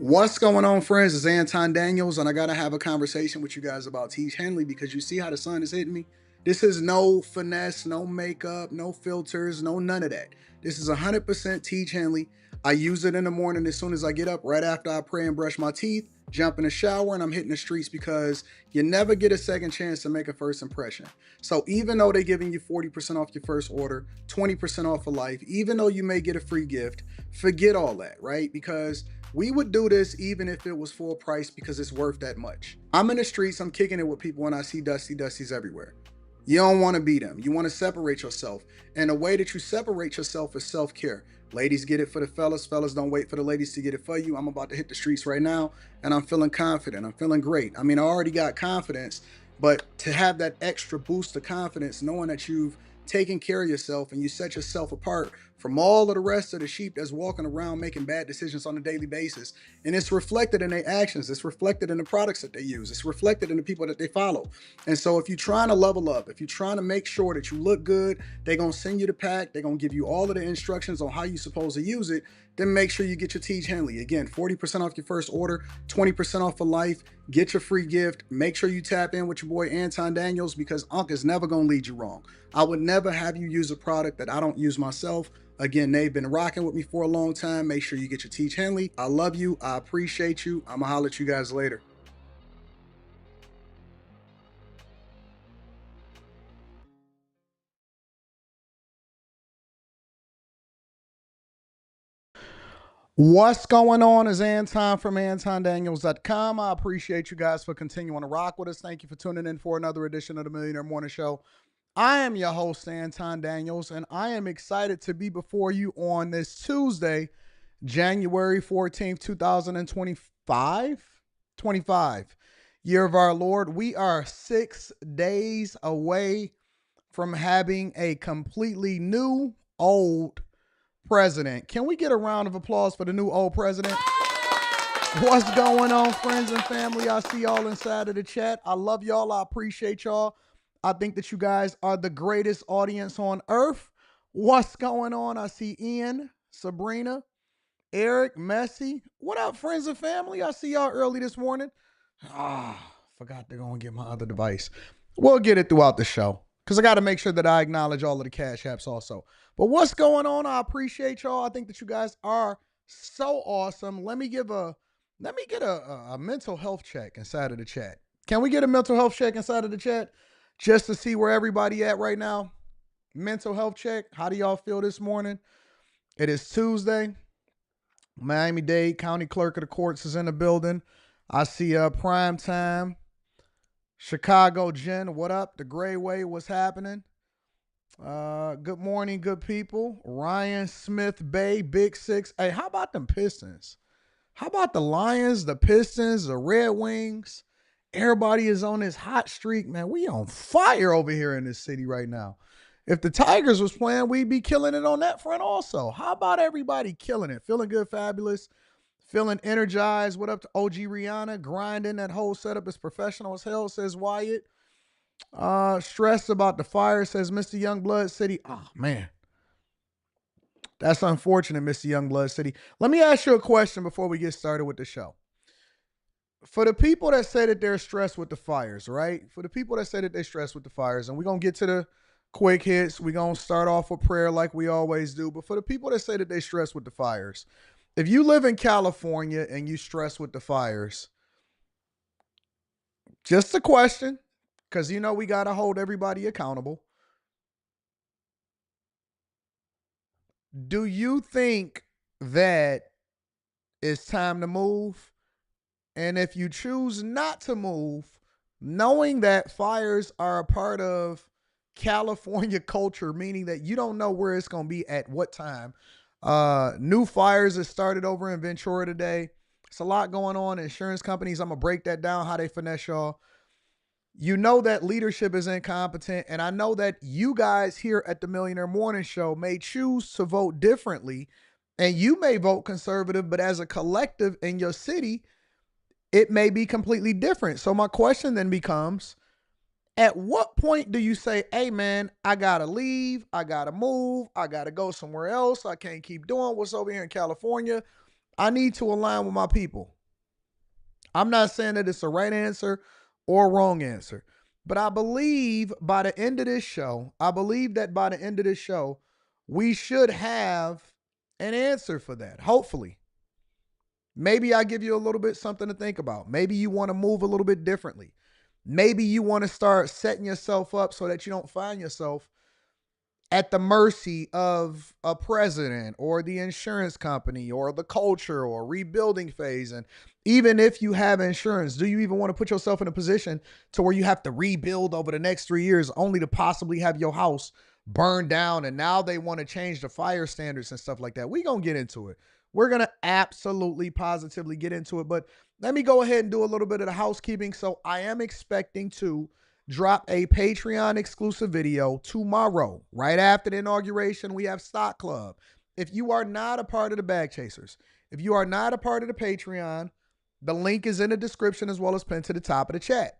What's going on, friends? It's Anton Daniels, and I gotta have a conversation with you guys about Tiege Hanley because you see how the sun is hitting me. This is no finesse, no makeup, no filters, no none of that. This is 100% Tiege Hanley. I use it in the morning as soon as I get up, right after I pray and brush my teeth, jump in the shower, and I'm hitting the streets because you never get a second chance to make a first impression. So even though they're giving you 40% off your first order, 20% off for life, even though you may get a free gift, forget all that, right? Because we would do this even if it was full price because it's worth that much. I'm in the streets, I'm kicking it with people when I see dusties everywhere. You don't want to be them. You want to separate yourself. And the way that you separate yourself is self-care. Ladies get it for the fellas. Fellas don't wait for the ladies to get it for you. I'm about to hit the streets right now and I'm feeling confident. I'm feeling great. I mean, I already got confidence, but to have that extra boost of confidence, knowing that you've taken care of yourself and you set yourself apart from all of the rest of the sheep that's walking around making bad decisions on a daily basis. And it's reflected in their actions. It's reflected in the products that they use. It's reflected in the people that they follow. And so if you're trying to level up, if you're trying to make sure that you look good, they're going to send you the pack. They're going to give you all of the instructions on how you're supposed to use it. Then make sure you get your Tiege Hanley. Again, 40% off your first order, 20% off for life. Get your free gift. Make sure you tap in with your boy Anton Daniels because Unc is never going to lead you wrong. I would never have you use a product that I don't use myself. Again, they've been rocking with me for a long time. Make sure you get your Tiege Hanley. I love you. I appreciate you. I'm going to holler at you guys later. What's going on is Anton from AntonDaniels.com. I appreciate you guys for continuing to rock with us. Thank you for tuning in for another edition of the Millionaire Morning Show. I am your host, Anton Daniels, and I am excited to be before you on this Tuesday, January 14th, 2025. 25, year of our Lord. We are 6 days away from having a completely new, old president. Can we get a round of applause for the new old president? What's going on, friends and family? I see y'all inside of the chat. I love y'all. I appreciate y'all. I think that you guys are the greatest audience on earth. What's going on? I see Ian, Sabrina, Eric, Messi. What up, friends and family? I see y'all early this morning. Forgot to go and get my other device. We'll get it throughout the show because I got to make sure that I acknowledge all of the cash apps also. But what's going on? I appreciate y'all. I think that you guys are so awesome. Let me get a mental health check inside of the chat. Can we get a mental health check inside of the chat just to see where everybody at right now? Mental health check. How do y'all feel this morning? It is Tuesday. Miami-Dade County Clerk of the Courts is in the building. I see Prime Time. Chicago Jen, what up? The Gray Way, what's happening? Good morning, good people. Ryan Smith Bay, Big Six. Hey, how about them Pistons? How about the Lions, the Pistons, the Red Wings? Everybody is on this hot streak, man. We on fire over here in this city right now. If the Tigers was playing, we'd be killing it on that front also. How about everybody killing it? Feeling good, fabulous. Feeling energized. What up to OG Rihanna? Grinding. That whole setup is professional as hell, says Wyatt. Stressed about the fire, says Mr. Youngblood City. Oh, man. That's unfortunate, Mr. Youngblood City. Let me ask you a question before we get started with the show. For the people that say that they're stressed with the fires, right? For the people that say that they're stressed with the fires, and we're going to get to the quick hits. We're going to start off with prayer like we always do. But for the people that say that they're stressed with the fires, if you live in California and you stress with the fires, just a question, because you know we got to hold everybody accountable. Do you think that it's time to move? And if you choose not to move, knowing that fires are a part of California culture, meaning that you don't know where it's going to be at what time. New fires have started over in Ventura today. It's a lot going on. Insurance companies, I'm going to break that down, how they finesse y'all. You know that leadership is incompetent, and I know that you guys here at the Millionaire Morning Show may choose to vote differently, and you may vote conservative, but as a collective in your city, it may be completely different. So my question then becomes, at what point do you say, hey, man, I got to leave, I got to move, I got to go somewhere else, I can't keep doing what's over here in California, I need to align with my people? I'm not saying that it's a right answer or a wrong answer, but I believe by the end of this show, we should have an answer for that. Hopefully. Maybe I give you a little bit something to think about. Maybe you want to move a little bit differently. Maybe you want to start setting yourself up so that you don't find yourself at the mercy of a president or the insurance company or the culture or rebuilding phase. And even if you have insurance, do you even want to put yourself in a position to where you have to rebuild over the next 3 years only to possibly have your house burned down? And now they want to change the fire standards and stuff like that. We're going to get into it. We're going to absolutely positively get into it. But let me go ahead and do a little bit of the housekeeping. So I am expecting to drop a Patreon exclusive video tomorrow. Right after the inauguration, we have Stock Club. If you are not a part of the Bag Chasers, if you are not a part of the Patreon, the link is in the description as well as pinned to the top of the chat.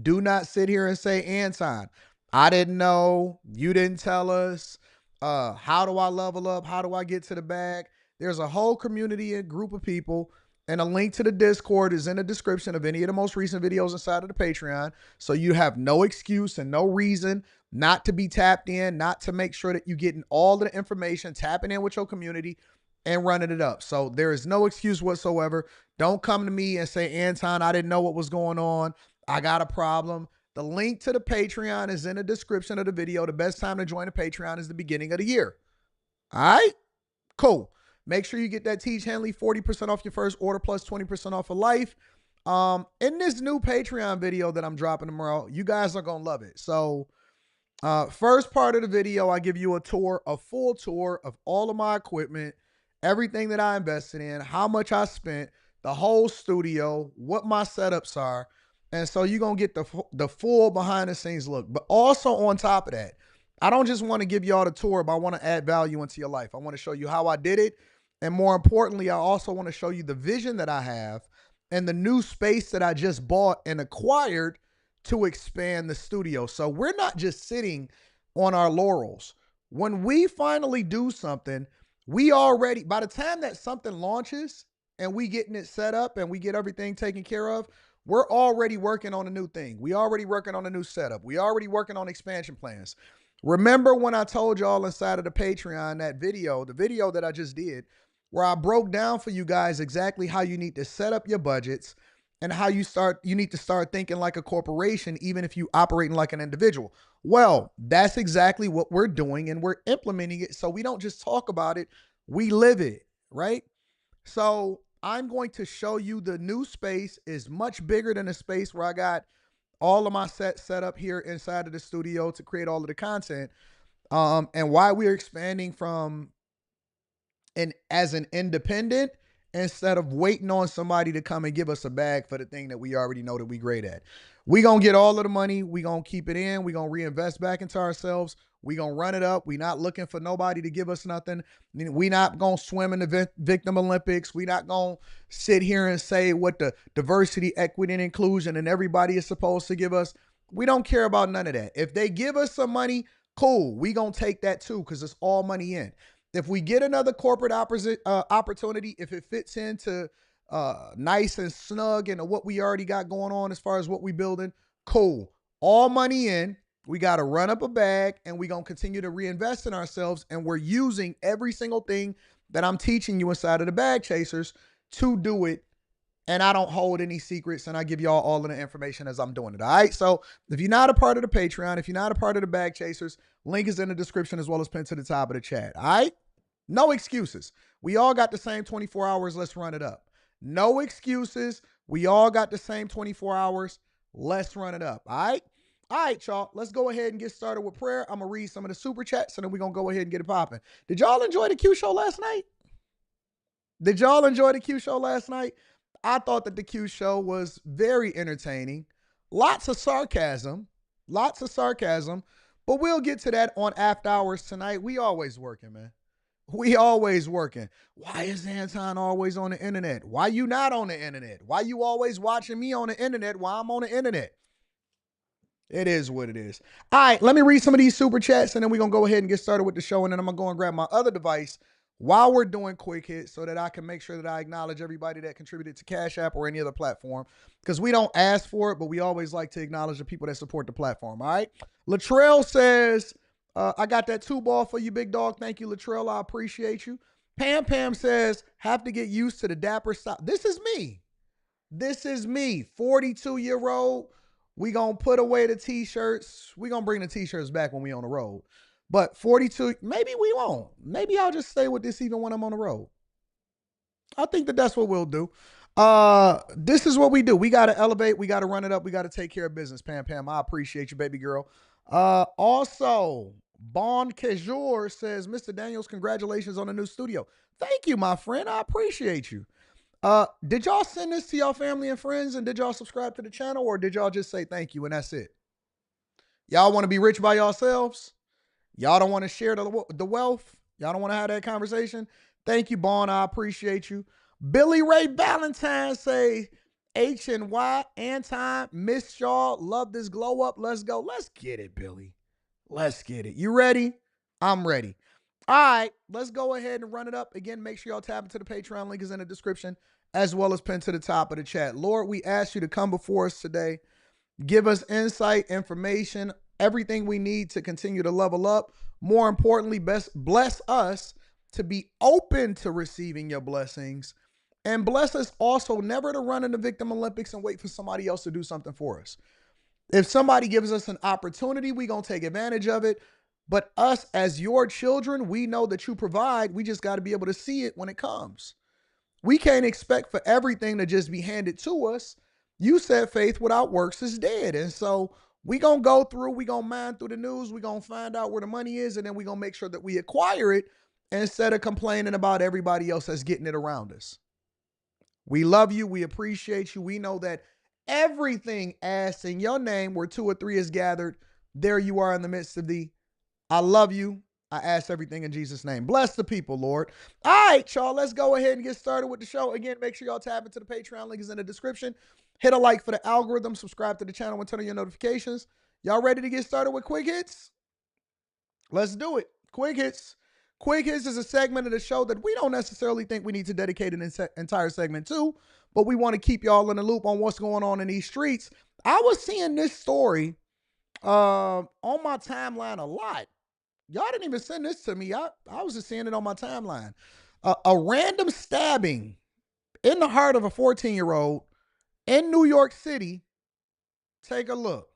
Do not sit here and say, Anton, I didn't know, you didn't tell us. How do I level up? How do I get to the bag? There's a whole community and group of people, and a link to the Discord is in the description of any of the most recent videos inside of the Patreon. So you have no excuse and no reason not to be tapped in, not to make sure that you're getting all of the information, tapping in with your community and running it up. So there is no excuse whatsoever. Don't come to me and say, Anton, I didn't know what was going on. I got a problem. The link to the Patreon is in the description of the video. The best time to join the Patreon is the beginning of the year. All right? Cool. Make sure you get that Tiege Hanley 40% off your first order plus 20% off for life. In this new Patreon video that I'm dropping tomorrow, you guys are going to love it. So first part of the video, I give you a full tour of all of my equipment, everything that I invested in, how much I spent, the whole studio, what my setups are. And so you're going to get the full behind the scenes look. But also on top of that, I don't just want to give y'all the tour, but I want to add value into your life. I want to show you how I did it. And more importantly, I also want to show you the vision that I have and the new space that I just bought and acquired to expand the studio. So we're not just sitting on our laurels. When we finally do something, we already, by the time that something launches and we getting it set up and we get everything taken care of, we're already working on a new thing. We already working on a new setup. We already working on expansion plans. Remember when I told y'all inside of the Patreon, that video, the video that I just did, where I broke down for you guys exactly how you need to set up your budgets and how you need to start thinking like a corporation, even if you operating like an individual. Well, that's exactly what we're doing, and we're implementing it. So we don't just talk about it, we live it, right? So I'm going to show you the new space is much bigger than the space where I got all of my set up here inside of the studio to create all of the content. And why we're expanding from as an independent instead of waiting on somebody to come and give us a bag for the thing that we already know that we great at. We going to get all of the money. We going to keep it in. We going to reinvest back into ourselves. We going to run it up. We not looking for nobody to give us nothing. We not going to swim in the Victim Olympics. We not going to sit here and say what the diversity, equity, and inclusion and everybody is supposed to give us. We don't care about none of that. If they give us some money, cool. We going to take that too because it's all money in. If we get another corporate opportunity, if it fits into nice and snug into what we already got going on as far as what we building, cool. All money in. We got to run up a bag, and we're going to continue to reinvest in ourselves, and we're using every single thing that I'm teaching you inside of the Bag Chasers to do it, and I don't hold any secrets, and I give y'all all of the information as I'm doing it, all right? So if you're not a part of the Patreon, if you're not a part of the Bag Chasers, link is in the description as well as pinned to the top of the chat, all right? No excuses. We all got the same 24 hours. Let's run it up. No excuses. We all got the same 24 hours. Let's run it up. All right? All right, y'all. Let's go ahead and get started with prayer. I'm going to read some of the super chats, and then we're going to go ahead and get it popping. Did y'all enjoy the Q show last night? Did y'all enjoy the Q show last night? I thought that the Q show was very entertaining. Lots of sarcasm. But we'll get to that on After Hours tonight. We always working, man. We always working. Why is Anton always on the internet? Why you not on the internet? Why you always watching me on the internet while I'm on the internet? It is what it is. All right, let me read some of these super chats, and then we're going to go ahead and get started with the show, and then I'm going to go and grab my other device while we're doing quick hits so that I can make sure that I acknowledge everybody that contributed to Cash App or any other platform, because we don't ask for it, but we always like to acknowledge the people that support the platform. All right. Latrell says, I got that 2-ball for you, big dog. Thank you, Latrell. I appreciate you. Pam says, have to get used to the dapper style. This is me. 42-year-old. We gonna put away the t-shirts. We gonna bring the t-shirts back when we on the road. But 42, maybe we won't. Maybe I'll just stay with this even when I'm on the road. I think that's what we'll do. This is what we do. We got to elevate. We got to run it up. We got to take care of business, Pam. I appreciate you, baby girl. Also, Bon Kejor says, Mr. Daniels, congratulations on the new studio. Thank you, my friend. I appreciate you. Did y'all send this to y'all family and friends, and did y'all subscribe to the channel, or did y'all just say thank you and that's it? Y'all want to be rich by yourselves? Y'all don't want to share the wealth? Y'all don't want to have that conversation? Thank you, Bon. I appreciate you. Billy Ray Valentine say, H&Y, Anton, miss y'all. Love this glow up. Let's go. Let's get it, Billy. Let's get it. You ready? I'm ready. All right, let's go ahead and run it up. Again, make sure y'all tap into the Patreon. Link is in the description, as well as pinned to the top of the chat. Lord, we ask you to come before us today. Give us insight, information, everything we need to continue to level up. More importantly, bless us to be open to receiving your blessings. And bless us also never to run in the Victim Olympics and wait for somebody else to do something for us. If somebody gives us an opportunity, we're going to take advantage of it. But us as your children, we know that you provide. We just got to be able to see it when it comes. We can't expect for everything to just be handed to us. You said faith without works is dead. And so we're going to go through, we're going to mine through the news, we're going to find out where the money is, and then we're going to make sure that we acquire it instead of complaining about everybody else that's getting it around us. We love you. We appreciate you. We know that everything asked in your name where 2 or 3 is gathered, there you are in the midst of thee. I love you. I ask everything in Jesus' name. Bless the people, Lord. All right, y'all, let's go ahead and get started with the show. Again, make sure y'all tap into the Patreon. Link is in the description. Hit a like for the algorithm. Subscribe to the channel and turn on your notifications. Y'all ready to get started with Quick Hits? Let's do it. Quick Hits. Quick Hits is a segment of the show that we don't necessarily think we need to dedicate an entire segment to, but we want to keep y'all in the loop on what's going on in these streets. I was seeing this story on my timeline a lot. Y'all didn't even send this to me. I was just seeing it on my timeline. A random stabbing in the heart of a 14-year-old in New York City. Take a look.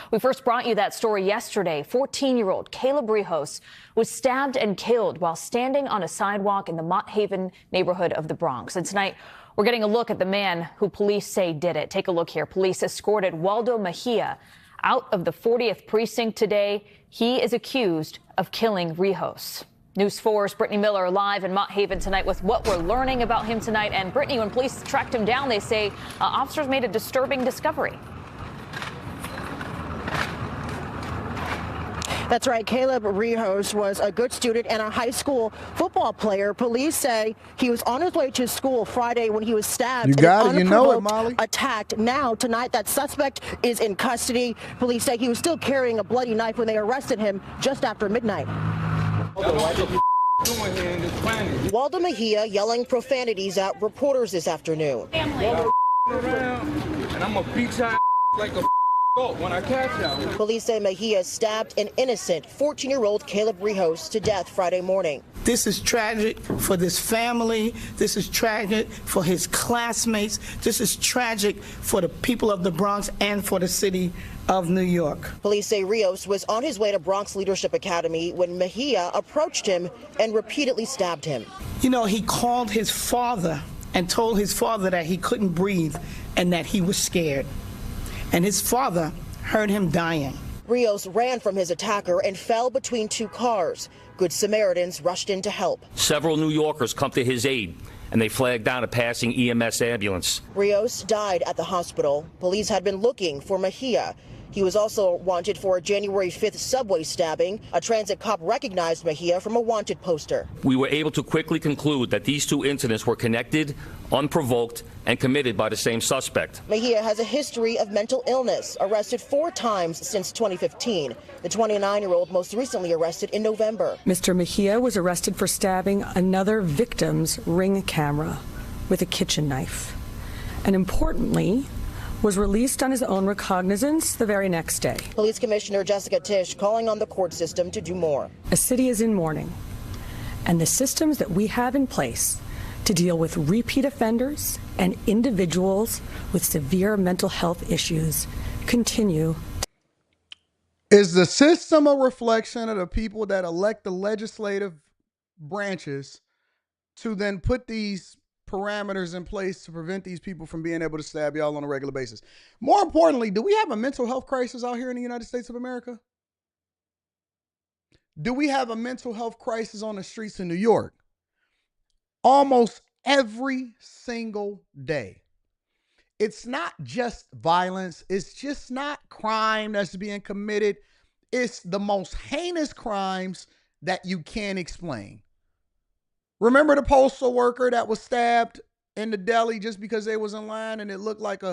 We first brought you that story yesterday. 14-year-old Caleb Rehos was stabbed and killed while standing on a sidewalk in the Mott Haven neighborhood of the Bronx. And tonight, we're getting a look at the man who police say did it. Take a look here. Police escorted Waldo Mejia out of the 40th precinct today. He is accused of killing Rehos. News 4's Brittany Miller live in Mott Haven tonight with what we're learning about him tonight. And Brittany, when police tracked him down, they say officers made a disturbing discovery. That's right. Caleb Rehos was a good student and a high school football player. Police say he was on his way to school Friday when he was stabbed. You got it. You know it, Molly. Attacked. Now, tonight, that suspect is in custody. Police say he was still carrying a bloody knife when they arrested him just after midnight. Waldo Mejia yelling profanities at reporters this afternoon. And I'm gonna beat your like a when I catch you. Police say Mejia stabbed an innocent 14-year-old Caleb Rehos to death Friday morning. This is tragic for this family. This is tragic for his classmates. This is tragic for the people of the Bronx and for the city of New York. Police say Rehos was on his way to Bronx Leadership Academy when Mejia approached him and repeatedly stabbed him. You know, he called his father and told his father that he couldn't breathe and that he was scared. And his father heard him dying. Rehos ran from his attacker and fell between 2 cars. Good Samaritans rushed in to help. Several New Yorkers come to his aid, and they flagged down a passing EMS ambulance. Rehos died at the hospital. Police had been looking for Mejia. He was also wanted for a January 5th subway stabbing. A transit cop recognized Mejia from a wanted poster. We were able to quickly conclude that these two incidents were connected, unprovoked, and committed by the same suspect. Mejia has a history of mental illness, arrested 4 times since 2015. The 29-year-old most recently arrested in November. Mr. Mejia was arrested for stabbing another victim's Ring camera with a kitchen knife, and importantly, was released on his own recognizance the very next day. Police Commissioner Jessica Tisch calling on the court system to do more. A city is in mourning, and the systems that we have in place to deal with repeat offenders and individuals with severe mental health issues continue. Is the system a reflection of the people that elect the legislative branches to then put these parameters in place to prevent these people from being able to stab y'all on a regular basis? More importantly, do we have a mental health crisis out here in the United States of America? Do we have a mental health crisis on the streets in New York? Almost every single day. It's not just violence. It's just not crime that's being committed. It's the most heinous crimes that you can't explain. Remember the postal worker that was stabbed in the deli just because they was in line and it looked like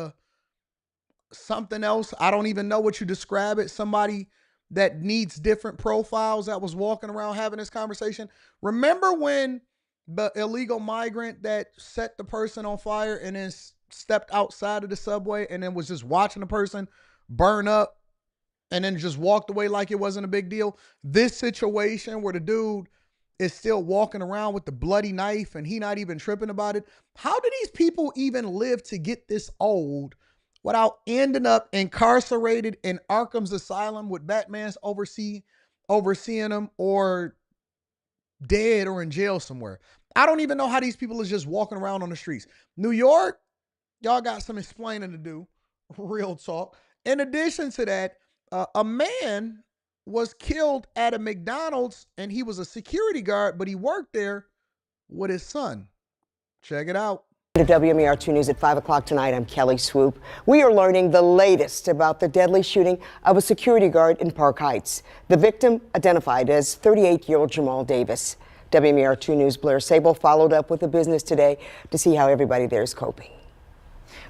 something else? I don't even know what you describe it. Somebody that needs different profiles that was walking around having this conversation. Remember when the illegal migrant that set the person on fire and then stepped outside of the subway and then was just watching the person burn up and then just walked away like it wasn't a big deal? This situation where the dude is still walking around with the bloody knife and he not even tripping about it. How do these people even live to get this old without ending up incarcerated in Arkham's asylum with Batman's overseeing them, or dead or in jail somewhere? I don't even know how these people is just walking around on the streets. New York, y'all got some explaining to do. Real talk. In addition to that, a man was killed at a McDonald's, and he was a security guard, but he worked there with his son. Check it out. To WMER2 News at 5 o'clock tonight, I'm Kelly Swoop. We are learning the latest about the deadly shooting of a security guard in Park Heights. The victim identified as 38-year-old Jamal Davis. WMER2 News' Blair Sable followed up with the business today to see how everybody there is coping.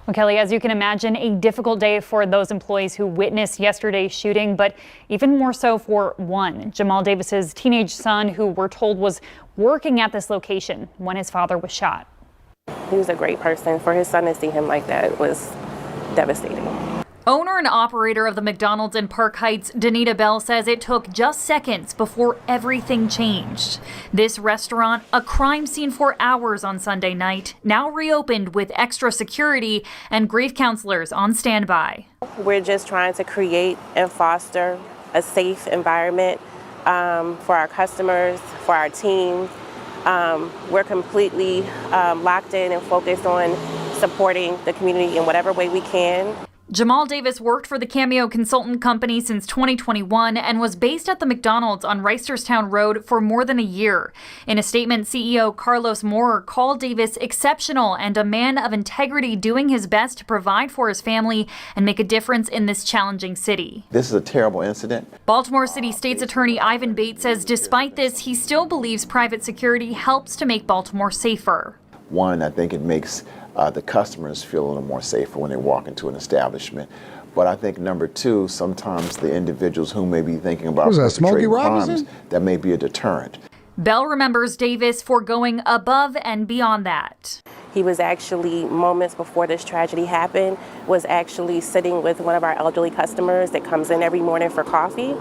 Well, Kelly, as you can imagine, a difficult day for those employees who witnessed yesterday's shooting, but even more so for one, Jamal Davis's teenage son, who we're told was working at this location when his father was shot. He was a great person. For his son to see him like that was devastating. Owner and operator of the McDonald's in Park Heights, Danita Bell, says it took just seconds before everything changed. This restaurant, a crime scene for hours on Sunday night, now reopened with extra security and grief counselors on standby. We're just trying to create and foster a safe environment for our customers, for our team. We're completely locked in and focused on supporting the community in whatever way we can. Jamal Davis worked for the Cameo Consultant Company since 2021 and was based at the McDonald's on Reisterstown Road for more than a year. In a statement, CEO Carlos Moore called Davis exceptional and a man of integrity, doing his best to provide for his family and make a difference in this challenging city. This is a terrible incident. Baltimore City State's Attorney Ivan Bates says despite this, he still believes private security helps to make Baltimore safer. One, I think it makes the customers feel a little more safer when they walk into an establishment. But I think number two, sometimes the individuals who may be thinking about perpetrating crimes, that may be a deterrent. Bell remembers Davis for going above and beyond that. He was actually, moments before this tragedy happened, was actually sitting with one of our elderly customers that comes in every morning for coffee.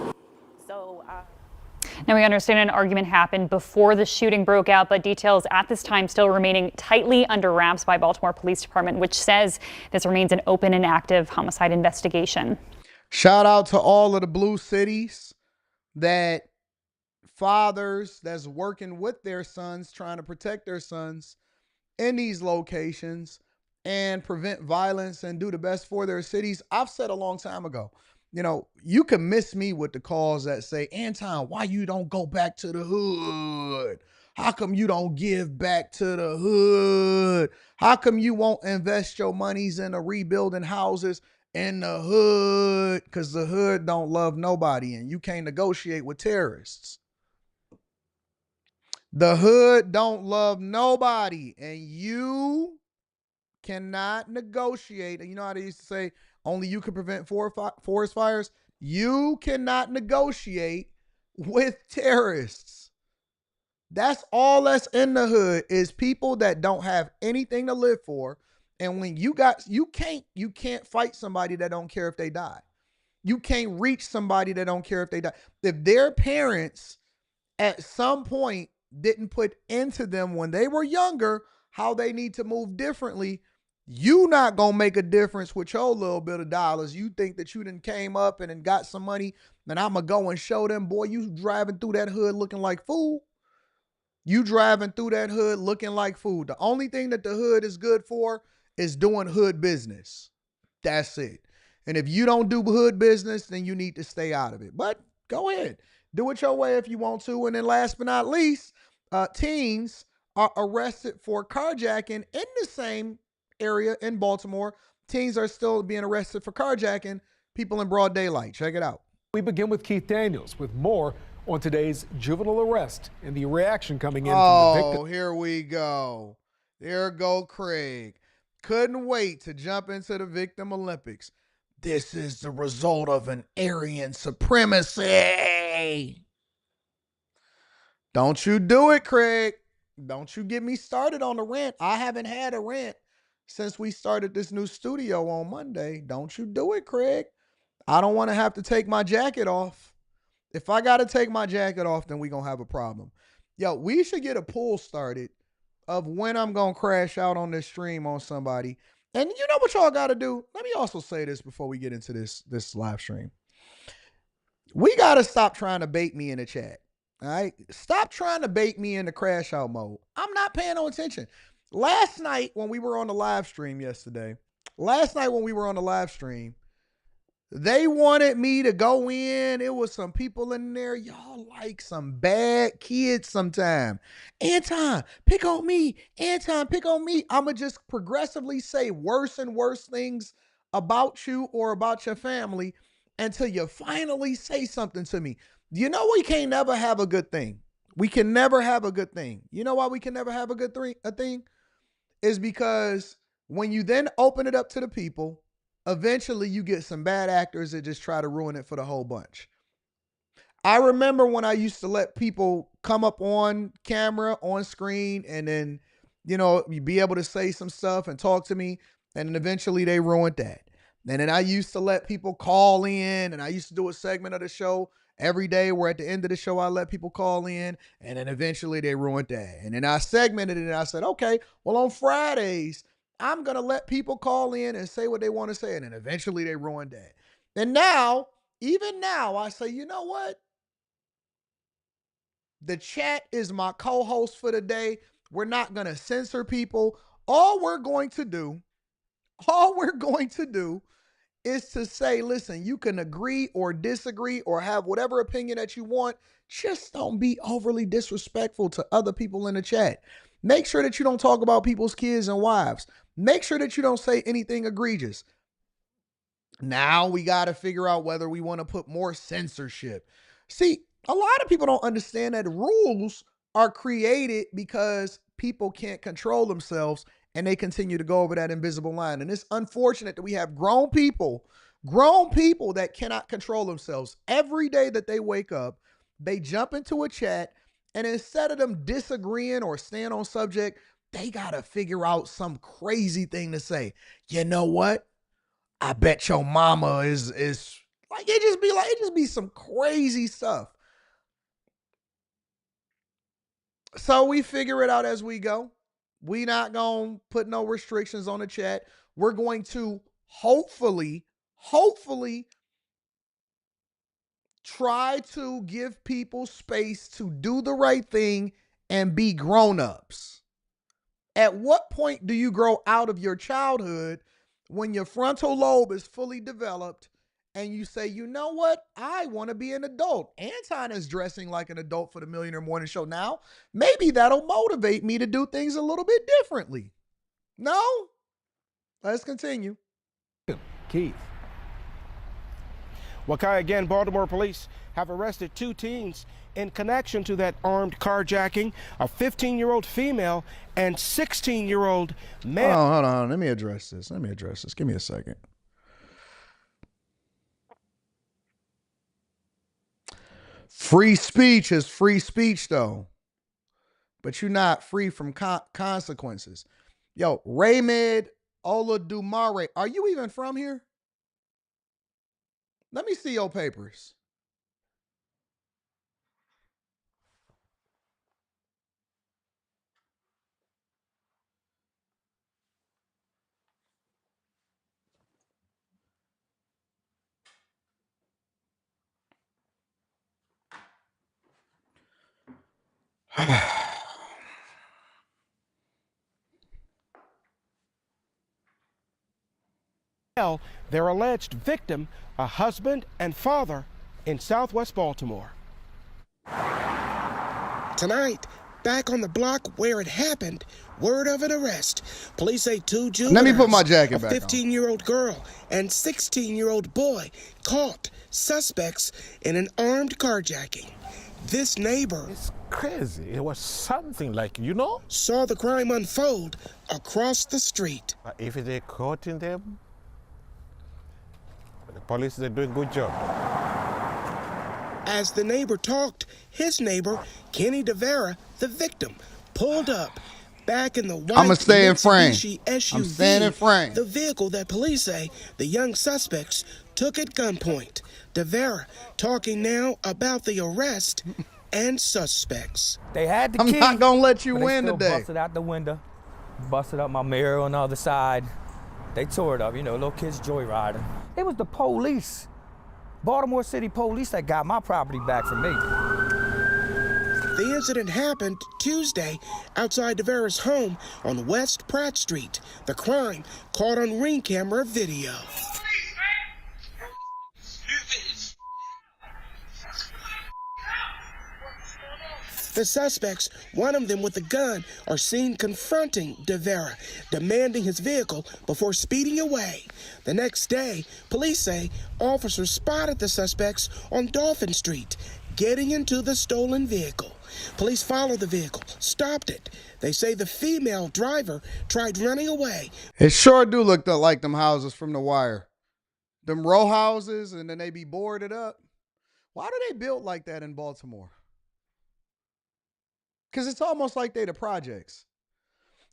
Now, we understand an argument happened before the shooting broke out, but details at this time still remaining tightly under wraps by Baltimore Police Department, which says this remains an open and active homicide investigation. Shout out to all of the blue cities that fathers that's working with their sons, trying to protect their sons in these locations and prevent violence and do the best for their cities. I've said a long time ago, you know, you can miss me with the calls that say, Anton, why you don't go back to the hood? How come you don't give back to the hood? How come you won't invest your monies into rebuilding houses in the hood because the hood don't love nobody and you can't negotiate with terrorists. The hood don't love nobody and you cannot negotiate. And you know how they used to say, only you can prevent forest fires? You cannot negotiate with terrorists. That's all that's in the hood is people that don't have anything to live for. And when you can't fight somebody that don't care if they die. You can't reach somebody that don't care if they die. If their parents at some point didn't put into them when they were younger how they need to move differently, you not gonna make a difference with your little bit of dollars. You think that you done came up and got some money, and I'm gonna go and show them, boy, you driving through that hood looking like fool. You driving through that hood looking like food. The only thing that the hood is good for is doing hood business. That's it. And if you don't do hood business, then you need to stay out of it. But go ahead. Do it your way if you want to. And then last but not least, teens are arrested for carjacking in the same area in Baltimore. Teens are still being arrested for carjacking people in broad daylight. Check it out. We begin with Keith Daniels with more on today's juvenile arrest and the reaction coming in from the victim. Oh, here we go. There go Craig. Couldn't wait to jump into the Victim Olympics. This is the result of an Aryan supremacy. Don't you do it, Craig. Don't you get me started on the rant. I haven't had a rant since we started this new studio on Monday. Don't you do it, Craig. I don't want to have to take my jacket off. If I got to take my jacket off, then we're going to have a problem. Yo, we should get a poll started of when I'm going to crash out on this stream on somebody. And you know what y'all got to do? Let me also say this before we get into this live stream. We got to stop trying to bait me in the chat. All right? Stop trying to bait me into crash out mode. I'm not paying no attention. Last night when we were on the live stream they wanted me to go in. It was some people in there. Y'all like some bad kids sometime. Anton, pick on me. Anton, pick on me. I'm going to just progressively say worse and worse things about you or about your family until you finally say something to me. You know we can't never have a good thing. We can never have a good thing. You know why we can never have a good thing? Is because when you then open it up to the people, eventually you get some bad actors that just try to ruin it for the whole bunch. I remember when I used to let people come up on camera, on screen, and then, you know, be able to say some stuff and talk to me, and then eventually they ruined that. And then I used to let people call in, and I used to do a segment of the show every day where at the end of the show I let people call in, and then eventually they ruined that. And then I segmented it and I said, okay, well on Fridays, I'm going to let people call in and say what they want to say. And then eventually they ruined that. And now, even now, I say, you know what? The chat is my co-host for the day. We're not going to censor people. All we're going to do is to say, listen, you can agree or disagree or have whatever opinion that you want. Just don't be overly disrespectful to other people in the chat. Make sure that you don't talk about people's kids and wives. Make sure that you don't say anything egregious. Now we got to figure out whether we want to put more censorship. See, a lot of people don't understand that rules are created because people can't control themselves and they continue to go over that invisible line. And it's unfortunate that we have grown people that cannot control themselves. Every day that they wake up, they jump into a chat, and instead of them disagreeing or staying on subject, they got to figure out some crazy thing to say. You know what? I bet your mama is like, it just be some crazy stuff. So we figure it out as we go. We not going to put no restrictions on the chat. We're going to hopefully try to give people space to do the right thing and be grown-ups. At what point do you grow out of your childhood when your frontal lobe is fully developed and you say, you know what? I want to be an adult. Anton is dressing like an adult for the Millionaire Morning Show now. Maybe that'll motivate me to do things a little bit differently. No? Let's continue. Keith. Well, Kai, again, Baltimore police have arrested 2 teens in connection to that armed carjacking, a 15-year-old female and 16-year-old male. Oh, hold on. Let me address this. Give me a second. Free speech is free speech, though. But you're not free from consequences. Yo, Raymed Oladumare, are you even from here? Let me see your papers. Their alleged victim, a husband and father in Southwest Baltimore. Tonight, back on the block where it happened, word of an arrest. Police say 2 juveniles, let me put my jacket back on. A 15-year-old girl and 16-year-old boy caught suspects in an armed carjacking. This neighbor, it's crazy. It was something like, you know, saw the crime unfold across the street. If they caught them, the police, they're doing a good job. As the neighbor talked, his neighbor, Kenny DeVera, the victim, pulled up back in the white Mitsubishi SUV, I'm staying in frame. The vehicle that police say the young suspects took at gunpoint. DeVera talking now about the arrest and suspects. They had the I'm key, not gonna let you but win they still today. Busted out the window, busted up my mirror on the other side. They tore it up, you know, little kids joyriding. It was the police, Baltimore City police, that got my property back from me. The incident happened Tuesday outside DeVera's home on West Pratt Street. The crime caught on Ring camera video. The suspects, one of them with a gun, are seen confronting DeVera, demanding his vehicle before speeding away. The next day, police say officers spotted the suspects on Dolphin Street, getting into the stolen vehicle. Police followed the vehicle, stopped it. They say the female driver tried running away. It sure do look like them houses from The Wire. Them row houses, and then they be boarded up. Why do they build like that in Baltimore? Because it's almost like they the projects.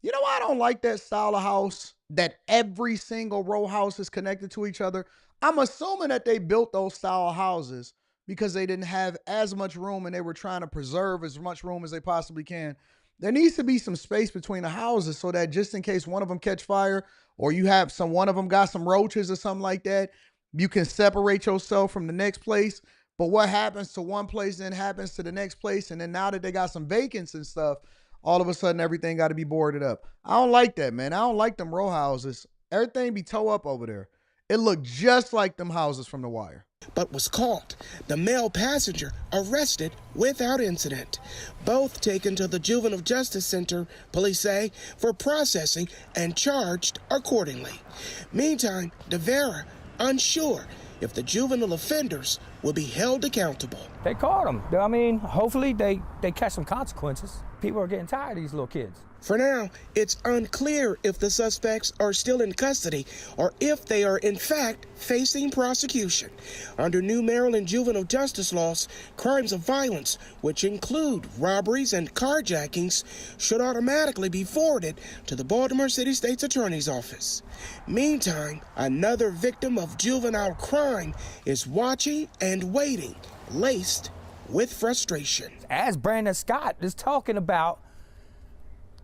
You know why I don't like that style of house, that every single row house is connected to each other? I'm assuming that they built those style of houses because they didn't have as much room and they were trying to preserve as much room as they possibly can. There needs to be some space between the houses so that just in case one of them catch fire or you have one of them got some roaches or something like that, you can separate yourself from the next place. But what happens to one place then happens to the next place. And then now that they got some vacants and stuff, all of a sudden everything got to be boarded up. I don't like that, man. I don't like them row houses. Everything be toe up over there. It looked just like them houses from The Wire. But was caught. The male passenger arrested without incident. Both taken to the Juvenile Justice Center, police say, for processing and charged accordingly. Meantime, DeVera unsure if the juvenile offenders will be held accountable. They caught them. I mean, hopefully they catch some consequences. People are getting tired of these little kids. For now, it's unclear if the suspects are still in custody or if they are in fact facing prosecution. Under new Maryland juvenile justice laws, crimes of violence, which include robberies and carjackings, should automatically be forwarded to the Baltimore City State's Attorney's Office. Meantime, another victim of juvenile crime is watching and waiting, laced with frustration. As Brandon Scott is talking about,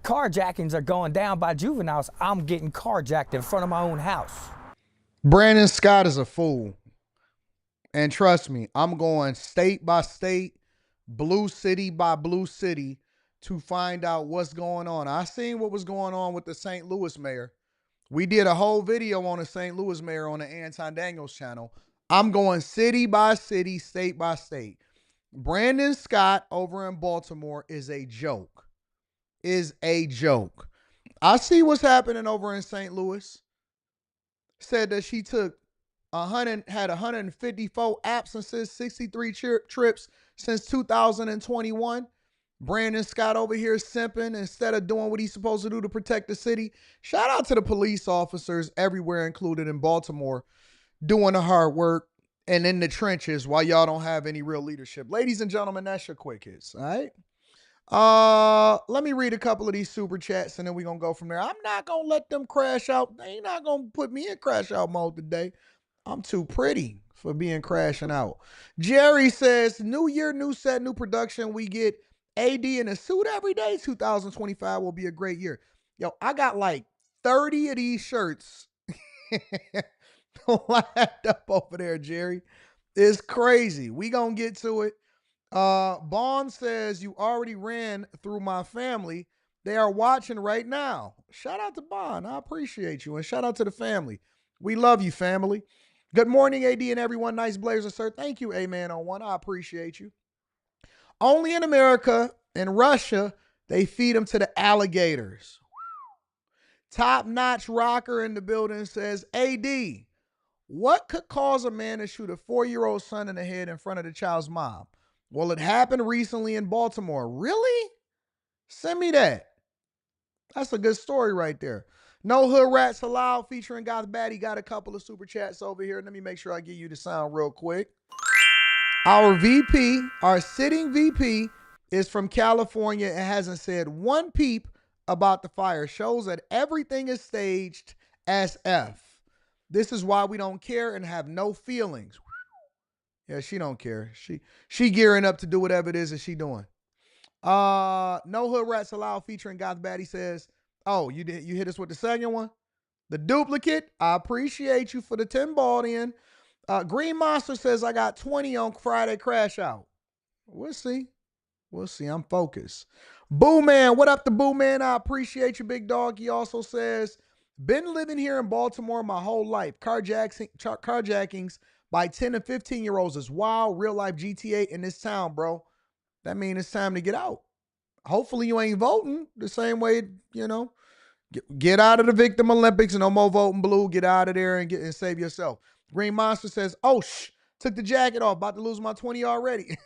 carjackings are going down by juveniles. I'm getting carjacked in front of my own house. Brandon Scott is a fool. And trust me, I'm going state by state, blue city by blue city to find out what's going on. I seen what was going on with the St. Louis mayor. We did a whole video on the St. Louis mayor on the Anton Daniels channel. I'm going city by city, state by state. Brandon Scott over in Baltimore is a joke. I see what's happening over in St. Louis. Said that she took had 154 absences, 63 trips since 2021. Brandon Scott over here simping instead of doing what he's supposed to do to protect the city. Shout out to the police officers everywhere, included in Baltimore, doing the hard work and in the trenches while y'all don't have any real leadership. Ladies and gentlemen, that's your quick hits, all right? Let me read a couple of these super chats and then we're going to go from there. I'm not going to let them crash out. They ain't not going to put me in crash out mode today. I'm too pretty for being crashing out. Jerry says, new year, new set, new production. We get AD in a suit every day. 2025 will be a great year. Yo, I got like 30 of these shirts lined up over there, Jerry. It's crazy. We gonna get to it. Bond says, you already ran through my family. They are watching right now. Shout out to Bond. I appreciate you. And shout out to the family. We love you, family. Good morning, AD and everyone. Nice blazer, sir. Thank you, A-Man on one. I appreciate you. Only in America and Russia, they feed them to the alligators. Top-notch rocker in the building says, AD, what could cause a man to shoot a 4-year-old son in the head in front of the child's mom? Well, it happened recently in Baltimore. Really? Send me that. That's a good story right there. No Hood Rats Allowed featuring Goth Baddie got a couple of super chats over here. Let me make sure I give you the sound real quick. Our VP, our sitting VP, is from California and hasn't said one peep about the fire. Shows that everything is staged as F. This is why we don't care and have no feelings. Yeah, she don't care. She gearing up to do whatever it is that she doing. No Hood Rats Allowed featuring Goth Baddie says, oh, you hit us with the second one? The duplicate? I appreciate you for the 10 ball in. Green Monster says, I got 20 on Friday crash out. We'll see. We'll see. I'm focused. Boo Man, what up the Boo Man? I appreciate you, big dog. He also says, been living here in Baltimore my whole life. Carjackings by 10 and 15-year-olds is wild. Real life GTA in this town, bro. That means it's time to get out. Hopefully you ain't voting the same way, you know. Get out of the victim Olympics and no more voting blue. Get out of there and save yourself. Green Monster says, oh, took the jacket off. About to lose my 20 already.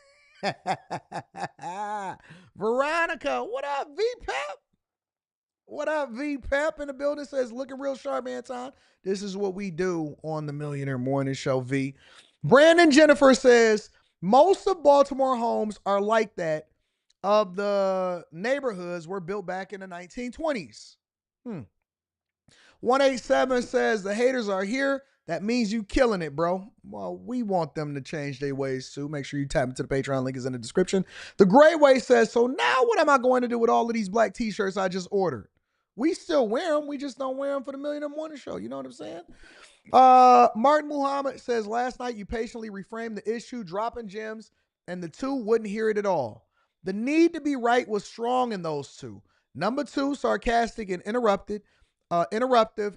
Veronica, what up, V-Pep? What up, V-Pep in the building says, looking real sharp, Anton. This is what we do on the Millionaire Morning Show, V. Brandon Jennifer says, most of Baltimore homes are like that of the neighborhoods were built back in the 1920s. 187 says, the haters are here. That means you killing it, bro. Well, we want them to change their ways too. Make sure you tap into the Patreon link is in the description. The Gray Way says, so now what am I going to do with all of these black t-shirts I just ordered? We still wear them. We just don't wear them for the Millionaire Morning Show. You know what I'm saying? Martin Muhammad says, last night you patiently reframed the issue, dropping gems, and the two wouldn't hear it at all. The need to be right was strong in those two. Number two, sarcastic and interruptive,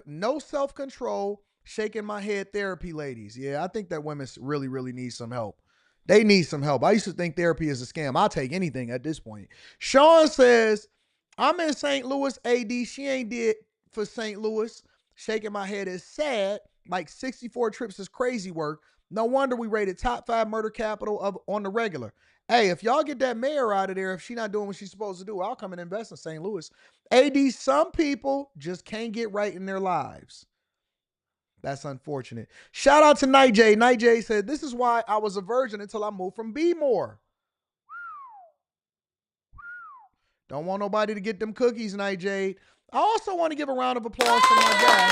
no self-control, shaking my head therapy, ladies. Yeah, I think that women really, really need some help. They need some help. I used to think therapy is a scam. I'll take anything at this point. Sean says, I'm in St. Louis, AD. She ain't did for St. Louis. Shaking my head is sad. Like 64 trips is crazy work. No wonder we rated top 5 murder capital on the regular. Hey, if y'all get that mayor out of there, if she not doing what she's supposed to do, I'll come and invest in St. Louis. AD, some people just can't get right in their lives. That's unfortunate. Shout out to Night J. Night J said, this is why I was a virgin until I moved from B-More. Don't want nobody to get them cookies, Night J. I also want to give a round of applause for my guy.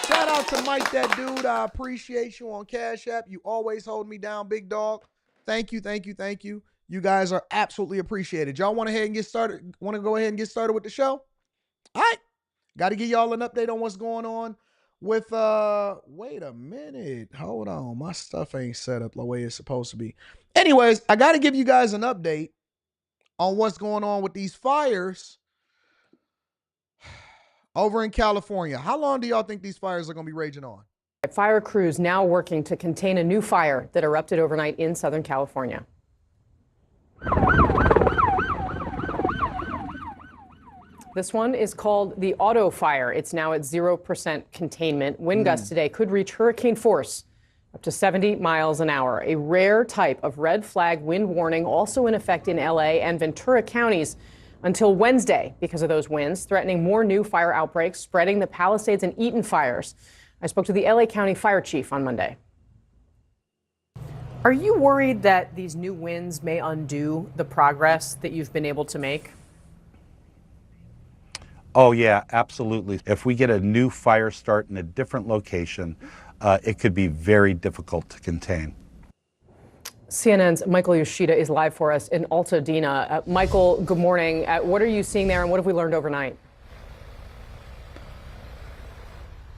Shout out to Mike, that dude. I appreciate you on Cash App. You always hold me down, big dog. Thank you, thank you, thank you. You guys are absolutely appreciated. Y'all want to go ahead and get started with the show? All right. Got to give y'all an update on what's going on with, wait a minute. Hold on. My stuff ain't set up the way it's supposed to be. Anyways, I got to give you guys an update on what's going on with these fires over in California. How long do y'all think these fires are going to be raging on? Fire crews now working to contain a new fire that erupted overnight in Southern California. This one is called the auto fire. It's now at 0% containment. Wind gusts today could reach hurricane force up to 70 miles an hour. A rare type of red flag wind warning also in effect in LA and Ventura counties until Wednesday because of those winds, threatening more new fire outbreaks, spreading the Palisades and Eaton fires. I spoke to the LA County Fire Chief on Monday. Are you worried that these new winds may undo the progress that you've been able to make? Oh, yeah, absolutely. If we get a new fire start in a different location, it could be very difficult to contain. CNN's Michael Yoshida is live for us in Altadena. Michael, good morning. What are you seeing there, and what have we learned overnight?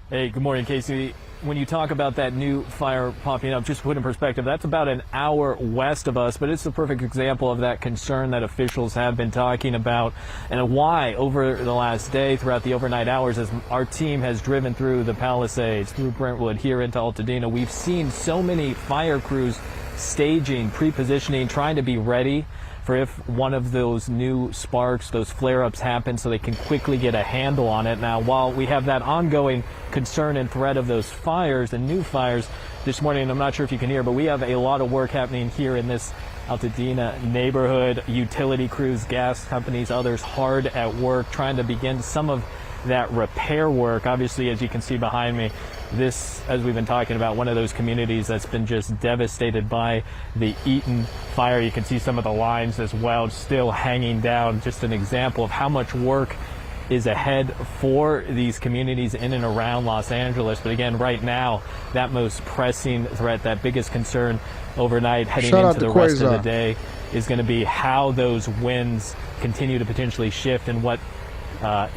Hey, good morning, Casey. When you talk about that new fire popping up, just to put in perspective, that's about an hour west of us, but it's a perfect example of that concern that officials have been talking about and why over the last day, throughout the overnight hours, as our team has driven through the Palisades, through Brentwood, here into Altadena, we've seen so many fire crews staging, pre-positioning, trying to be ready for if one of those new sparks, those flare-ups happen, so they can quickly get a handle on it. Now, while we have that ongoing concern and threat of those fires and new fires this morning, and I'm not sure if you can hear, but we have a lot of work happening here in this Altadena neighborhood. Utility crews, gas companies, others hard at work trying to begin some of that repair work. Obviously, as you can see behind me, this, as we've been talking about, one of those communities that's been just devastated by the Eaton fire. You can see some of the lines as well still hanging down. Just an example of how much work is ahead for these communities in and around Los Angeles. But again, right now, that most pressing threat, that biggest concern overnight heading into the rest of the day is going to be how those winds continue to potentially shift and what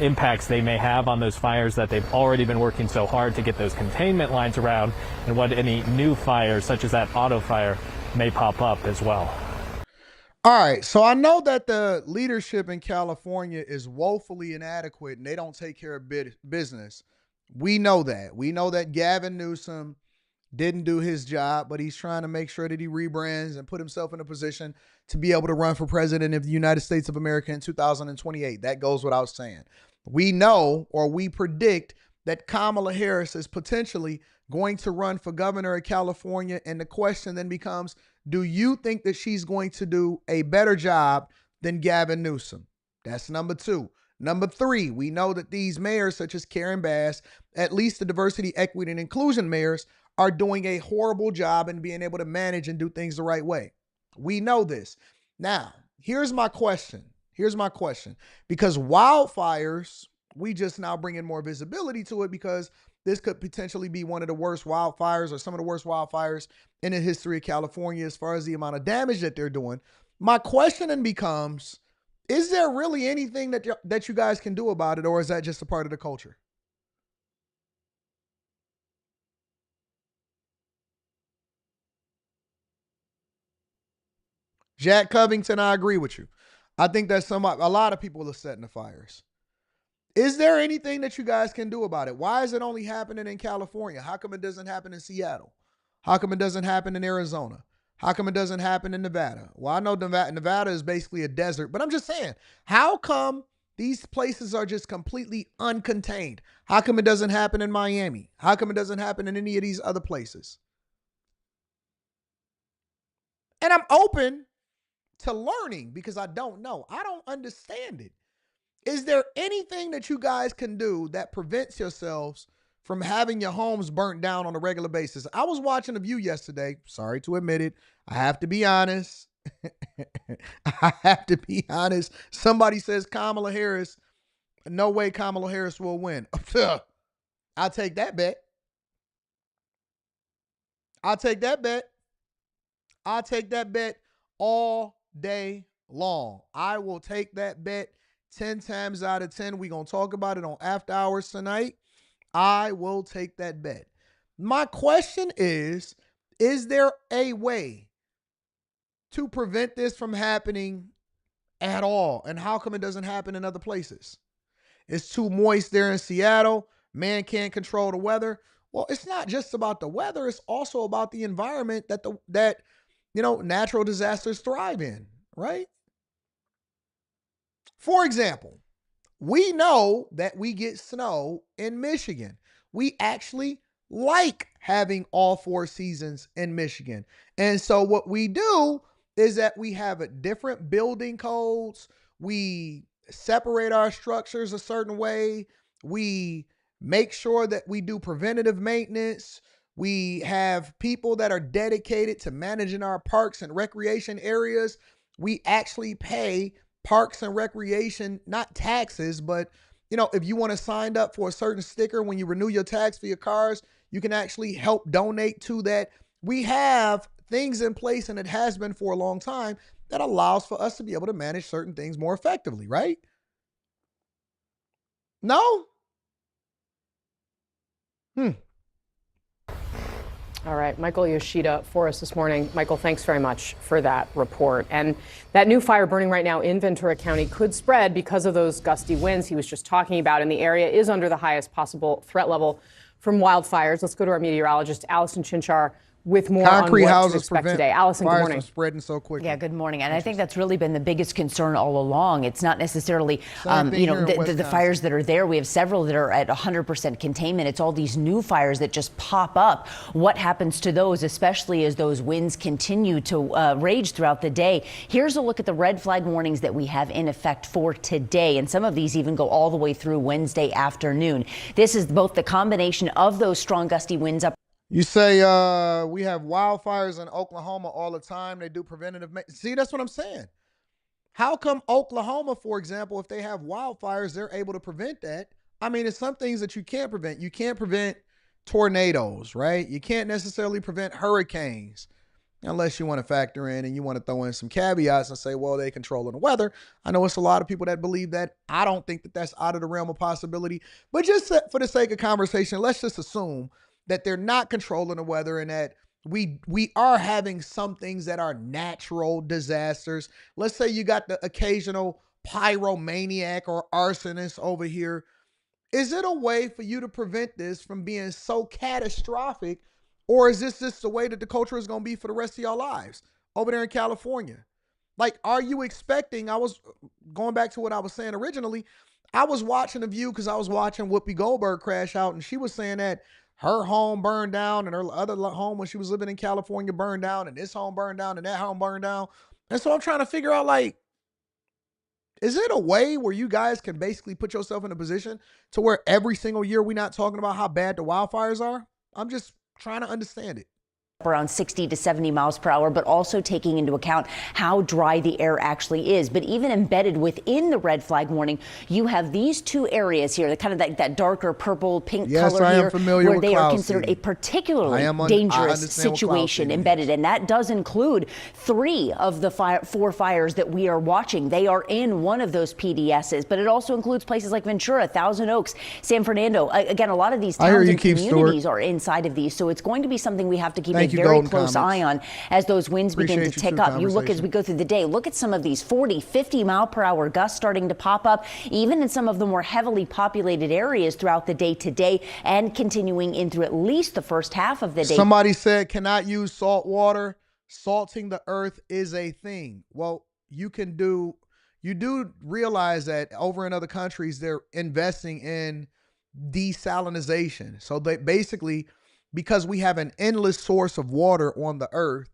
impacts they may have on those fires that they've already been working so hard to get those containment lines around, and what any new fires such as that auto fire may pop up as well. All right, so I know that the leadership in California is woefully inadequate and they don't take care of business. We know that. We know that Gavin Newsom didn't do his job, but he's trying to make sure that he rebrands and put himself in a position to be able to run for president of the United States of America in 2028. That goes without saying. We know, or we predict, that Kamala Harris is potentially going to run for governor of California. And the question then becomes, do you think that she's going to do a better job than Gavin Newsom? That's number two. Number three, we know that these mayors, such as Karen Bass, at least the diversity, equity, and inclusion mayors, are doing a horrible job in being able to manage and do things the right way. We know this. Now, here's my question. Because wildfires, we just now bring in more visibility to it, because this could potentially be one of the worst wildfires, or some of the worst wildfires in the history of California as far as the amount of damage that they're doing. My question then becomes, is there really anything that you guys can do about it, or is that just a part of the culture? Jack Covington, I agree with you. I think that a lot of people are setting the fires. Is there anything that you guys can do about it? Why is it only happening in California? How come it doesn't happen in Seattle? How come it doesn't happen in Arizona? How come it doesn't happen in Nevada? Well, I know Nevada is basically a desert, but I'm just saying, how come these places are just completely uncontained? How come it doesn't happen in Miami? How come it doesn't happen in any of these other places? And I'm open to learning, because I don't know. I don't understand it. Is there anything that you guys can do that prevents yourselves from having your homes burnt down on a regular basis? I was watching The View yesterday. Sorry to admit it. I have to be honest. Somebody says Kamala Harris. No way Kamala Harris will win. I'll take that bet. I'll take that bet all day long. I will take that bet 10 times out of 10. We're going to talk about it on After Hours tonight. I will take that bet. My question is there a way to prevent this from happening at all? And how come it doesn't happen in other places? It's too moist there in Seattle. Man can't control the weather. Well, it's not just about the weather. It's also about the environment that natural disasters thrive in, right? For example, We know that we get snow in Michigan. We actually like having all 4 seasons in Michigan. And so what we do is that we have different building codes. We separate our structures a certain way. We make sure that we do preventative maintenance. We have people that are dedicated to managing our parks and recreation areas. We actually pay parks and recreation, not taxes, but if you want to sign up for a certain sticker when you renew your tax for your cars, you can actually help donate to that. We have things in place, and it has been for a long time, that allows for us to be able to manage certain things more effectively, right? No? All right, Michael Yoshida for us this morning. Michael, thanks very much for that report. And that new fire burning right now in Ventura County could spread because of those gusty winds he was just talking about, and the area is under the highest possible threat level from wildfires. Let's go to our meteorologist, Allison Chinchar, with more Concrete on what houses to expect prevent today. Allison, good fires morning. from spreading so quickly. Yeah, good morning. And I think that's really been the biggest concern all along. It's not necessarily, the fires that are there. We have several that are at 100% containment. It's all these new fires that just pop up. What happens to those, especially as those winds continue to rage throughout the day? Here's a look at the red flag warnings that we have in effect for today. And some of these even go all the way through Wednesday afternoon. This is both the combination of those strong gusty winds up. You say we have wildfires in Oklahoma all the time. They do preventative maintenance. See, that's what I'm saying. How come Oklahoma, for example, if they have wildfires, they're able to prevent that? I mean, it's some things that you can't prevent. You can't prevent tornadoes, right? You can't necessarily prevent hurricanes unless you want to factor in and you want to throw in some caveats and say, well, they controlling the weather. I know it's a lot of people that believe that. I don't think that that's out of the realm of possibility. But just for the sake of conversation, let's just assume that they're not controlling the weather and that we are having some things that are natural disasters. Let's say you got the occasional pyromaniac or arsonist over here. Is it a way for you to prevent this from being so catastrophic, or is this just the way that the culture is going to be for the rest of your lives over there in California? Like, are you expecting, I was going back to what I was saying originally, I was watching The View because I was watching Whoopi Goldberg crash out, and she was saying that her home burned down and her other home when she was living in California burned down, and this home burned down and that home burned down. And so I'm trying to figure out, like, is it a way where you guys can basically put yourself in a position to where every single year we're not talking about how bad the wildfires are? I'm just trying to understand it. Around 60 to 70 miles per hour, but also taking into account how dry the air actually is. But even embedded within the red flag warning, you have these two areas here, the kind of that darker purple pink color here, where they are considered a particularly dangerous situation embedded. And that does include 3 of the 4 fires that we are watching. They are in one of those PDSs, but it also includes places like Ventura, Thousand Oaks, San Fernando. Again, a lot of these towns and communities are inside of these. So it's going to be something we have to keep a very close eye on as those winds begin to tick up. You look as we go through the day, look at some of these 40, 50 mile per hour gusts starting to pop up, even in some of the more heavily populated areas throughout the day today and continuing in through at least the first half of the day. Somebody said, cannot use salt water. Salting the earth is a thing. Well, you do realize that over in other countries, they're investing in desalinization. So they basically, because we have an endless source of water on the earth,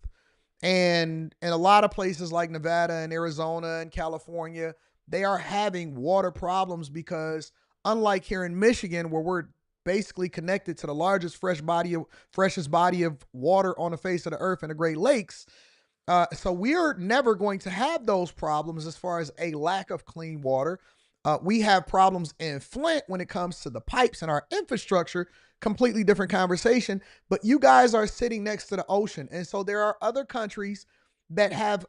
and in a lot of places like Nevada and Arizona and California, they are having water problems because unlike here in Michigan, where we're basically connected to the largest freshest body of water on the face of the earth in the Great Lakes, so we're never going to have those problems as far as a lack of clean water. We have problems in Flint when it comes to the pipes and our infrastructure. Completely different conversation, but you guys are sitting next to the ocean. And so there are other countries that have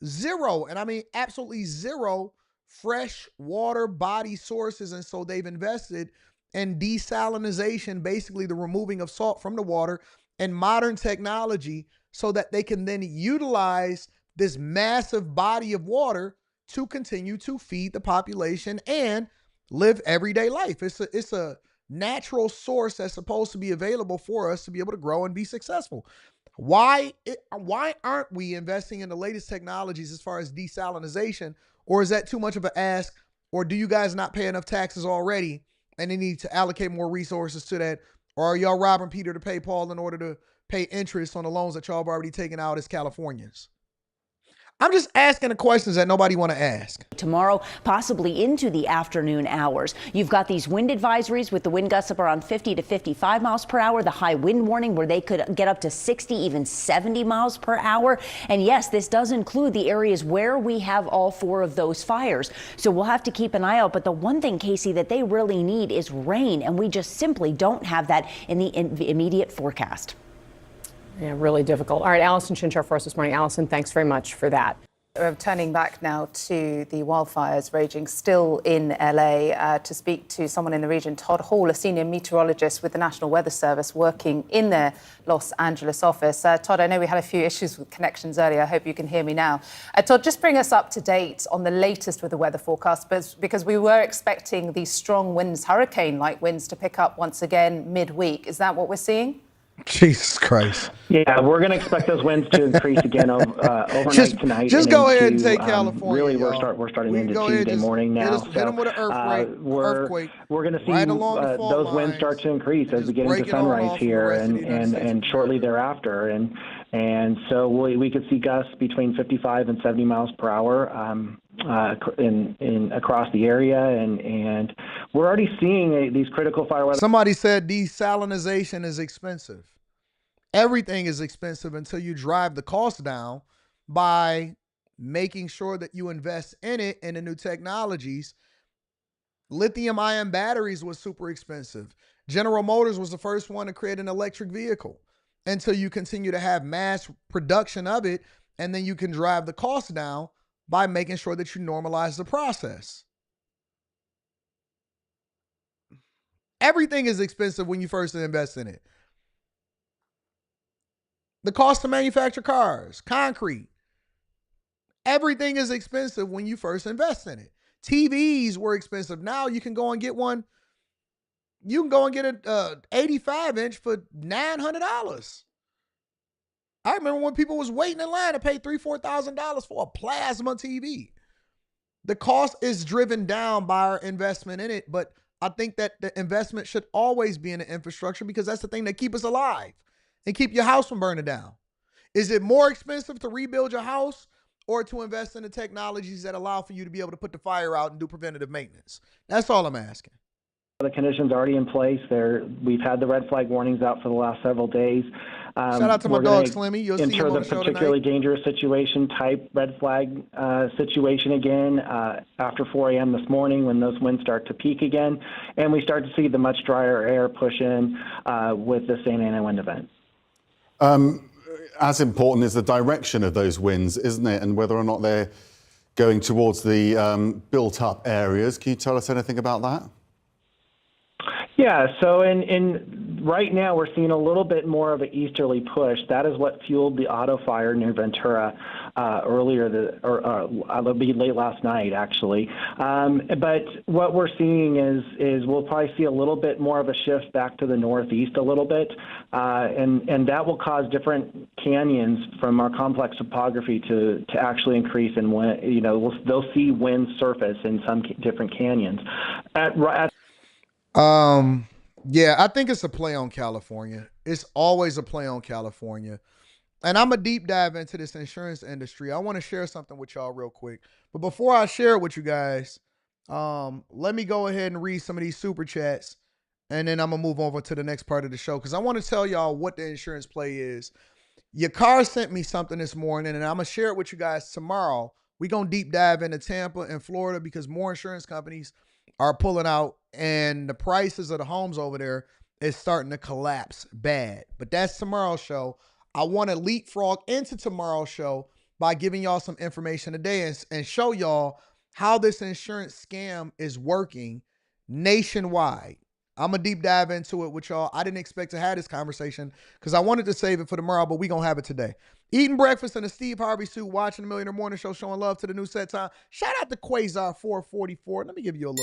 zero, and I mean absolutely zero fresh water body sources. And so they've invested in desalinization, basically the removing of salt from the water, and modern technology so that they can then utilize this massive body of water to continue to feed the population and live everyday life. It's a natural source that's supposed to be available for us to be able to grow and be successful. Why aren't we investing in the latest technologies as far as desalinization? Or is that too much of an ask? Or do you guys not pay enough taxes already and they need to allocate more resources to that? Or are y'all robbing Peter to pay Paul in order to pay interest on the loans that y'all have already taken out as Californians? I'm just asking the questions that nobody want to ask. Tomorrow, possibly into the afternoon hours. You've got these wind advisories with the wind gusts up around 50 to 55 miles per hour, the high wind warning where they could get up to 60, even 70 miles per hour. And yes, this does include the areas where we have all 4 of those fires. So we'll have to keep an eye out. But the one thing, Casey, that they really need is rain. And we just simply don't have that in the immediate forecast. Yeah, really difficult. All right, Allison Chinchar for us this morning. Allison, thanks very much for that. Turning back now to the wildfires raging still in LA to speak to someone in the region, Todd Hall, a senior meteorologist with the National Weather Service working in their Los Angeles office. Todd, I know we had a few issues with connections earlier. I hope you can hear me now. Todd, just bring us up to date on the latest with the weather forecast, because we were expecting these strong winds, hurricane-like winds, to pick up once again midweek. Is that what we're seeing? Jesus Christ. Yeah, we're going to expect those winds to increase again overnight tonight. Just go ahead and take California. Really, we're starting into Tuesday morning now. Hit them with an earthquake. We're going to see right those winds start to increase as we get into sunrise here and shortly thereafter. And so we could see gusts between 55 and 70 miles per hour across the area, and we're already seeing these critical fire weather. Somebody said desalinization is expensive. Everything is expensive until you drive the cost down by making sure that you invest in it and the new technologies. Lithium-ion batteries was super expensive. General Motors was the first one to create an electric vehicle. Until you continue to have mass production of it, and then you can drive the cost down by making sure that you normalize the process. Everything is expensive when you first invest in it. The cost to manufacture cars, concrete. Everything is expensive when you first invest in it. TVs were expensive. Now you can go and get one. You can go and get an 85-inch for $900. I remember when people was waiting in line to pay $3,000, $4,000 for a plasma TV. The cost is driven down by our investment in it, but I think that the investment should always be in the infrastructure because that's the thing that keep us alive and keep your house from burning down. Is it more expensive to rebuild your house or to invest in the technologies that allow for you to be able to put the fire out and do preventative maintenance? That's all I'm asking. The conditions already in place. We've had the red flag warnings out for the last several days. Shout out to my dog Slimmy. You'll see him on the show tonight. Particularly dangerous situation type red flag situation again after 4 a.m. this morning when those winds start to peak again, and we start to see the much drier air push in with the Santa Ana wind event. As important is the direction of those winds, isn't it, and whether or not they're going towards the built-up areas. Can you tell us anything about that? Yeah, so in right now we're seeing a little bit more of an easterly push. That is what fueled the auto fire near Ventura it'll be late last night actually. But what we're seeing is we'll probably see a little bit more of a shift back to the northeast a little bit, and that will cause different canyons from our complex topography to actually increase in wind. You know, they'll see wind surface in some different canyons. Yeah, I think it's a play on California. It's always a play on California. And I'm a deep dive into this insurance industry. I want to share something with y'all real quick. But before I share it with you guys, let me go ahead and read some of these super chats. And then I'm going to move over to the next part of the show because I want to tell y'all what the insurance play is. Your car sent me something this morning, and I'm going to share it with you guys tomorrow. We're going to deep dive into Tampa and Florida because more insurance companies are pulling out, and the prices of the homes over there is starting to collapse bad. But that's tomorrow's show. I want to leapfrog into tomorrow's show by giving y'all some information today and show y'all how this insurance scam is working nationwide. I'm going to deep dive into it with y'all. I didn't expect to have this conversation because I wanted to save it for tomorrow, but we're going to have it today. Eating breakfast in a Steve Harvey suit, watching the Millionaire Morning Show, showing love to the new set time. Shout out to Quasar 444. Let me give you a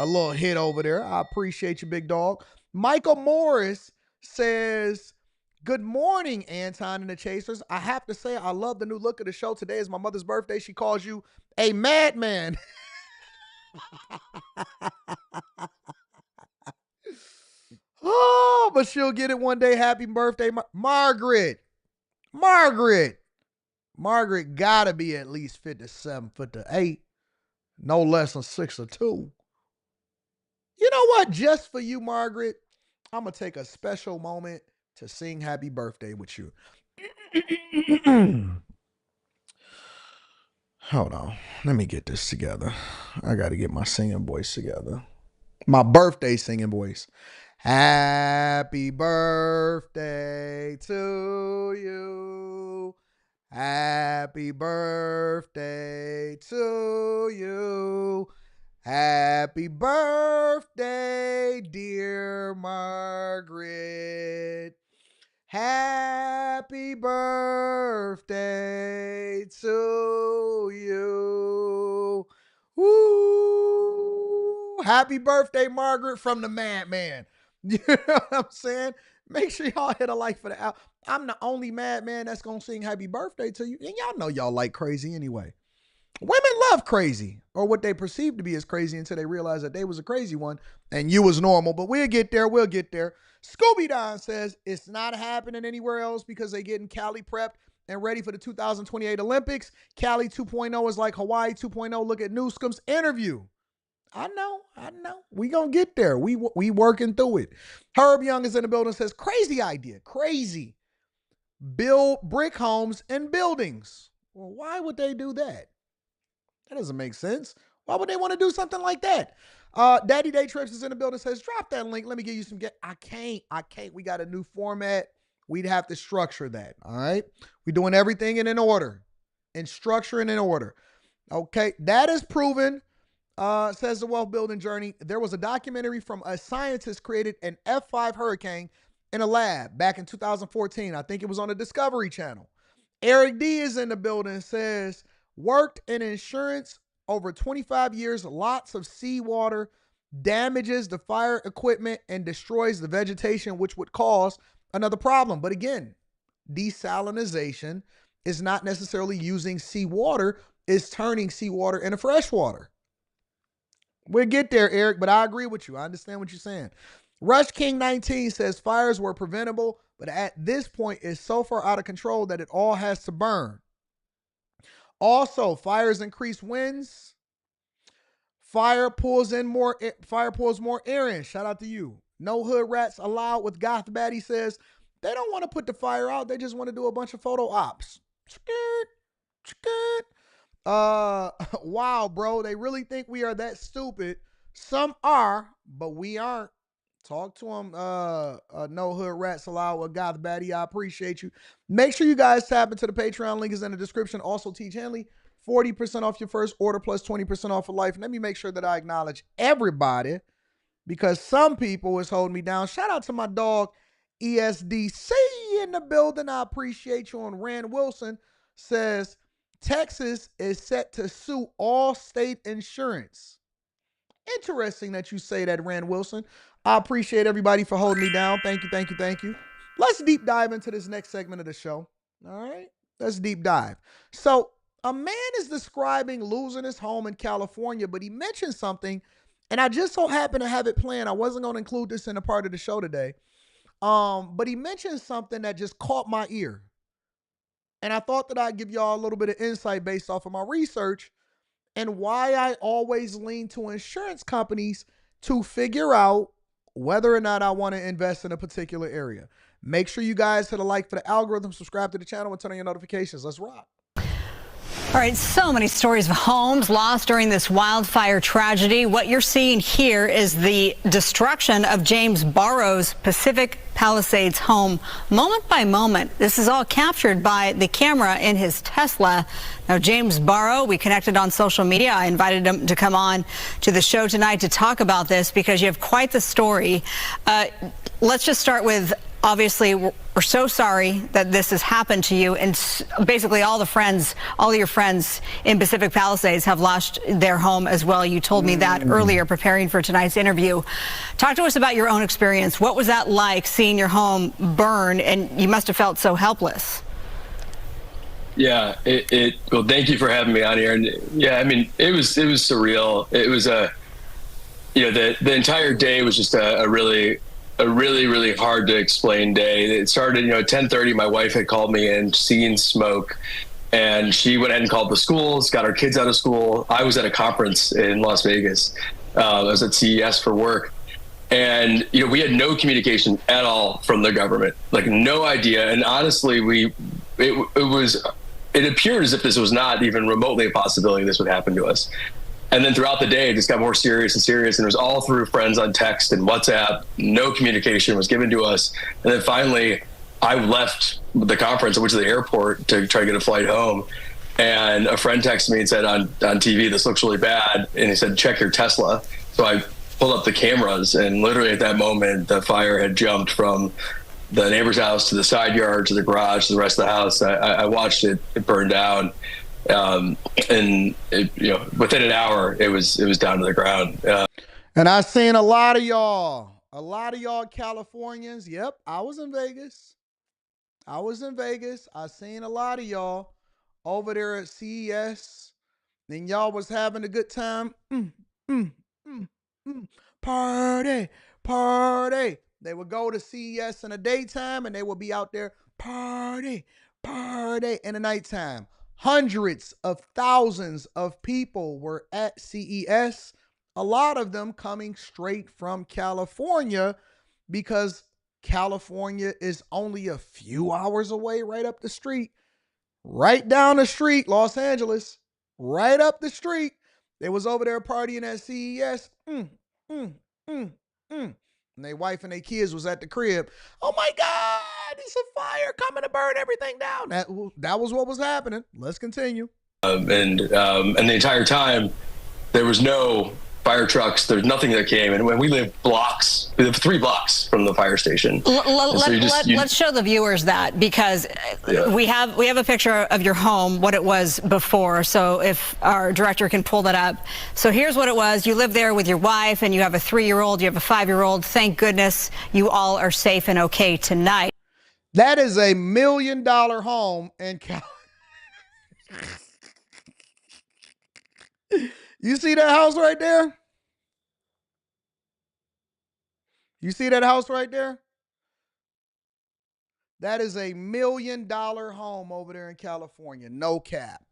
little hit over there. I appreciate you, big dog. Michael Morris says, good morning, Anton and the Chasers. I have to say I love the new look of the show. Today is my mother's birthday. She calls you a madman. Oh, but she'll get it one day. Happy birthday, Margaret. Margaret gotta be at least 57'8", no less than 6'2". You know what? Just for you, Margaret, I'm gonna take a special moment to sing happy birthday with you. Hold on. Let me get this together. I got to get my singing voice together. My birthday singing voice. Happy birthday to you. Happy birthday to you. Happy birthday, dear Margaret. Happy birthday to you. Woo! Happy birthday, Margaret, from the Madman. You know what I'm saying? Make sure y'all hit a like for the album. I'm the only madman that's going to sing happy birthday to you. And y'all know y'all like crazy anyway. Women love crazy, or what they perceive to be as crazy, until they realize that they was a crazy one and you was normal. But we'll get there. We'll get there. Scooby Don says it's not happening anywhere else because they're getting Cali prepped and ready for the 2028 Olympics. Cali 2.0 is like Hawaii 2.0. Look at Newsom's interview. I know. We gonna get there. We working through it. Herb Young is in the building, says crazy idea. Crazy. Build brick homes and buildings. Well, why would they do that? That doesn't make sense. Why would they want to do something like that? Daddy Day Trips is in the building, says, drop that link. Let me give you some I can't. We got a new format. We'd have to structure that. All right. We're doing everything in an order. In structure and in order. Okay. That is proven, says the Wealth Building Journey. There was a documentary from a scientist created an F5 hurricane in a lab back in 2014. I think it was on the Discovery Channel. Eric D is in the building, says, worked in insurance over 25 years, lots of seawater, damages the fire equipment and destroys the vegetation, which would cause another problem. But again, desalinization is not necessarily using seawater, it's turning seawater into fresh water. We'll get there, Eric, but I agree with you. I understand what you're saying. Rush King 19 says fires were preventable, but at this point it's so far out of control that it all has to burn. Also, fires increase winds. Fire pulls more air in. Shout out to you. No hood rats allowed with Goth Batty says they don't want to put the fire out. They just want to do a bunch of photo ops. Wow, bro. They really think we are that stupid. Some are, but we aren't. Talk to them. No hood rats allowed with Goth Batty. I appreciate you. Make sure you guys tap into the Patreon. Link is in the description. Also, Tiege Hanley, 40% off your first order plus 20% off for life. And let me make sure that I acknowledge everybody because some people is holding me down. Shout out to my dog, ESDC in the building. I appreciate you. And Rand Wilson says, Texas is set to sue all state insurance. Interesting that you say that, Rand Wilson. I appreciate everybody for holding me down. Thank you. Let's deep dive into this next segment of the show. All right, let's deep dive. So a man is describing losing his home in California, but he mentioned something, and I just so happen to have it planned. I wasn't going to include this in a part of the show today, but he mentioned something that just caught my ear. And I thought that I'd give y'all a little bit of insight based off of my research and why I always lean to insurance companies to figure out whether or not I want to invest in a particular area. Make sure you guys hit a like for the algorithm, subscribe to the channel, and turn on your notifications. Let's rock. All right, so many stories of homes lost during this wildfire tragedy. What you're seeing here is the destruction of James Barrow's Pacific Palisades home, moment by moment. This is all captured by the camera in his Tesla. Now, James Barrow, we connected on social media. I invited him to come on to the show tonight to talk about this because you have quite the story. Let's just start with, obviously, we're so sorry that this has happened to you, and basically all of your friends in Pacific Palisades have lost their home as well. You told me that earlier preparing for tonight's interview. Talk to us about your own experience. What was that like, seeing your home burn, and you must have felt so helpless? Yeah, well, thank you for having me on here. And yeah, I mean, it was surreal. It was the entire day was just a really hard to explain day. It started, at 10:30, my wife had called me in, seen smoke, and she went ahead and called the schools, got our kids out of school. I was at a conference in Las Vegas. I was at CES for work. And, we had no communication at all from the government, like no idea. And honestly, it appeared as if this was not even remotely a possibility this would happen to us. And then throughout the day, it just got more serious and serious. And it was all through friends on text and WhatsApp. No communication was given to us. And then finally, I left the conference. I went to the airport to try to get a flight home. And a friend texted me and said on TV, this looks really bad. And he said, check your Tesla. So I pulled up the cameras. And literally at that moment, the fire had jumped from the neighbor's house to the side yard to the garage to the rest of the house. I watched it burn down. And within an hour, it was down to the ground. And I seen a lot of y'all Californians. Yep, I was in Vegas. I seen a lot of y'all over there at CES, and y'all was having a good time. Party. They would go to CES in the daytime, and they would be out there party in the nighttime. Hundreds of thousands of people were at CES, a lot of them coming straight from California, because California is only a few hours away, right up the street, right down the street, Los Angeles, right up the street. They was over there partying at CES. And their wife and their kids was at the crib. Oh my God, it's a fire coming to burn everything down. That was what was happening. Let's continue. And the entire time, there was no fire trucks. There's nothing that came. And when we live 3 blocks from the fire station. Let's show the viewers that, because we have a picture of your home, what it was before. So if our director can pull that up. So here's what it was. You live there with your wife, and you have a 3-year-old, you have a 5-year-old. Thank goodness you all are safe and okay tonight. That is $1 million home in California. You see that house right there? You see that house right there? That is $1 million home over there in California. No cap.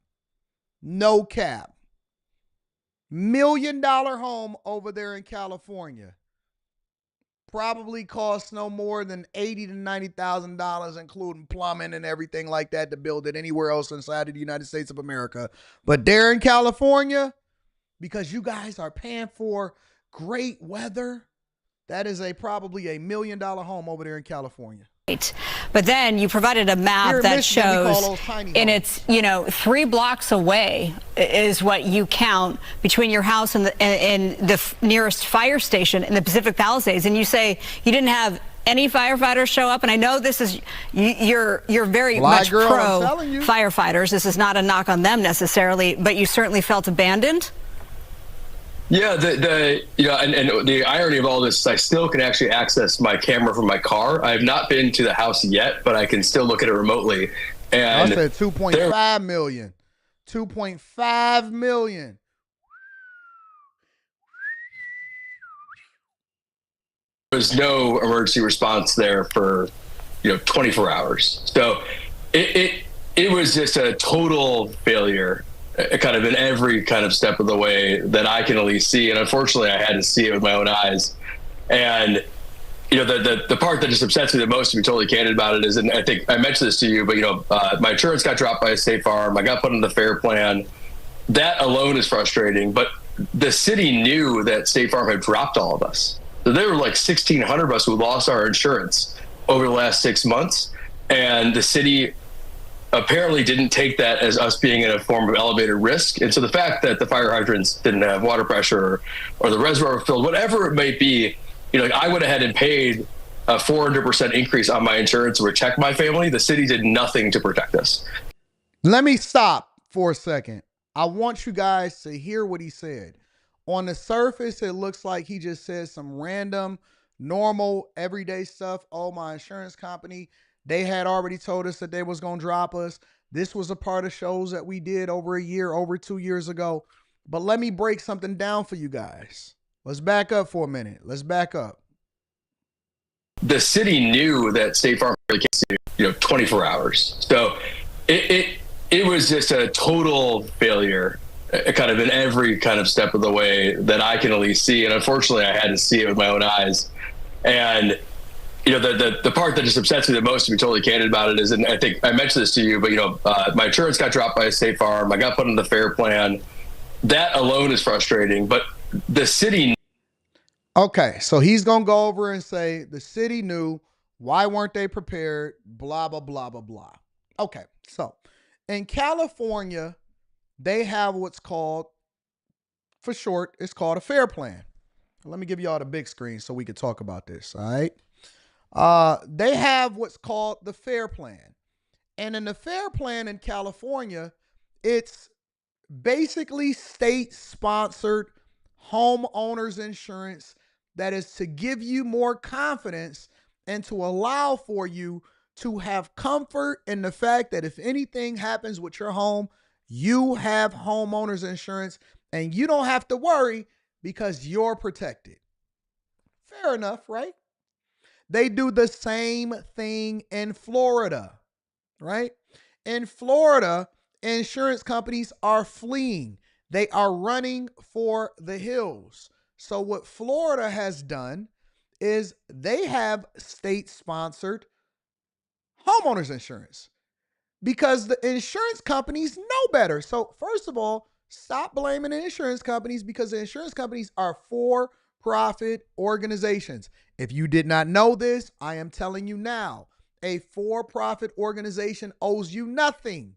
$1 million home over there in California. Probably costs no more than $80,000 to $90,000, including plumbing and everything like that, to build it anywhere else inside of the United States of America. But there in California, because you guys are paying for great weather, that is probably $1 million home over there in California. But then you provided a map that shows, and it's 3 blocks away is what you count between your house and the nearest fire station in the Pacific Palisades, and you say you didn't have any firefighters show up. And I know this is you're very much pro firefighters. This is not a knock on them necessarily, but you certainly felt abandoned. Yeah, and the irony of all this is I still can actually access my camera from my car. I have not been to the house yet, but I can still look at it remotely. And I said 2.5 million. 2.5 million. There was no emergency response there for 24 hours. So it was just a total failure. Kind of in every kind of step of the way that I can at least see. And unfortunately, I had to see it with my own eyes. And, the part that just upsets me the most, to be totally candid about it, is, and I think I mentioned this to you, but, my insurance got dropped by State Farm. I got put on the FAIR plan. That alone is frustrating. But the city knew that State Farm had dropped all of us. So there were like 1,600 of us who lost our insurance over the last 6 months. And the city apparently didn't take that as us being in a form of elevated risk. And so the fact that the fire hydrants didn't have water pressure or the reservoir filled, whatever it may be, I went ahead and paid a 400% increase on my insurance to protect my family. The city did nothing to protect us. Let me stop for a second. I want you guys to hear what he said. On the surface, it looks like he just said some random, normal, everyday stuff. Oh, my insurance company, they had already told us that they was going to drop us. This was a part of shows that we did over 2 years ago. But let me break something down for you guys. Let's back up for a minute. Let's back up. The city knew that State Farm really can't see, 24 hours. So it was just a total failure, kind of in every kind of step of the way that I can at least see. And unfortunately, I had to see it with my own eyes. And the part that just upsets me the most, to be totally candid about it, is, and I think I mentioned this to you, but my insurance got dropped by State Farm. I got put on the FAIR plan. That alone is frustrating. But the city. Okay, so he's going to go over and say the city knew. Why weren't they prepared? Blah, blah, blah, blah, blah. Okay, so in California, they have what's called, for short, it's called a FAIR plan. Let me give y'all the big screen so we can talk about this, all right? They have what's called the FAIR plan. And in the FAIR plan in California, it's basically state-sponsored homeowners insurance that is to give you more confidence and to allow for you to have comfort in the fact that if anything happens with your home, you have homeowners insurance and you don't have to worry because you're protected. Fair enough, right? They do the same thing in Florida, right? In Florida, insurance companies are fleeing. They are running for the hills. So what Florida has done is they have state-sponsored homeowners insurance because the insurance companies know better. So first of all, stop blaming the insurance companies because the insurance companies are for-profit organizations. If you did not know this, I am telling you now, a for-profit organization owes you nothing.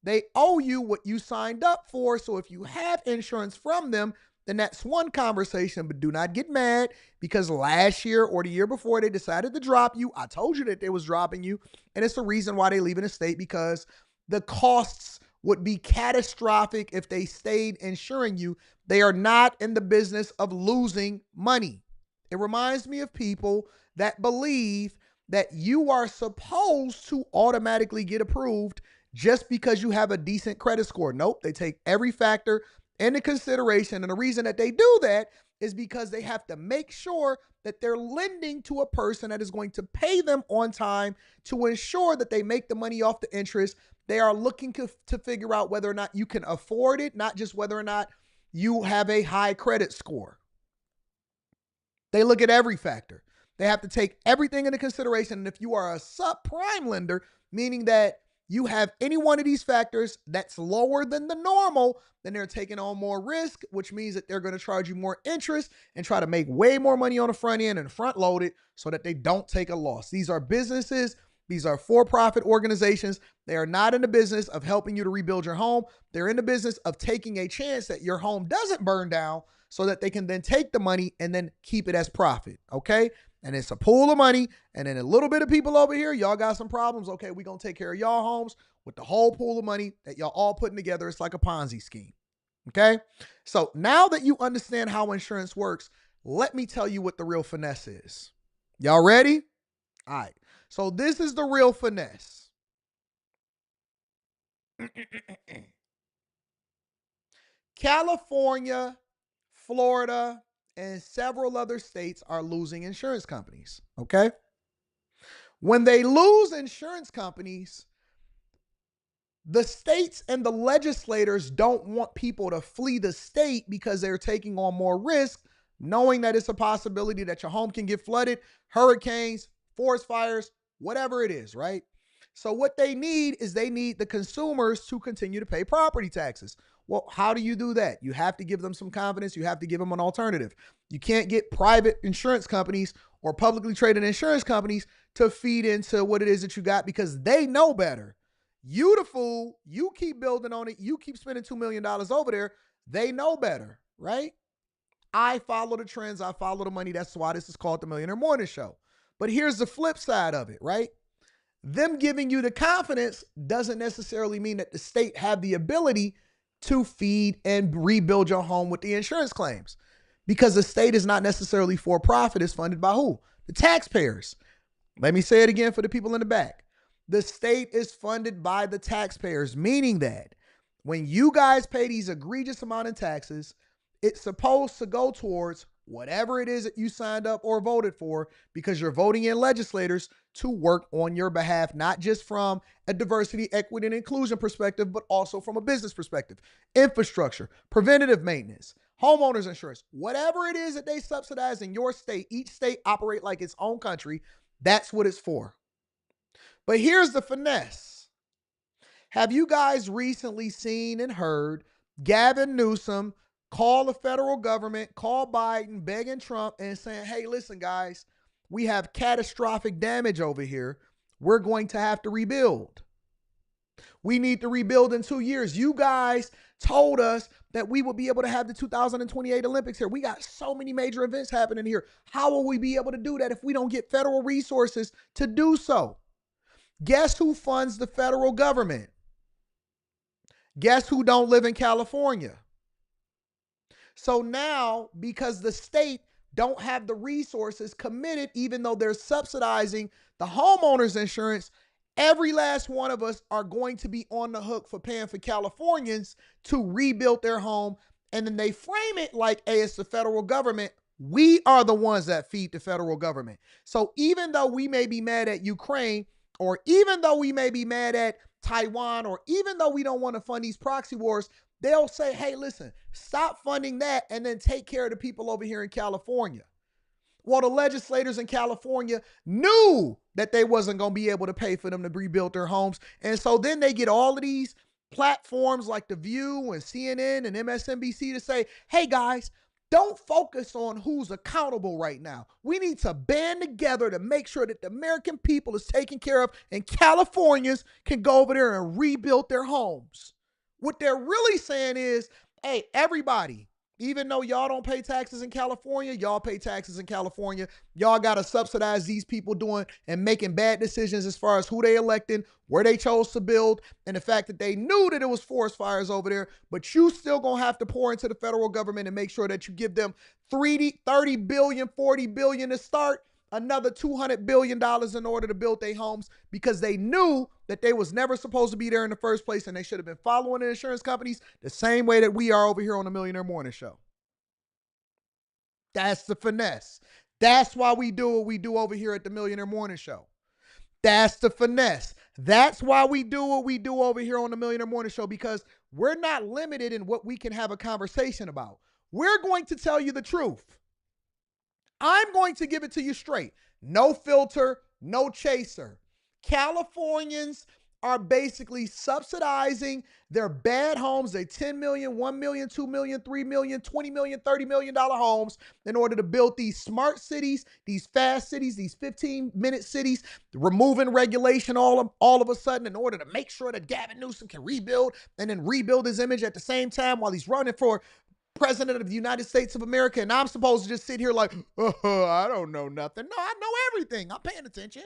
They owe you what you signed up for. So if you have insurance from them, then that's one conversation. But do not get mad because last year or the year before they decided to drop you. I told you that they was dropping you. And it's the reason why they leave in the state, because the costs would be catastrophic if they stayed insuring you. They are not in the business of losing money. It reminds me of people that believe that you are supposed to automatically get approved just because you have a decent credit score. Nope, they take every factor into consideration. And the reason that they do that is because they have to make sure that they're lending to a person that is going to pay them on time to ensure that they make the money off the interest. They are looking to figure out whether or not you can afford it, not just whether or not you have a high credit score. They look at every factor. They have to take everything into consideration. And if you are a subprime lender, meaning that you have any one of these factors that's lower than the normal, then they're taking on more risk, which means that they're going to charge you more interest and try to make way more money on the front end and front load it so that they don't take a loss. These are businesses. These are for-profit organizations. They are not in the business of helping you to rebuild your home. They're in the business of taking a chance that your home doesn't burn down so that they can then take the money and then keep it as profit, okay? And it's a pool of money, and then a little bit of people over here, y'all got some problems. Okay, we're going to take care of y'all homes with the whole pool of money that y'all all putting together. It's like a Ponzi scheme, okay? So now that you understand how insurance works, let me tell you what the real finesse is. Y'all ready? All right. So this is the real finesse. California, Florida, and several other states are losing insurance companies, okay? When they lose insurance companies, the states and the legislators don't want people to flee the state because they're taking on more risk, knowing that it's a possibility that your home can get flooded, hurricanes, forest fires, whatever it is, right? So what they need is they need the consumers to continue to pay property taxes. Well, how do you do that? You have to give them some confidence. You have to give them an alternative. You can't get private insurance companies or publicly traded insurance companies to feed into what it is that you got because they know better. You the fool, you keep building on it. You keep spending $2 million over there. They know better, right? I follow the trends. I follow the money. That's why this is called the Millionaire Morning Show. But here's the flip side of it, right? Them giving you the confidence doesn't necessarily mean that the state have the ability to feed and rebuild your home with the insurance claims, because the state is not necessarily for profit. It's funded by who? The taxpayers. Let me say it again for the people in the back. The state is funded by the taxpayers, meaning that when you guys pay these egregious amount of taxes, it's supposed to go towards whatever it is that you signed up or voted for, because you're voting in legislators to work on your behalf, not just from a diversity, equity, and inclusion perspective, but also from a business perspective. Infrastructure, preventative maintenance, homeowners insurance, whatever it is that they subsidize in your state, each state operate like its own country. That's what it's for. But here's the finesse. Have you guys recently seen and heard Gavin Newsom call the federal government, call Biden, begging Trump and saying, hey, listen, guys, we have catastrophic damage over here. We're going to have to rebuild. We need to rebuild in 2 years. You guys told us that we would be able to have the 2028 Olympics here. We got so many major events happening here. How will we be able to do that if we don't get federal resources to do so? Guess who funds the federal government? Guess who don't live in California? So now, because the state don't have the resources committed, even though they're subsidizing the homeowners insurance, every last one of us are going to be on the hook for paying for Californians to rebuild their home. And then they frame it like, hey, it's the federal government. We are the ones that feed the federal government. So even though we may be mad at Ukraine, or even though we may be mad at Taiwan, or even though we don't want to fund these proxy wars, they'll say, hey, listen, stop funding that and then take care of the people over here in California. Well, the legislators in California knew that they wasn't going to be able to pay for them to rebuild their homes. And so then they get all of these platforms like The View and CNN and MSNBC to say, hey, guys, don't focus on who's accountable right now. We need to band together to make sure that the American people is taken care of and Californians can go over there and rebuild their homes. What they're really saying is, hey, everybody, even though y'all don't pay taxes in California, y'all pay taxes in California. Y'all got to subsidize these people doing and making bad decisions as far as who they elected, where they chose to build, and the fact that they knew that it was forest fires over there, but you still going to have to pour into the federal government and make sure that you give them $30 billion, $40 billion to start, another $200 billion in order to build their homes, because they knew that they was never supposed to be there in the first place, and they should have been following the insurance companies the same way that we are over here on the Millionaire Morning Show. That's the finesse. That's why we do what we do over here at the Millionaire Morning Show. That's the finesse. That's why we do what we do over here on the Millionaire Morning Show, because we're not limited in what we can have a conversation about. We're going to tell you the truth. I'm going to give it to you straight. No filter, no chaser. Californians are basically subsidizing their bad homes, their $10 million, $1 million, $2 million, $3 million, $20 million, $30 million homes in order to build these smart cities, these fast cities, these 15-minute cities, removing regulation all of a sudden in order to make sure that Gavin Newsom can rebuild and then rebuild his image at the same time while he's running for President of the United States of America. And I'm supposed to just sit here like, I don't know nothing. No, I know everything. I'm paying attention.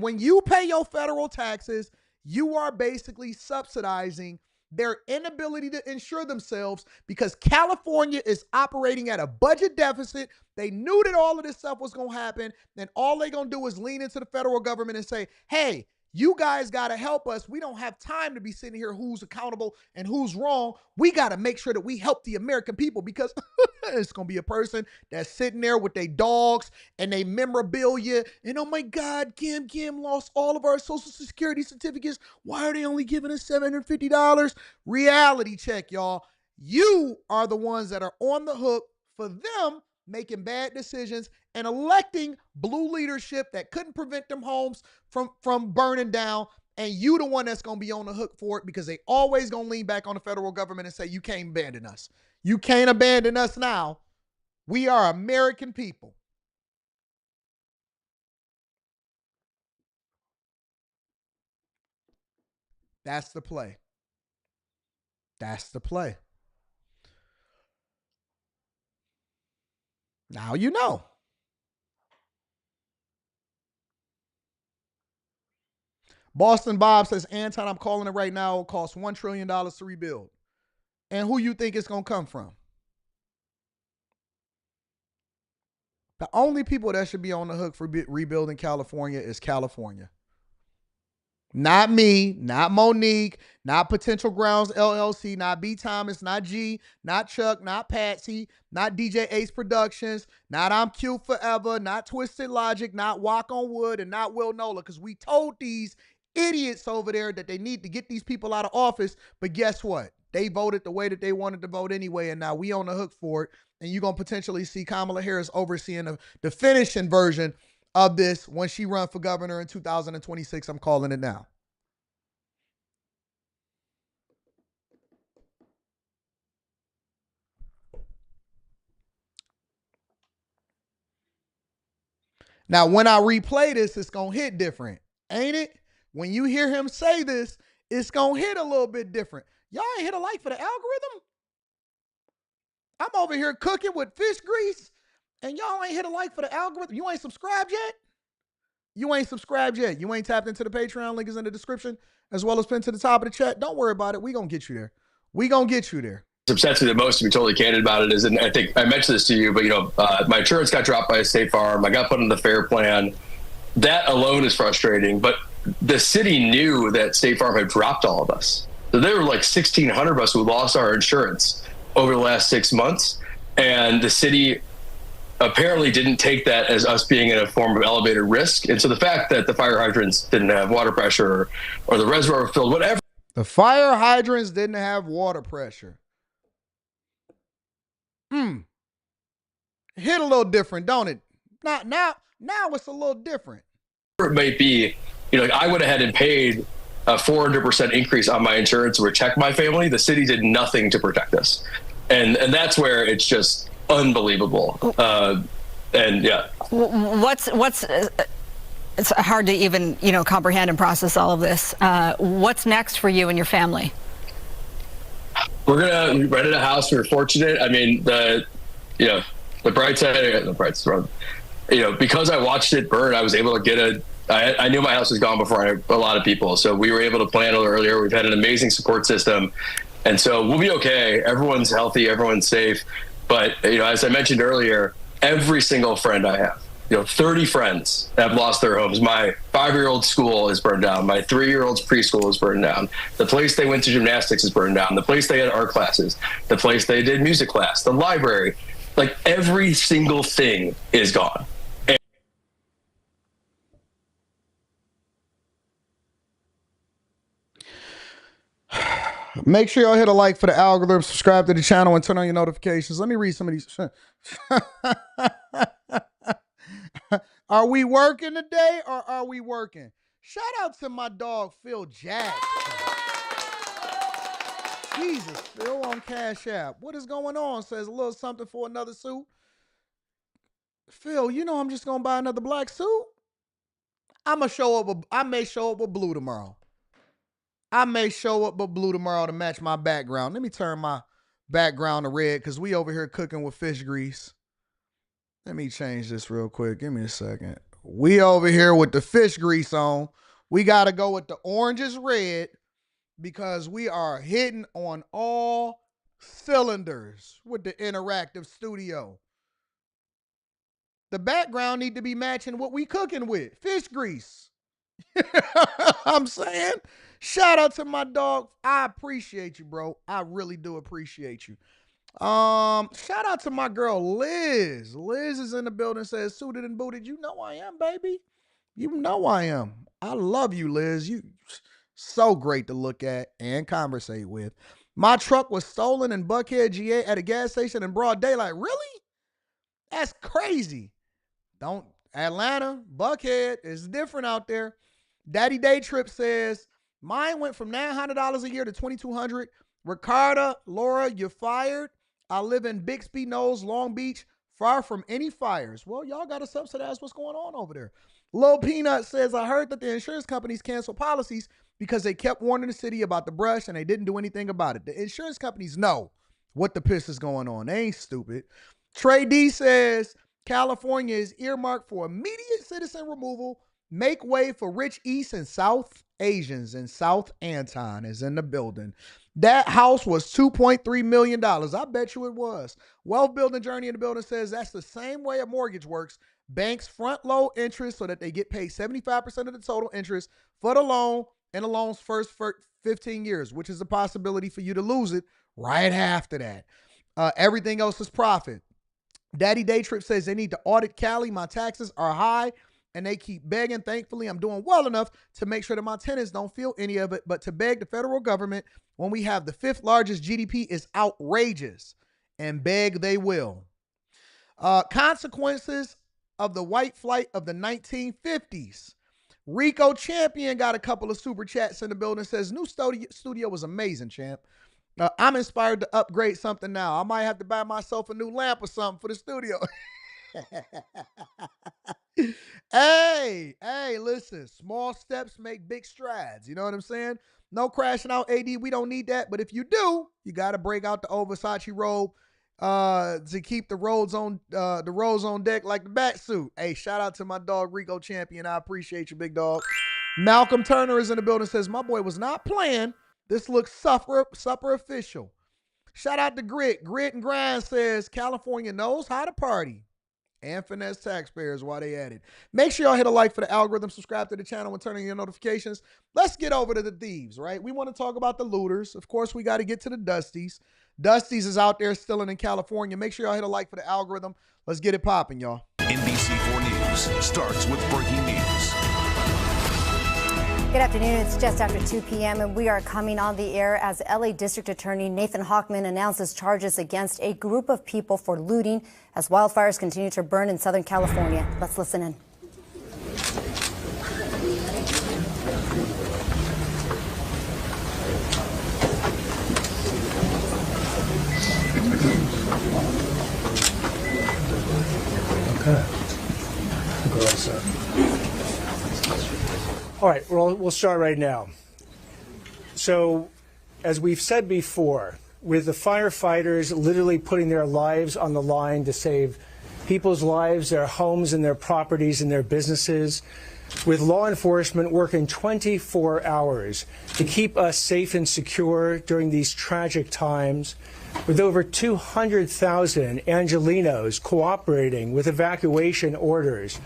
When you pay your federal taxes, you are basically subsidizing their inability to insure themselves, because California is operating at a budget deficit. They knew that all of this stuff was going to happen, and all they're going to do is lean into the federal government and say, hey, you guys got to help us. We don't have time to be sitting here who's accountable and who's wrong. We got to make sure that we help the American people, because it's going to be a person that's sitting there with their dogs and their memorabilia. And oh my God, Gam lost all of our Social Security certificates. Why are they only giving us $750? Reality check, y'all. You are the ones that are on the hook for them making bad decisions and electing blue leadership that couldn't prevent them homes from burning down. And you the one that's going to be on the hook for it, because they always going to lean back on the federal government and say, you can't abandon us. You can't abandon us now. We are American people. That's the play. That's the play. Now you know. Boston Bob says, Anton, I'm calling it right now. It'll cost $1 trillion to rebuild. And who you think it's going to come from? The only people that should be on the hook for rebuilding California is California. Not me, not Monique, not Potential Grounds LLC, not B. Thomas, not G, not Chuck, not Patsy, not DJ Ace Productions, not I'm Cute Forever, not Twisted Logic, not Walk on Wood, and not Will Nola, because we told these idiots over there that they need to get these people out of office, but guess what? They voted the way that they wanted to vote anyway, and now we on the hook for it, and you're going to potentially see Kamala Harris overseeing the finishing version of this when she runs for governor in 2026. I'm calling it now. Now, when I replay this, it's going to hit different, ain't it? When you hear him say this, it's going to hit a little bit different. Y'all ain't hit a like for the algorithm? I'm over here cooking with fish grease, and y'all ain't hit a like for the algorithm. You ain't subscribed yet? You ain't subscribed yet. You ain't tapped into the Patreon. Link is in the description, as well as pinned to the top of the chat. Don't worry about it. We going to get you there. We going to get you there. Upsets me the most, to be totally candid about it, is, and I think I mentioned this to you, but my insurance got dropped by a State Farm. I got put on the FAIR plan. That alone is frustrating. But the city knew that State Farm had dropped all of us. So there were like 1,600 of us who lost our insurance over the last 6 months, and the city apparently didn't take that as us being in a form of elevated risk. And so the fact that the fire hydrants didn't have water pressure or the reservoir filled, whatever. The fire hydrants didn't have water pressure. Hit a little different, don't it? Now it's a little different. It might be, I went ahead and paid a 400% increase on my insurance to protect my family. The city did nothing to protect us. And that's where it's just unbelievable. And yeah. What's it's hard to even, comprehend and process all of this. What's next for you and your family? We rented a house. We were fortunate. I mean, the bright side, because I watched it burn, I was able to get I knew my house was gone before a lot of people. So we were able to plan a little earlier. We've had an amazing support system. And so we'll be okay. Everyone's healthy. Everyone's safe. But, as I mentioned earlier, every single friend I have, 30 friends have lost their homes. My 5-year-old school is burned down. My 3-year-old's preschool is burned down. The place they went to gymnastics is burned down. The place they had art classes, the place they did music class, the library, like every single thing is gone. Make sure y'all hit a like for the algorithm, subscribe to the channel, and turn on your notifications. Let me read some of these. Are we working today or are we working? Shout out to my dog, Phil Jack. Jesus, Phil on Cash App. What is going on? Says a little something for another suit. Phil, I'm just going to buy another black suit. I may show up with blue tomorrow. I may show up with blue tomorrow to match my background. Let me turn my background to red because we over here cooking with fish grease. Let me change this real quick. Give me a second. We over here with the fish grease on. We got to go with the orange is red because we are hitting on all cylinders with the interactive studio. The background need to be matching what we cooking with. Fish grease. I'm saying, shout out to my dog. I appreciate you, bro. I really do appreciate you. Shout out to my girl Liz. Liz is in the building, says suited and booted. You know I am, baby. You know I am. I love you, Liz. You so great to look at and conversate with. My truck was stolen in Buckhead, GA at a gas station in broad daylight. Really? That's crazy. Atlanta, Buckhead is different out there. Daddy Day Trip says, mine went from $900 a year to $2,200. Ricarda, Laura, you're fired. I live in Bixby Knolls, Long Beach, far from any fires. Well, y'all got to subsidize what's going on over there. Lil Peanut says, I heard that the insurance companies canceled policies because they kept warning the city about the brush and they didn't do anything about it. The insurance companies know what the piss is going on. They ain't stupid. Trey D says, California is earmarked for immediate citizen removal. Make way for rich East and South Asians, and South Anton is in the building. That house was $2.3 million. I bet you it was. Wealth Building Journey in the building says that's the same way a mortgage works. Banks front load interest so that they get paid 75% of the total interest for the loan. in a loan's first 15 years, which is a possibility for you to lose it right after that. Everything else is profit. Daddy Day Trip says they need to audit Cali. My taxes are high and they keep begging. Thankfully, I'm doing well enough to make sure that my tenants don't feel any of it. But to beg the federal government when we have the 5th largest GDP is outrageous, and beg they will. Consequences of the white flight of the 1950s. Rico Champion got a couple of super chats in the building. Says, new studio was amazing, champ. I'm inspired to upgrade something now. I might have to buy myself a new lamp or something for the studio. Hey, listen, small steps make big strides. You know what I'm saying? No crashing out, AD. We don't need that. But if you do, you got to break out the old Versace robe to keep the rolls on deck like the bat suit. Hey, shout out to my dog Rico Champion. I appreciate you, big dog. Malcolm Turner is in the building. Says, my boy was not playing. This looks supper official. Shout out to Grit. Grit and Grind says, California knows how to party. And Finesse taxpayers while they at it. Make sure y'all hit a like for the algorithm, subscribe to the channel, and turn on your notifications. Let's get over to the thieves, right? We want to talk about the looters. Of course, we got to get to the Dusties. Dusties is out there stealing in California. Make sure y'all hit a like for the algorithm. Let's get it popping, y'all. NBC4 News starts with breaking news. Good afternoon. It's just after 2 p.m. and we are coming on the air as LA District Attorney Nathan Hochman announces charges against a group of people for looting as wildfires continue to burn in Southern California. Let's listen in. All right, we'll start right now. So, as we've said before, with the firefighters literally putting their lives on the line to save people's lives, their homes and their properties and their businesses, with law enforcement working 24 hours to keep us safe and secure during these tragic times, with over 200,000 Angelenos cooperating with evacuation orders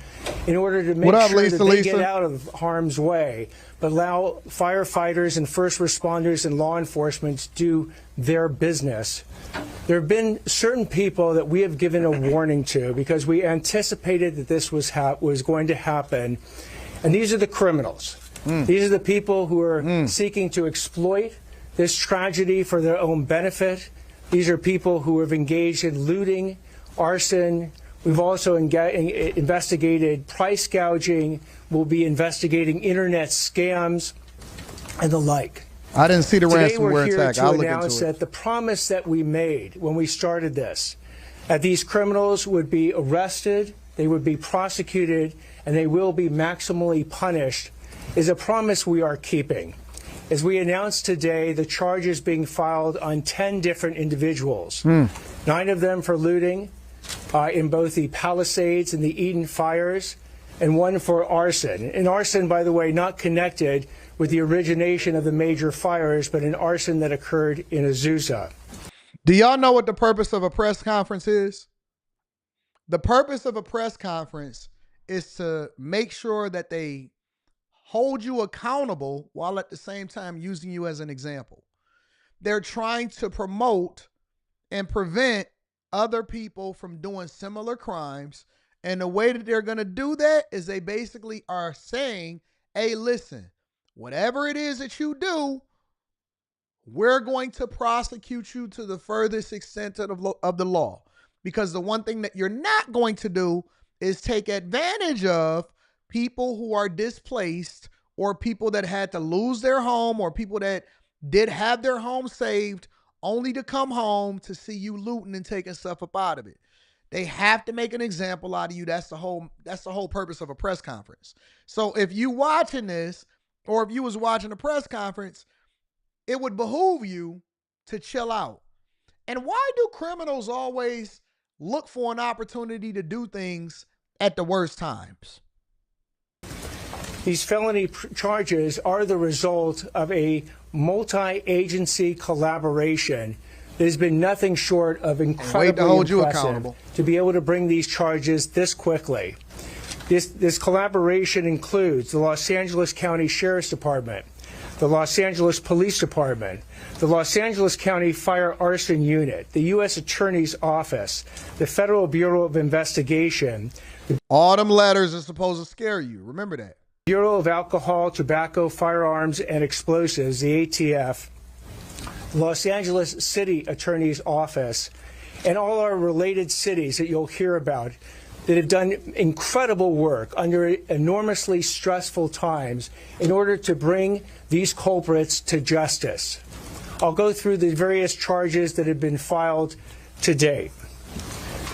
in order to make sure that they get out of harm's way, but allow firefighters and first responders and law enforcement to do their business. There have been certain people that we have given a warning to because we anticipated that this was going to happen, and these are the criminals. These are the people who are seeking to exploit this tragedy for their own benefit. These are people who have engaged in looting, arson. We've also investigated price gouging. We'll be investigating internet scams and the like. I didn't see the ransomware attack. Today we're here to announce that the promise that we made when we started this, that these criminals would be arrested, they would be prosecuted, and they will be maximally punished, is a promise we are keeping. As we announced today, the charges being filed on 10 different individuals, 9 of them for looting in both the Palisades and the Eden fires, and 1 for arson. And arson, by the way, not connected with the origination of the major fires, but an arson that occurred in Azusa. Do y'all know what the purpose of a press conference is? The purpose of a press conference is to make sure that they hold you accountable while at the same time using you as an example. They're trying to promote and prevent other people from doing similar crimes. And the way that they're going to do that is they basically are saying, hey, listen, whatever it is that you do, we're going to prosecute you to the furthest extent of the law. Because the one thing that you're not going to do is take advantage of people who are displaced or people that had to lose their home or people that did have their home saved only to come home to see you looting and taking stuff up out of it. They have to make an example out of you. That's the whole purpose of a press conference. So if you watching this or if you was watching a press conference, it would behoove you to chill out. And why do criminals always look for an opportunity to do things at the worst times? These felony charges are the result of a multi-agency collaboration that has been nothing short of incredibly impressive to be able to bring these charges this quickly. This collaboration includes the Los Angeles County Sheriff's Department, the Los Angeles Police Department, the Los Angeles County Fire Arson Unit, the U.S. Attorney's Office, the Federal Bureau of Investigation. All them letters are supposed to scare you. Remember that. Bureau of Alcohol, Tobacco, Firearms, and Explosives, the ATF, Los Angeles City Attorney's Office, and all our related cities that you'll hear about that have done incredible work under enormously stressful times in order to bring these culprits to justice. I'll go through the various charges that have been filed to date.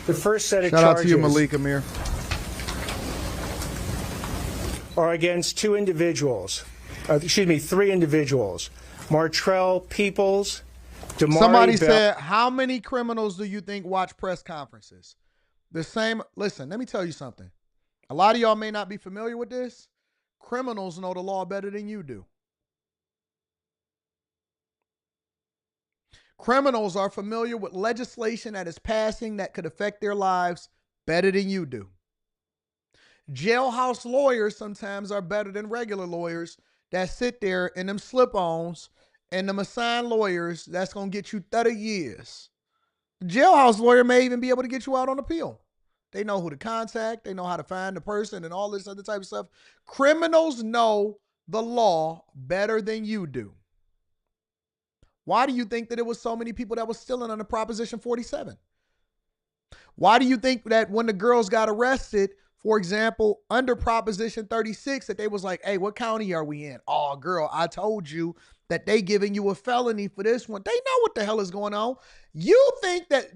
The first set of Shout charges out to you, Malik Amir. are against three individuals. Martrell Peoples, Damari Somebody Bell. said, how many criminals do you think watch press conferences? The same. Listen, let me tell you something. A lot of y'all may not be familiar with this. Criminals know the law better than you do. Criminals are familiar with legislation that is passing that could affect their lives better than you do. Jailhouse lawyers sometimes are better than regular lawyers that sit there in them slip-ons and them assigned lawyers that's going to get you 30 years. The jailhouse lawyer may even be able to get you out on appeal. They know who to contact. They know how to find the person and all this other type of stuff. Criminals know the law better than you do. Why do you think that there was so many people that was stealing under Proposition 47? Why do you think that when the girls got arrested, for example, under Proposition 36, that they was like, hey, what county are we in? Oh, girl, I told you that they giving you a felony for this one. They know what the hell is going on. You think that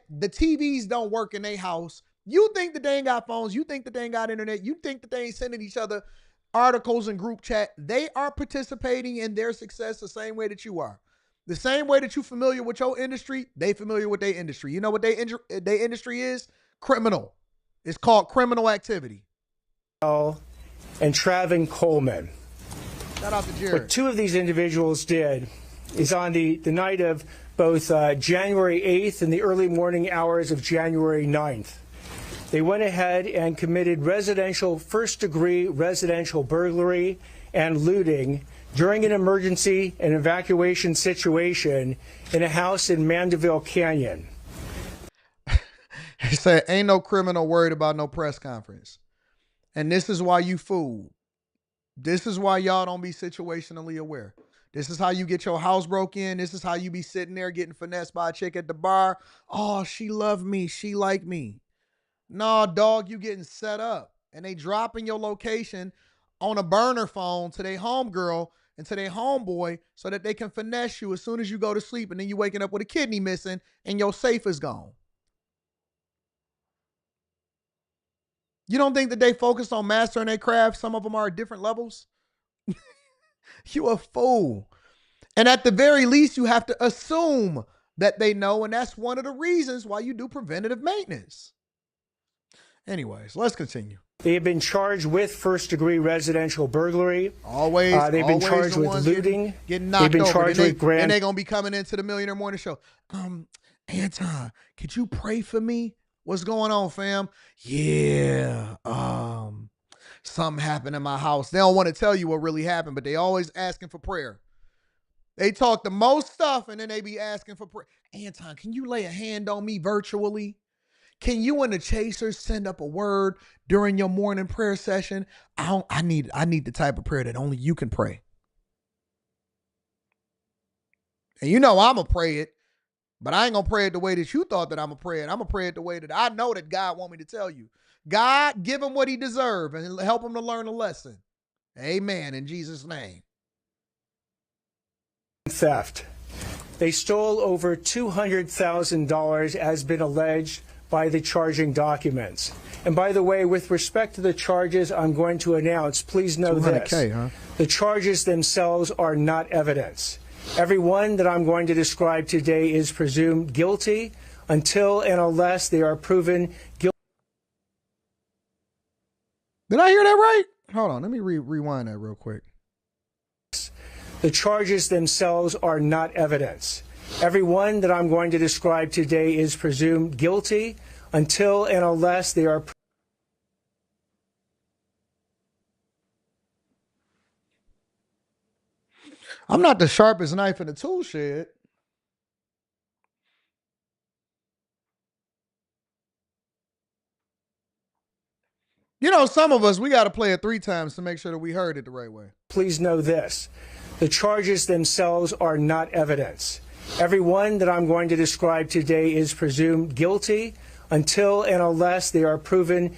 the TVs don't work in their house. You think that they ain't got phones. You think that they ain't got internet. You think that they ain't sending each other articles in group chat. They are participating in their success the same way that you are. The same way that you're familiar with your industry, they familiar with their industry. You know what their industry is? Criminal. It's called criminal activity. And Travin Coleman. Shout out to Jared. What two of these individuals did is on the night of both January 8th and the early morning hours of January 9th. They went ahead and committed first-degree residential burglary and looting during an emergency and evacuation situation in a house in Mandeville Canyon. He said, ain't no criminal worried about no press conference. And this is why you fooled. This is why y'all don't be situationally aware. This is how you get your house broke in. This is how you be sitting there getting finessed by a chick at the bar. Oh, she loved me. She liked me. No, dog, you getting set up. And they dropping your location on a burner phone to their homegirl and to their homeboy so that they can finesse you as soon as you go to sleep, and then you waking up with a kidney missing and your safe is gone. You don't think that they focused on mastering their craft? Some of them are at different levels. You a fool. And at the very least, you have to assume that they know, and that's one of the reasons why you do preventative maintenance. Anyways, let's continue. They have been charged with first-degree residential burglary. Always, they've been charged with looting. Getting knocked they've been over. charged with grand. And they're gonna be coming into the Millionaire Morning Show. Anton, could you pray for me? What's going on, fam? Yeah, something happened in my house. They don't want to tell you what really happened, but they always asking for prayer. They talk the most stuff, and then they be asking for prayer. Anton, can you lay a hand on me virtually? Can you and the Chasers send up a word during your morning prayer session? I need the type of prayer that only you can pray. And you know I'm going to pray it, but I ain't going to pray it the way that you thought that I'm going to pray it. I'm going to pray it the way that I know that God want me to tell you. God, give him what he deserves and help him to learn a lesson. Amen, in Jesus' name. Theft. They stole over $200,000, has been alleged by the charging documents. And by the way, with respect to the charges I'm going to announce, please know this. Huh? The charges themselves are not evidence. Everyone that I'm going to describe today is presumed guilty until and unless they are proven guilty. Did I hear that right? Hold on, let me rewind that real quick. The charges themselves are not evidence. Everyone that I'm going to describe today is presumed guilty until and unless they are. I'm not the sharpest knife in the tool shed. You know, some of us, we got to play it 3 times to make sure that we heard it the right way. Please know this. The charges themselves are not evidence. Every one that I'm going to describe today is presumed guilty until and unless they are proven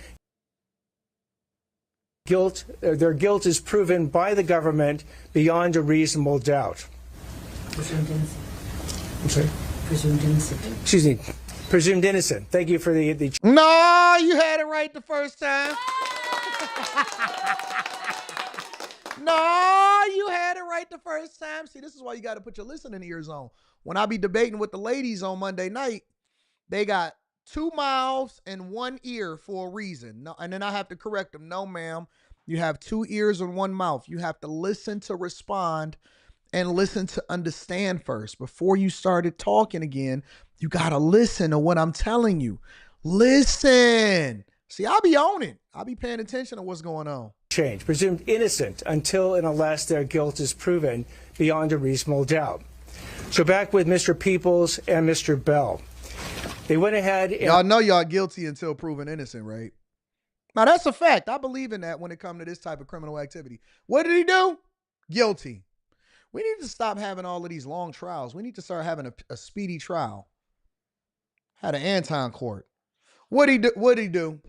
guilt. Their guilt is proven by the government beyond a reasonable doubt. Presumed innocent. I'm sorry? Presumed innocent. Excuse me. Presumed innocent. Thank you for the... No, you had it right the first time. No, you had it right the first time. See, this is why you got to put your listening ears on. When I be debating with the ladies on Monday night, they got 2 mouths and 1 ear for a reason. No, and then I have to correct them. No, ma'am. You have 2 ears and 1 mouth. You have to listen to respond and listen to understand first. Before you started talking again, you got to listen to what I'm telling you. Listen. See, I'll be on it. I'll be paying attention to what's going on. Change. Presumed innocent until and unless their guilt is proven beyond a reasonable doubt. So back with Mr. Peoples and Mr. Bell. They went ahead and... Y'all know y'all guilty until proven innocent, right? Now, that's a fact. I believe in that when it comes to this type of criminal activity. What did he do? Guilty. We need to stop having all of these long trials. We need to start having a speedy trial. Had an Anton court. What'd he do?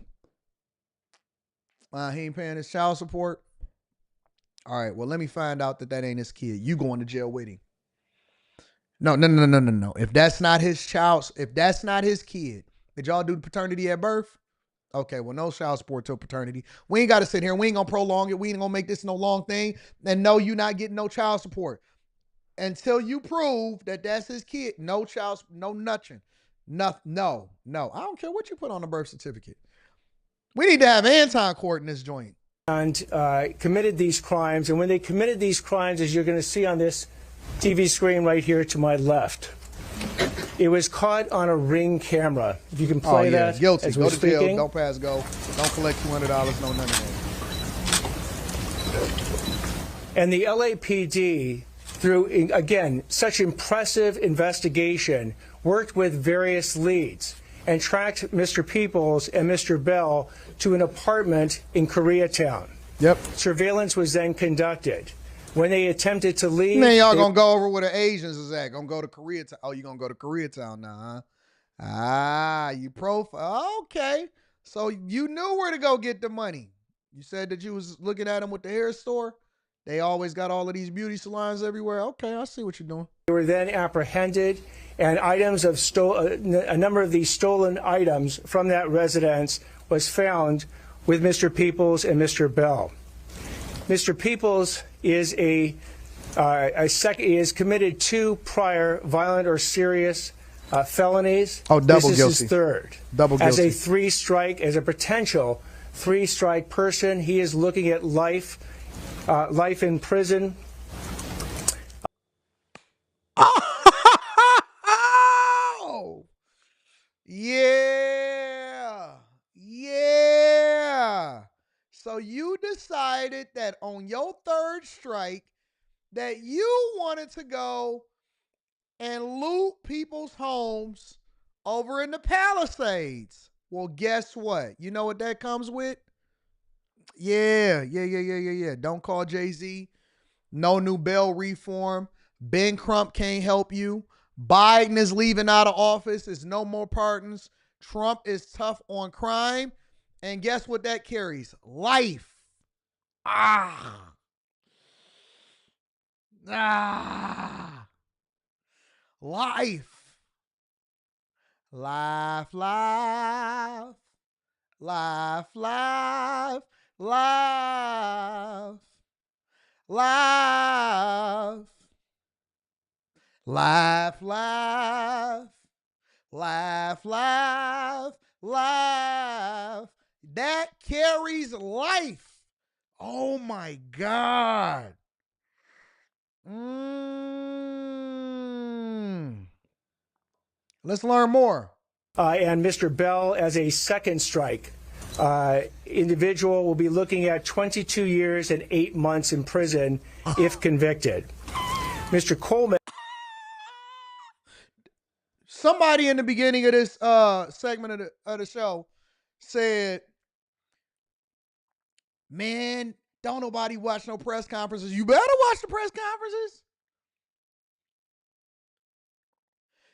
He ain't paying his child support. All right, well, let me find out that ain't his kid. You going to jail with him. No. If that's not his child, if that's not his kid, did y'all do paternity at birth? Okay, well, no child support till paternity. We ain't got to sit here. We ain't going to prolong it. We ain't going to make this no long thing. And no, you not getting no child support. Until you prove that that's his kid, no child, no nothing. No. I don't care what you put on the birth certificate. We need to have Anton court in this joint. And committed these crimes. And when they committed these crimes, as you're going to see on this TV screen right here to my left, it was caught on a Ring camera. If you can play that. Guilty. As Go we're to jail. speaking. Don't pass go. Don't collect $200. No, none of that. And the LAPD, through, again, such impressive investigation, worked with various leads and tracked Mr. Peoples and Mr. Bell to an apartment in Koreatown. Yep. Surveillance was then conducted. When they attempted to leave... Then y'all gonna go over where the Asians is at. Gonna go to Koreatown. Oh, you gonna go to Koreatown now, huh? Ah, you profile. Okay. So you knew where to go get the money. You said that you was looking at them with the hair store. They always got all of these beauty salons everywhere. Okay, I see what you're doing. They were then apprehended, and items of a number of these stolen items from that residence was found with Mr. Peoples and Mr. Bell. Mr. Peoples is is committed 2 prior violent or serious felonies. Oh, double this is guilty. His third. Double guilty. As a potential 3-strike person, he is looking at life in prison. Oh, yeah. So you decided that on your 3rd strike that you wanted to go and loot people's homes over in the Palisades. Well, guess what? You know what that comes with? Yeah. Don't call Jay-Z. No new bail reform. Ben Crump can't help you. Biden is leaving out of office. There's no more pardons. Trump is tough on crime. And guess what that carries? Life. Life. Life. That carries life. Oh my God. Let's learn more. And Mr. Bell as a 2nd strike. Individual will be looking at 22 years and 8 months in prison if convicted. Mr. Coleman. Somebody in the beginning of this segment of the show said, man, don't nobody watch no press conferences. You better watch the press conferences.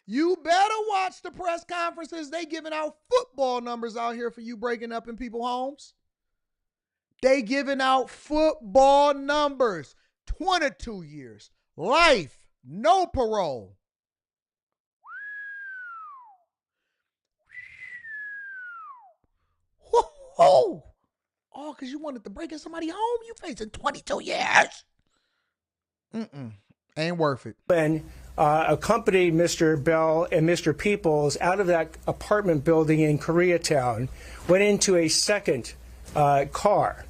You better watch the press conferences. They giving out football numbers out here for you breaking up in people's homes. They giving out football numbers. 22 years. Life. No parole. Oh, because you wanted to break in somebody's home? You facing 22 years. Ain't worth it. And accompanied Mr. Bell and Mr. Peoples out of that apartment building in Koreatown, went into a second car.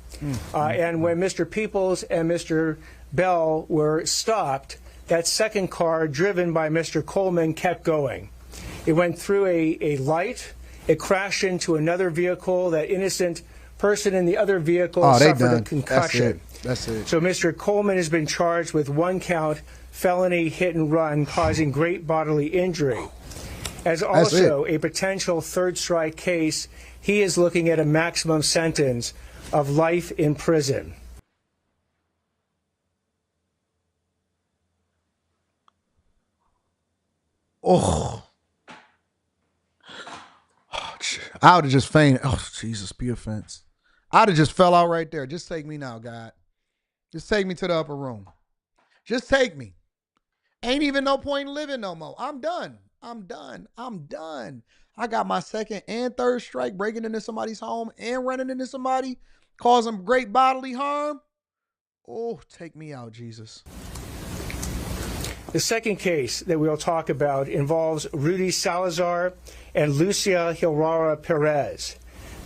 And when Mr. Peoples and Mr. Bell were stopped, that second car, driven by Mr. Coleman, kept going. It went through a light. It crashed into another vehicle. That innocent person in the other vehicle suffered a concussion. That's it. So Mr. Coleman has been charged with 1 count felony hit and run causing great bodily injury. As also a potential third strike case, he is looking at a maximum sentence of life in prison. Oh. I would have just fainted. Oh, Jesus, be offense. I'd have just fell out right there. Just take me now, God. Just take me to the upper room. Just take me. Ain't even no point in living no more. I'm done. I'm done. I'm done. I got my second and third strike breaking into somebody's home and running into somebody, causing great bodily harm. Oh, take me out, Jesus. The second case that we'll talk about involves Rudy Salazar and Lucia Hilrara Perez.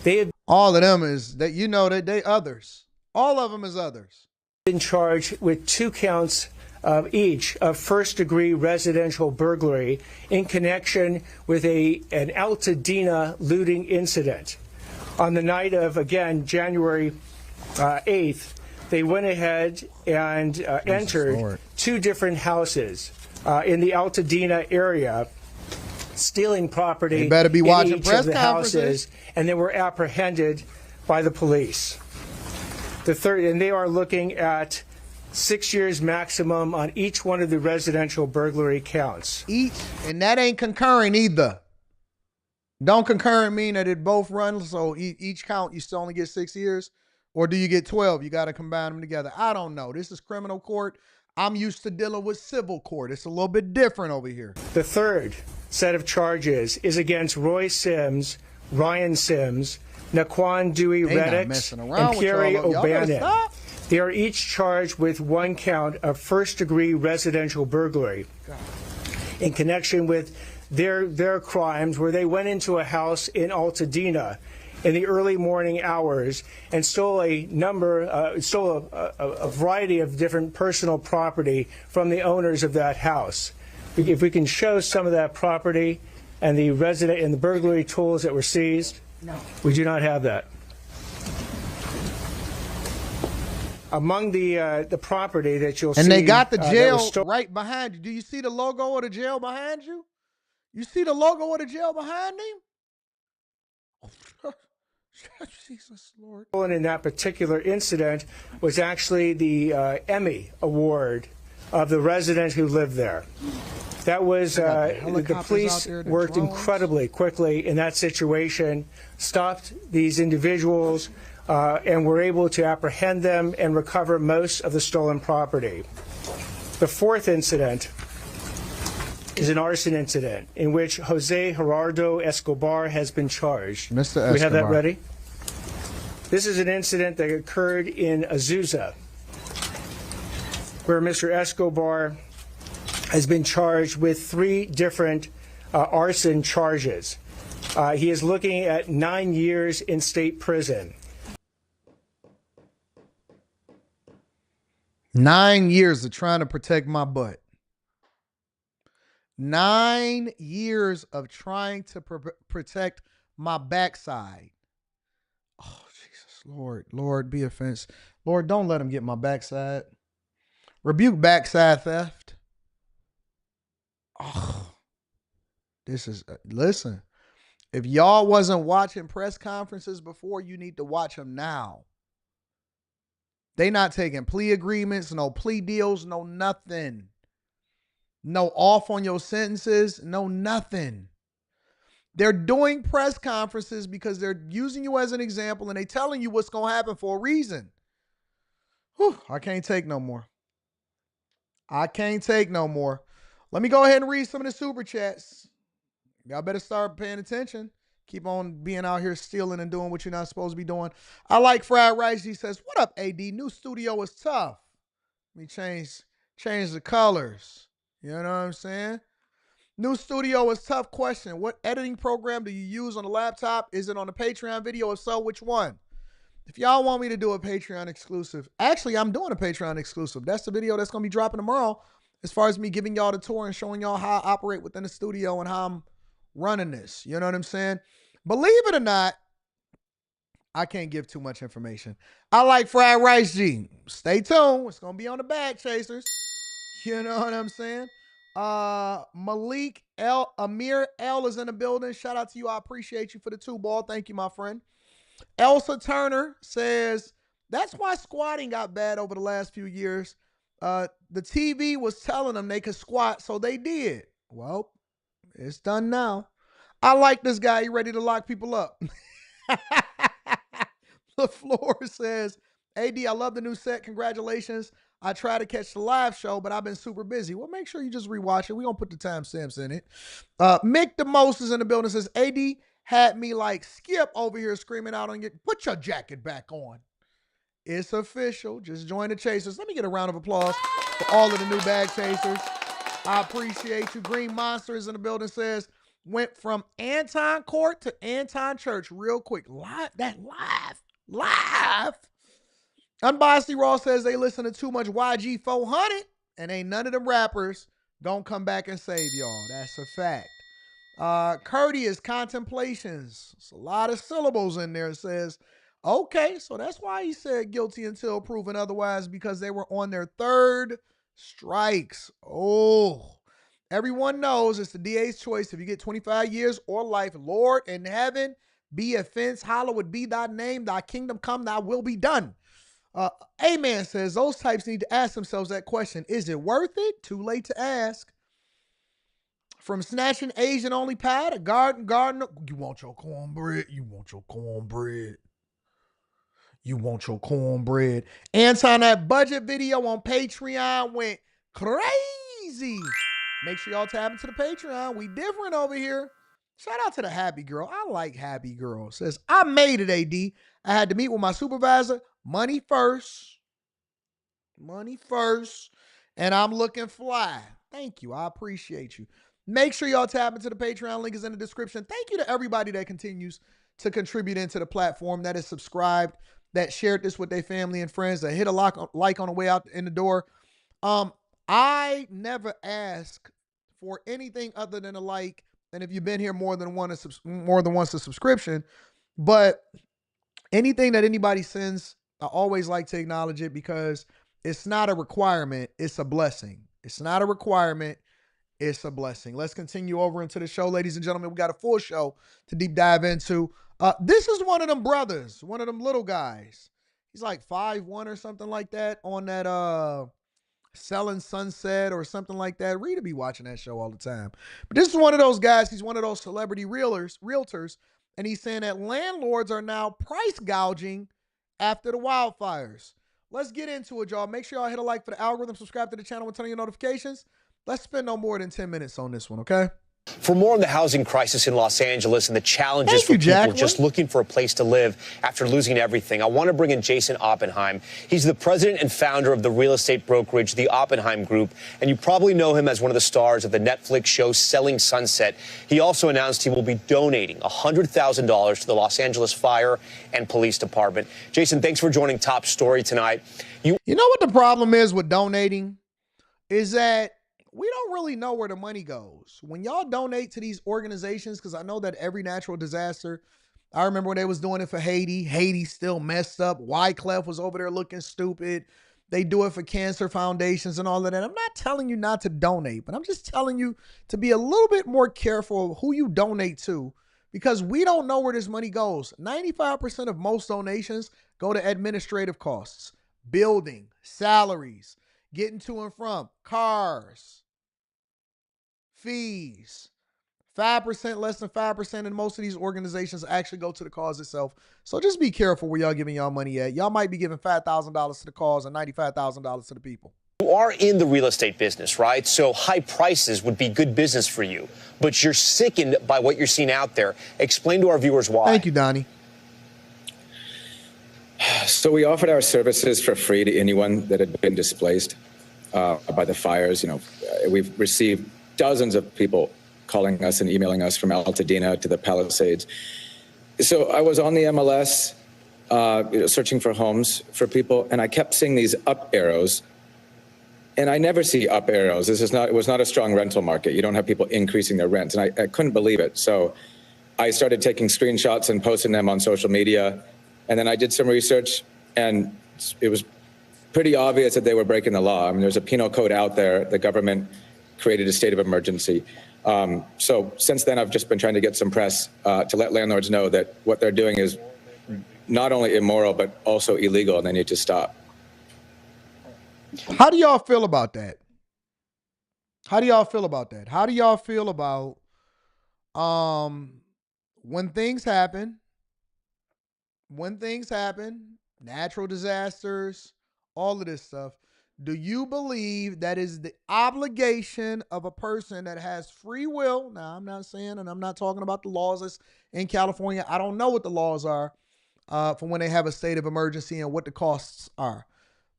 They have all of them is that, you know, that they others. All of them is others. Been charged with 2 counts of each of first-degree residential burglary in connection with an Altadena looting incident. On the night of, again, January 8th, they went ahead and entered 2 different houses in the Altadena area, stealing property they better be watching in each press of the houses, and they were apprehended by the police. The third, and they are looking at 6 years maximum on each one of the residential burglary counts. Each, and that ain't concurring either. Don't concurrent mean that it both run, so each count you still only get 6 years? Or do you get 12? You got to combine them together. I don't know. This is criminal court. I'm used to dealing with civil court. It's a little bit different over here. The third set of charges is against Roy Sims, Ryan Sims, Naquan Dewey Reddick, and Pierre O'Bannon. They are each charged with 1 count of first-degree residential burglary in connection with their crimes, where they went into a house in Altadena in the early morning hours and stole a variety of different personal property from the owners of that house. If we can show some of that property and the burglary tools that were seized. No. We do not have that. Among the property that you'll see, and they got the jail right behind you. Do you see the logo of the jail behind you? You see the logo of the jail behind him? Jesus, Lord. And in that particular incident was actually the Emmy Award of the resident who lived there. That was, the police worked incredibly quickly in that situation, stopped these individuals, and were able to apprehend them and recover most of the stolen property. The fourth incident is an arson incident in which Jose Gerardo Escobar has been charged. Mr. Escobar. We have that ready? This is an incident that occurred in Azusa, where Mr. Escobar has been charged with 3 different arson charges. He is looking at 9 years in state prison. 9 years of trying to protect my butt. 9 years of trying to protect my backside. Oh, Jesus, Lord, be offense. Lord, don't let him get my backside. Rebuke backside theft. This is, listen, if y'all wasn't watching press conferences before, you need to watch them now. They not taking plea agreements, no plea deals, no nothing. No off on your sentences, no nothing. They're doing press conferences because they're using you as an example and they telling you what's going to happen for a reason. Whew, I can't take no more. I can't take no more. Let me go ahead and read some of the super chats. Y'all better start paying attention. Keep on being out here stealing and doing what you're not supposed to be doing. I like fried rice. He says, what up, AD? New studio is tough. Let me change the colors. You know what I'm saying? New studio is tough. Question. What editing program do you use on the laptop? Is it on the Patreon video? If so, which one? If y'all want me to do a Patreon exclusive, actually, I'm doing a Patreon exclusive. That's the video that's going to be dropping tomorrow as far as me giving y'all the tour and showing y'all how I operate within the studio and how I'm running this. You know what I'm saying? Believe it or not, I can't give too much information. I like fried rice, G. Stay tuned. It's going to be on the Bag Chasers. You know what I'm saying? Malik Amir L is in the building. Shout out to you. I appreciate you for the 2-ball. Thank you, my friend. Elsa Turner says, that's why squatting got bad over the last few years. The TV was telling them they could squat, so they did. Well, it's done now. I like this guy. He ready to lock people up. LaFleur says, AD, I love the new set. Congratulations. I try to catch the live show, but I've been super busy. Well, make sure you just rewatch it. We gonna put the timestamps in it. Mick DeMos is in the building. Says, AD had me like Skip over here screaming out on you. Put your jacket back on. It's official. Just join the Chasers. Let me get a round of applause for all of the new Bag Chasers. I appreciate you. Green Monster is in the building. Says, went from Anton Court to Anton Church real quick. Live. Unbiasedly Raw says they listen to too much YG 400 and ain't none of them rappers gonna come back and save y'all. That's a fact. Courteous Contemplations. It's a lot of syllables in there. It says, okay, so that's why he said guilty until proven otherwise, because they were on their 3rd strikes. Oh, everyone knows it's the DA's choice. If you get 25 years or life, Lord in heaven, be offense, hallowed be thy name, thy kingdom come, thy will be done. Amen says those types need to ask themselves that question. Is it worth it? Too late to ask. From snatching Asian only pie to garden. You want your cornbread? You want your cornbread? You want your cornbread? Anton, that budget video on Patreon went crazy. Make sure y'all tap into the Patreon. We different over here. Shout out to the Happy Girl. I like Happy Girl. Says, I made it, AD. I had to meet with my supervisor. Money first. Money first. And I'm looking fly. Thank you. I appreciate you. Make sure y'all tap into the Patreon. Link is in the description. Thank you to everybody that continues to contribute into the platform, that is subscribed, that shared this with their family and friends, that hit a like on the way out in the door. I never ask for anything other than a like. And if you've been here more than once, a subscription. But anything that anybody sends, I always like to acknowledge it because it's not a requirement. It's a blessing. It's not a requirement. It's a blessing. Let's continue over into the show, ladies and gentlemen. We got a full show to deep dive into. This is one of them brothers, one of them little guys. He's like 5'1" or something like that on that Selling Sunset or something like that. Rita be watching that show all the time. But this is one of those guys. He's one of those celebrity realtors. And he's saying that landlords are now price gouging after the wildfires. Let's get into it, y'all. Make sure y'all hit a like for the algorithm, subscribe to the channel, and turn on your notifications. Let's spend no more than 10 minutes on this one, okay? For more on the housing crisis in Los Angeles and the challenges for people just looking for a place to live after losing everything, I want to bring in Jason Oppenheim. He's the president and founder of the real estate brokerage, the Oppenheim Group, and you probably know him as one of the stars of the Netflix show Selling Sunset. He also announced he will be donating $100,000 to the Los Angeles Fire and Police Department. Jason, thanks for joining Top Story tonight. You know what the problem is with donating? Is that we don't really know where the money goes. When y'all donate to these organizations, because I know that every natural disaster, I remember when they was doing it for Haiti. Haiti still messed up. Wyclef was over there looking stupid. They do it for cancer foundations and all of that. I'm not telling you not to donate, but I'm just telling you to be a little bit more careful of who you donate to, because we don't know where this money goes. 95% of most donations go to administrative costs, building, salaries, getting to and from, cars, fees. 5%, less than 5% in most of these organizations actually go to the cause itself. So just be careful where y'all giving y'all money at. Y'all might be giving $5,000 to the cause and $95,000 to the people. You are in the real estate business, right? So high prices would be good business for you, but you're sickened by what you're seeing out there. Explain to our viewers why. Thank you, Donnie. So we offered our services for free to anyone that had been displaced by the fires. You know, we've received dozens of people calling us and emailing us from Altadena to the Palisades. So I was on the MLS searching for homes for people, and I kept seeing these up arrows. And I never see up arrows. It was not a strong rental market. You don't have people increasing their rents, and I couldn't believe it. So I started taking screenshots and posting them on social media, and then I did some research, and it was pretty obvious that they were breaking the law. I mean, there's a penal code out there. The government created a state of emergency. So since then, I've just been trying to get some press to let landlords know that what they're doing is not only immoral, but also illegal, and they need to stop. How do y'all feel about that? How do y'all feel about that? How do y'all feel about when things happen, natural disasters, all of this stuff? Do you believe that is the obligation of a person that has free will? Now, I'm not saying, and I'm not talking about the laws that's in California. I don't know what the laws are for when they have a state of emergency and what the costs are.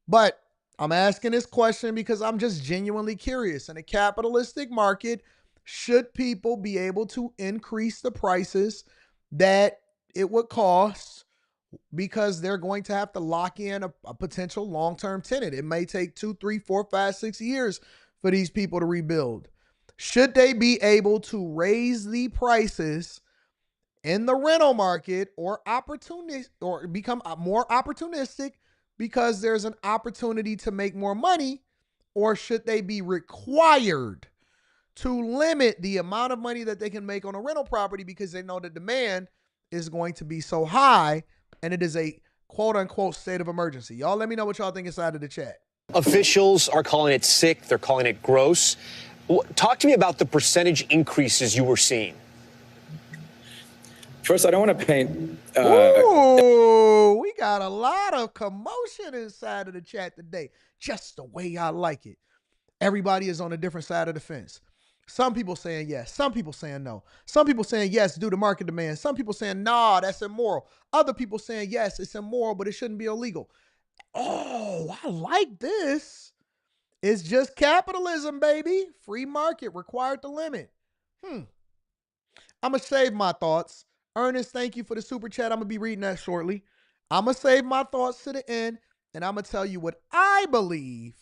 But I'm asking this question because I'm just genuinely curious. In a capitalistic market, should people be able to increase the prices that it would cost because they're going to have to lock in a potential long-term tenant? It may take 2, 3, 4, 5, 6 years for these people to rebuild. Should they be able to raise the prices in the rental market or become more opportunistic because there's an opportunity to make more money? Or should they be required to limit the amount of money that they can make on a rental property because they know the demand is going to be so high and it is a quote-unquote state of emergency? Y'all let me know what y'all think inside of the chat. Officials are calling it sick. They're calling it gross. Talk to me about the percentage increases you were seeing. First, I don't want to paint... Ooh, we got a lot of commotion inside of the chat today. Just the way I like it. Everybody is on a different side of the fence. Some people saying yes. Some people saying no. Some people saying yes due to market demand. Some people saying, nah, that's immoral. Other people saying, yes, it's immoral, but it shouldn't be illegal. Oh, I like this. It's just capitalism, baby. Free market required to limit. I'm going to save my thoughts. Ernest, thank you for the super chat. I'm going to be reading that shortly. I'm going to save my thoughts to the end, and I'm going to tell you what I believe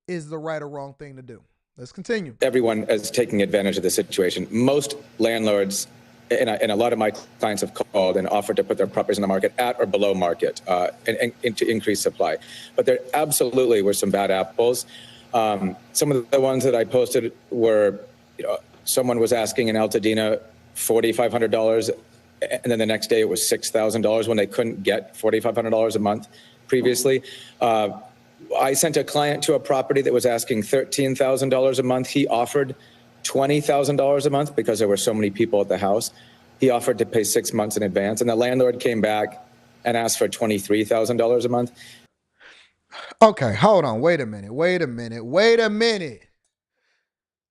is the right or wrong thing to do. Let's continue. Everyone is taking advantage of the situation. Most landlords, and a lot of my clients have called and offered to put their properties on the market at or below market and to increase supply. But there absolutely were some bad apples. Some of the ones that I posted were, someone was asking in Altadena $4,500, and then the next day it was $6,000 when they couldn't get $4,500 a month previously. I sent a client to a property that was asking $13,000 a month. He offered $20,000 a month because there were so many people at the house. He offered to pay 6 months in advance, and the landlord came back and asked for $23,000 a month. Okay, hold on. Wait a minute.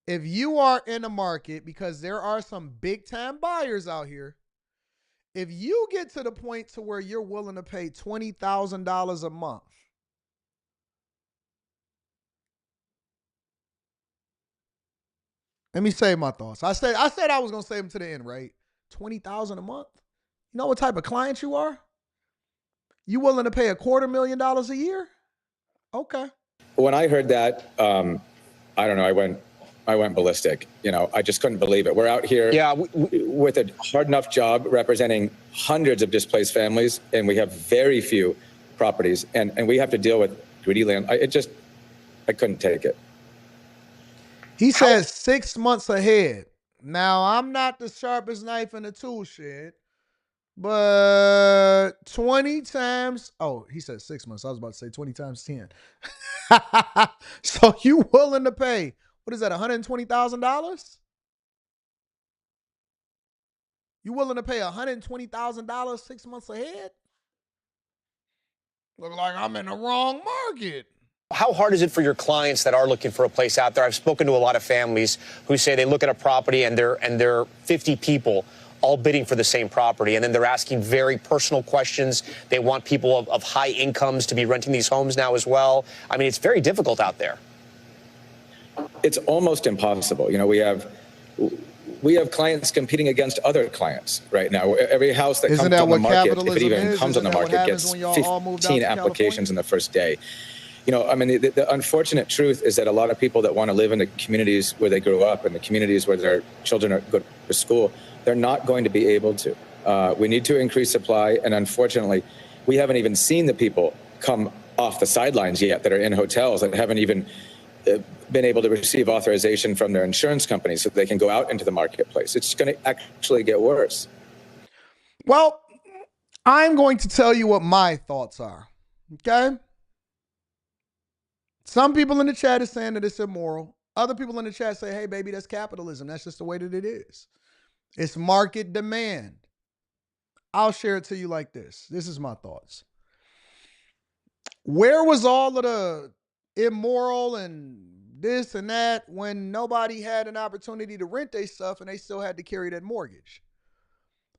If you are in a market, because there are some big time buyers out here, if you get to the point to where you're willing to pay $20,000 a month, let me save my thoughts. I said I was going to save them to the end, right? $20,000 a month. You know what type of client you are? You willing to pay $250,000 a year? Okay. When I heard that, I don't know, I went ballistic. I just couldn't believe it. We're out here with a hard enough job representing hundreds of displaced families, and we have very few properties, and we have to deal with greedy land. I couldn't take it. He says 6 months ahead. Now, I'm not the sharpest knife in the tool shed, but 20 times, he said 6 months. I was about to say 20 times 10. So you willing to pay, what is that, $120,000? You willing to pay $120,000 6 months ahead? Look like I'm in the wrong market. How hard is it for your clients that are looking for a place out there? I've spoken to a lot of families who say they look at a property and there are 50 people all bidding for the same property, and then they're asking very personal questions. They want people of high incomes to be renting these homes now as well. I mean, it's very difficult out there. It's almost impossible. You know, we have clients competing against other clients right now. Every house that comes on the market, if it even comes on the market, gets 15 applications in the first day. You know, I mean, the unfortunate truth is that a lot of people that want to live in the communities where they grew up and the communities where their children go to school, they're not going to be able to. We need to increase supply, and unfortunately, we haven't even seen the people come off the sidelines yet that are in hotels that haven't even been able to receive authorization from their insurance companies so they can go out into the marketplace. It's going to actually get worse. Well, I'm going to tell you what my thoughts are, okay? Some people in the chat are saying that it's immoral. Other people in the chat say, hey, baby, that's capitalism. That's just the way that it is. It's market demand. I'll share it to you like this. This is my thoughts. Where was all of the immoral and this and that when nobody had an opportunity to rent their stuff and they still had to carry that mortgage?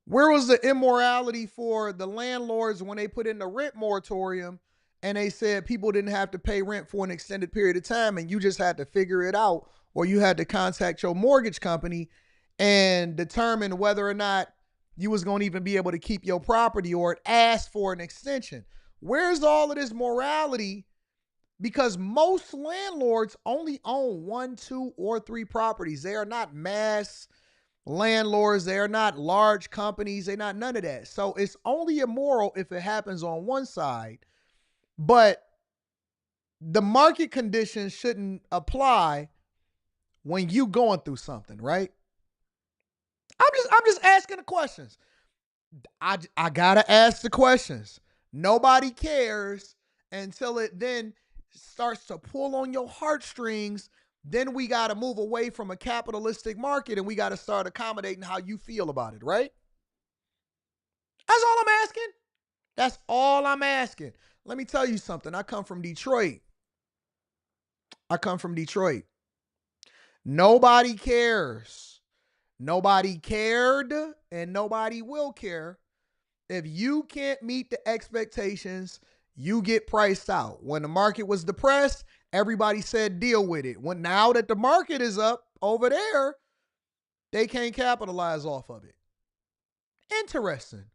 Where was the immorality for the landlords when they put in the rent moratorium and they said people didn't have to pay rent for an extended period of time and you just had to figure it out, or you had to contact your mortgage company and determine whether or not you was going to even be able to keep your property or ask for an extension? Where's all of this morality? Because most landlords only own 1, 2, or 3 properties. They are not mass landlords. They are not large companies. They're not none of that. So it's only immoral if it happens on one side. But the market conditions shouldn't apply when you going through something, right? I'm just asking the questions. I gotta ask the questions. Nobody cares until it then starts to pull on your heartstrings. Then we gotta move away from a capitalistic market and we gotta start accommodating how you feel about it, right? That's all I'm asking. That's all I'm asking. Let me tell you something. I come from Detroit. Nobody cares. Nobody cared, and nobody will care. If you can't meet the expectations, you get priced out. When the market was depressed, everybody said deal with it. Now that the market is up over there, they can't capitalize off of it. Interesting.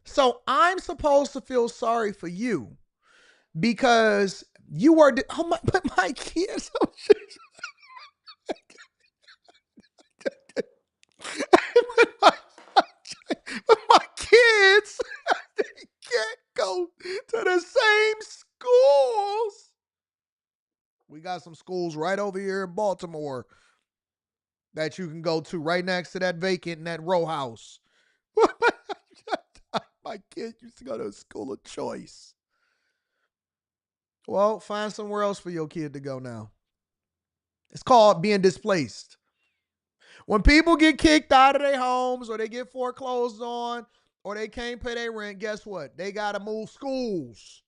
So I'm supposed to feel sorry for you because you are, but my kids, but my kids, they can't go to the same schools. We got some schools right over here in Baltimore that you can go to right next to that vacant in that row house. My kids used to go to a school of choice. Well, find somewhere else for your kid to go now. It's called being displaced. When people get kicked out of their homes or they get foreclosed on or they can't pay their rent, guess what? They got to move schools.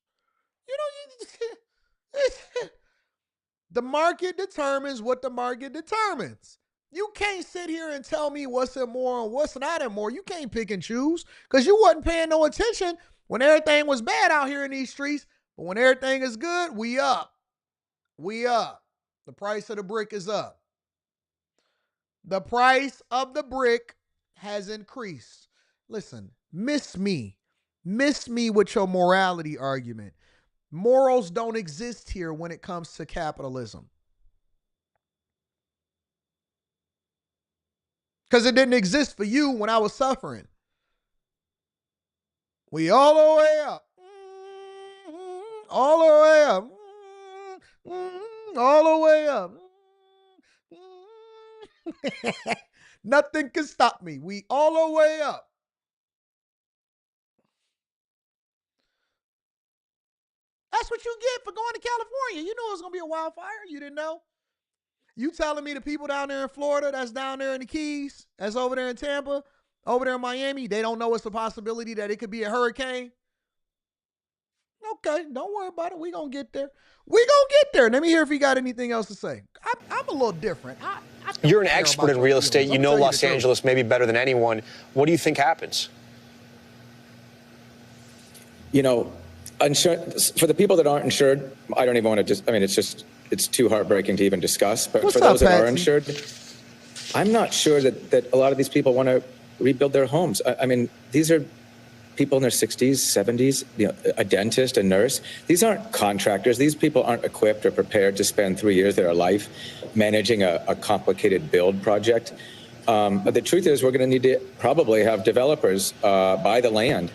The market determines what the market determines. You can't sit here and tell me what's immoral and what's not immoral. You can't pick and choose because you wasn't paying no attention when everything was bad out here in these streets. But when everything is good, we up. We up. The price of the brick is up. The price of the brick has increased. Listen, miss me. Miss me with your morality argument. Morals don't exist here when it comes to capitalism. Because it didn't exist for you when I was suffering. We all the way up. All the way up. All the way up. Nothing can stop me. We all the way up. That's what you get for going to California. You knew it was going to be a wildfire. You didn't know? You telling me the people down there in Florida, that's down there in the Keys, that's over there in Tampa, over there in Miami, they don't know it's a possibility that it could be a hurricane? Okay, don't worry about it. We're going to get there. We're going to get there. Let me hear if he got anything else to say. I'm a little different. You're an expert in real estate. You know Los Angeles maybe better than anyone. What do you think happens? You know, for the people that aren't insured, I don't even want to just, I mean, it's too heartbreaking to even discuss. But for those that are insured, I'm not sure that a lot of these people want to rebuild their homes. I mean, these are people in their 60s, 70s, you know, a dentist, a nurse. These aren't contractors. These people aren't equipped or prepared to spend 3 years of their life managing a complicated build project. But the truth is, we're going to need to probably have developers buy the land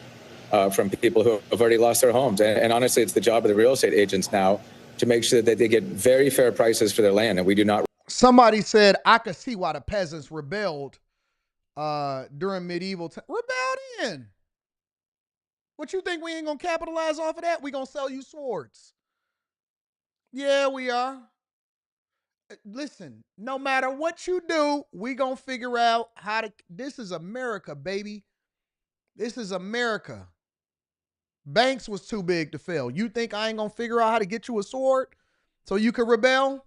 from people who have already lost their homes. And honestly, it's the job of the real estate agents now to make sure that they get very fair prices for their land, and we do not. Somebody said, I could see why the peasants rebelled during medieval time. Rebelled in. What you think, we ain't going to capitalize off of that? We going to sell you swords. Yeah, we are. Listen, no matter what you do, we going to figure out how to. This is America, baby. This is America. Banks was too big to fail. You think I ain't going to figure out how to get you a sword so you can rebel?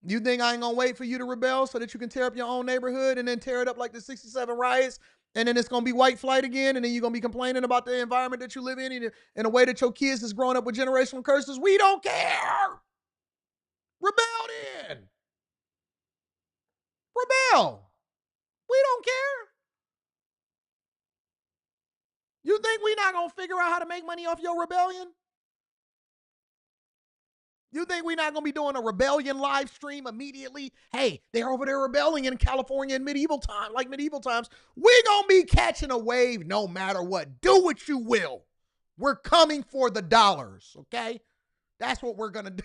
You think I ain't going to wait for you to rebel so that you can tear up your own neighborhood and then tear it up like the 67 riots, and then it's going to be white flight again, and then you're going to be complaining about the environment that you live in a way that your kids is growing up with generational curses? We don't care. Rebel in. Rebel. We don't care. You think we're not going to figure out how to make money off your rebellion? You think we're not going to be doing a rebellion live stream immediately? Hey, they're over there rebelling in California in medieval times. We're going to be catching a wave no matter what. Do what you will. We're coming for the dollars, okay? That's what we're going to do.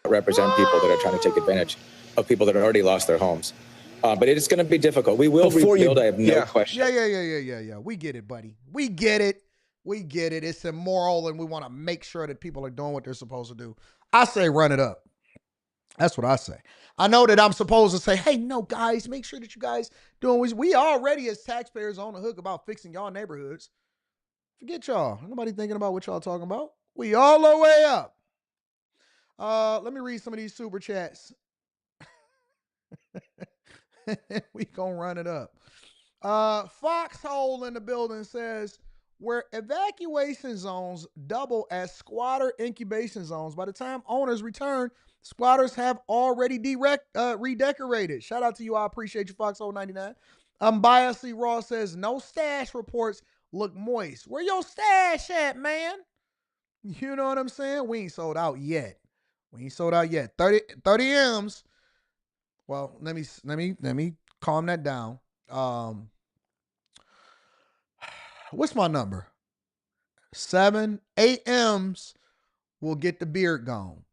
Represent people that are trying to take advantage of people that have already lost their homes. But it's going to be difficult. We will rebuild, I have no question. Yeah. We get it, buddy. We get it. It's immoral, and we want to make sure that people are doing what they're supposed to do. I say run it up. That's what I say. I know that I'm supposed to say, hey, no, guys, make sure that you guys doing what we already as taxpayers on the hook about fixing y'all neighborhoods. Forget y'all. Nobody thinking about what y'all talking about. We all the way up. Let me read some of these super chats. We gonna run it up. Foxhole in the building says, where evacuation zones double as squatter incubation zones, by the time owners return, squatters have already redecorated. Shout out to you. I appreciate you, Foxhole 99. Biasly Raw says, no stash reports look moist. Where your stash at, man? You know what I'm saying? We ain't sold out yet. 30 M's. Well, let me calm that down. What's my number? 8 M's will get the beard gone.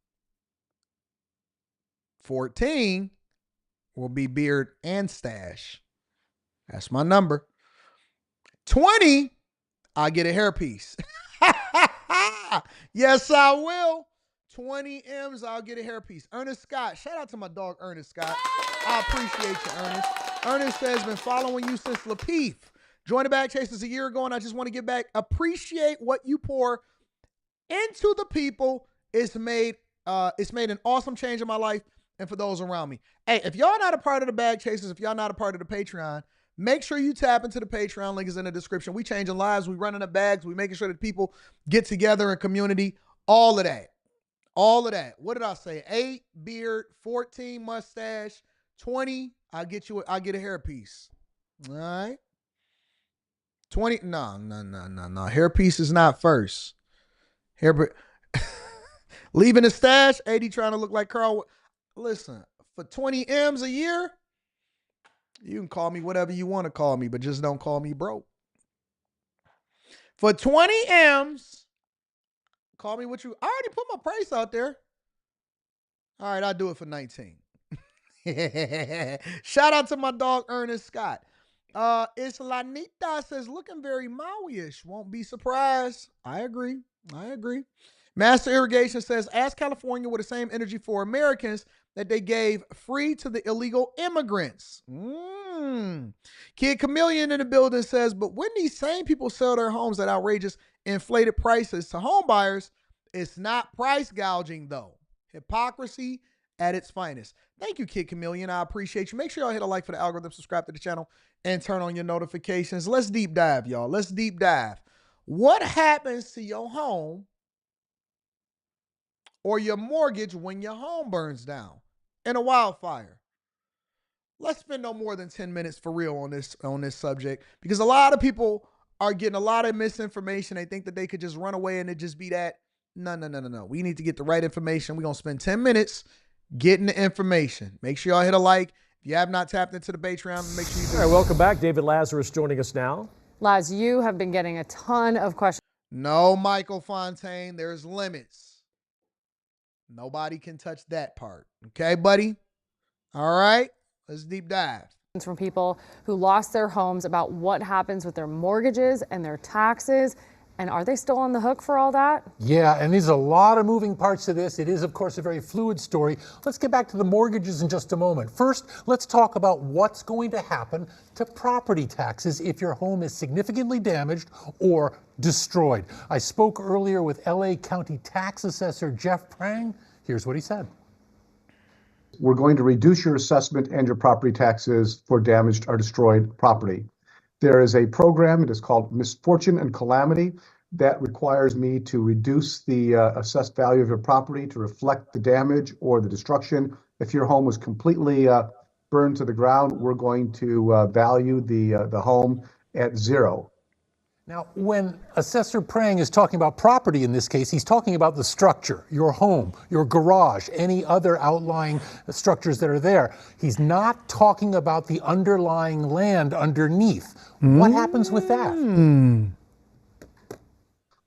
14 will be beard and stash. That's my number. 20, I'll get a hairpiece. Yes, I will. 20 M's, I'll get a hairpiece. Ernest Scott, shout out to my dog Ernest Scott. I appreciate you, Ernest. Ernest says, been following you since Lapeef. Joined the Bag Chasers a year ago, and I just want to give back. Appreciate what you pour into the people. It's made an awesome change in my life and for those around me. Hey, if y'all not a part of the Bag Chasers, if y'all not a part of the Patreon, make sure you tap into the Patreon. Link is in the description. We changing lives. We running up bags. We making sure that people get together in community. All of that. What did I say? 8 beard, 14 mustache, 20. I'll get a hairpiece. All right. 20. No. Hairpiece is not first. Leaving the stash. 80 trying to look like Carl. Listen, for 20 M's a year, you can call me whatever you want to call me, but just don't call me broke. For 20 M's, Call me what you. I already put my price out there. All right, I'll do it for 19. Shout out to my dog Ernest Scott. It's Lanita says looking very Maui-ish. Won't be surprised. I agree. Master Irrigation says ask California with the same energy for Americans that they gave free to the illegal immigrants. Kid Chameleon in the building says, but when these same people sell their homes at outrageous inflated prices to home buyers, it's not price gouging though. Hypocrisy at its finest. Thank you, Kid Chameleon. I appreciate you. Make sure y'all hit a like for the algorithm, subscribe to the channel, and turn on your notifications. Let's deep dive, y'all. Let's deep dive. What happens to your home or your mortgage when your home burns down in a wildfire? Let's spend no more than 10 minutes for real on this subject, because a lot of people are getting a lot of misinformation. They think that they could just run away and it just be that. No. We need to get the right information. We're going to spend 10 minutes getting the information. Make sure y'all hit a like. If you have not tapped into the Patreon, make sure you do. All right, welcome back. David Lazarus joining us now. Laz, you have been getting a ton of questions. No, Michael Fontaine, there's limits. Nobody can touch that part. Okay, buddy? All right, let's deep dive. From people who lost their homes about what happens with their mortgages and their taxes. And are they still on the hook for all that? Yeah, and there's a lot of moving parts to this. It is, of course, a very fluid story. Let's get back to the mortgages in just a moment. First, let's talk about what's going to happen to property taxes if your home is significantly damaged or destroyed. I spoke earlier with LA County Tax Assessor Jeff Prang. Here's what he said. We're going to reduce your assessment and your property taxes for damaged or destroyed property. There is a program, it is called Misfortune and Calamity, that requires me to reduce the assessed value of your property to reflect the damage or the destruction. If your home was completely burned to the ground, we're going to value the home at zero. Now, when Assessor Prang is talking about property in this case, he's talking about the structure, your home, your garage, any other outlying structures that are there. He's not talking about the underlying land underneath. What happens with that?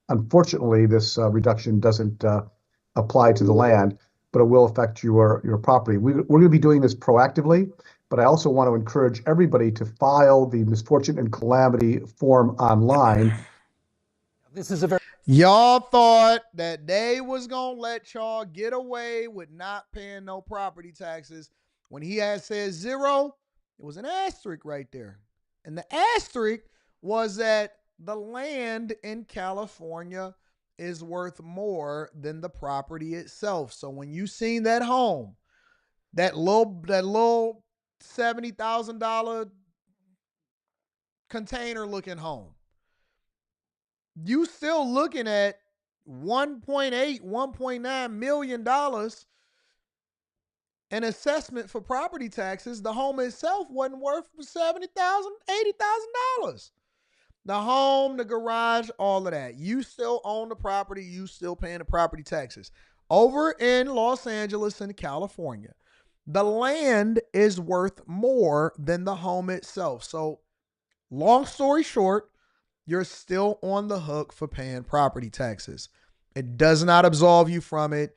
Unfortunately, this reduction doesn't apply to the land, but it will affect your property. We're going to be doing this proactively, but I also want to encourage everybody to file the Misfortune and Calamity form online. This is a very... Y'all thought that they was going to let y'all get away with not paying no property taxes. When he had said zero, it was an asterisk right there. And the asterisk was that the land in California is worth more than the property itself. So when you seen that home, that little $70,000 container looking home, you still looking at $1.8, $1.9 million an assessment for property taxes. The home itself wasn't worth $70,000, $80,000. The home, the garage, all of that. You still own the property. You still paying the property taxes. Over in Los Angeles and California, the land is worth more than the home itself. So, long story short, you're still on the hook for paying property taxes. It does not absolve you from it.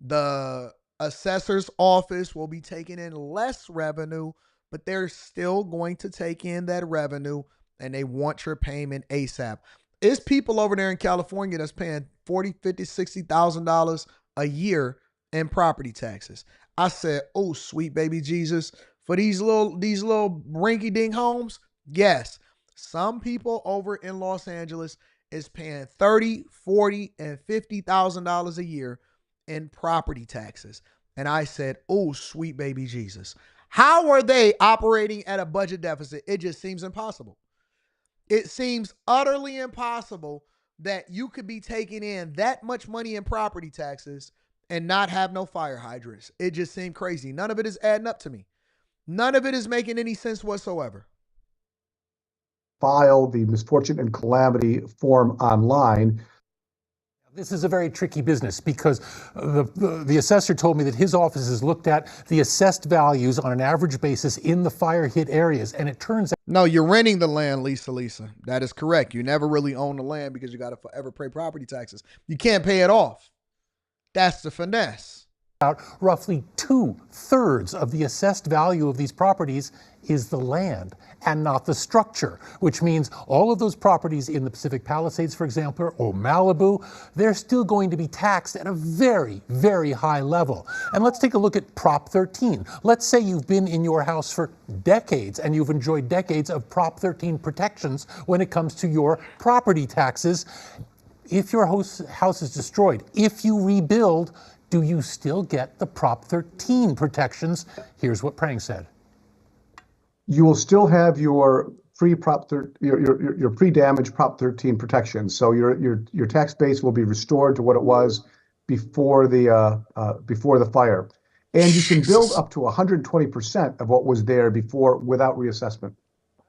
The assessor's office will be taking in less revenue, but they're still going to take in that revenue, and they want your payment ASAP. It's people over there in California that's paying $40,000, $50,000, $60,000 a year in property taxes. I said, oh, sweet baby Jesus, for these little rinky-dink homes, yes. Some people over in Los Angeles is paying $30,000, $40,000, and $50,000 a year in property taxes. And I said, oh, sweet baby Jesus. How are they operating at a budget deficit? It just seems impossible. It seems utterly impossible that you could be taking in that much money in property taxes and not have no fire hydrants. It just seemed crazy. None of it is adding up to me. None of it is making any sense whatsoever. File the Misfortune and Calamity form online. This is a very tricky business because the assessor told me that his office has looked at the assessed values on an average basis in the fire hit areas, and it turns out. No, you're renting the land, Lisa. That is correct. You never really own the land because you got to forever pay property taxes. You can't pay it off. That's the finesse. Roughly 2/3 of the assessed value of these properties is the land and not the structure, which means all of those properties in the Pacific Palisades, for example, or Malibu, they're still going to be taxed at a very, very high level. And let's take a look at Prop 13. Let's say you've been in your house for decades and you've enjoyed decades of Prop 13 protections when it comes to your property taxes. If your house is destroyed, if you rebuild, do you still get the Prop 13 protections? Here's what Prang said. You will still have your your pre-damage Prop 13 protection. So your tax base will be restored to what it was before the fire, and you can build up to 120% of what was there before without reassessment.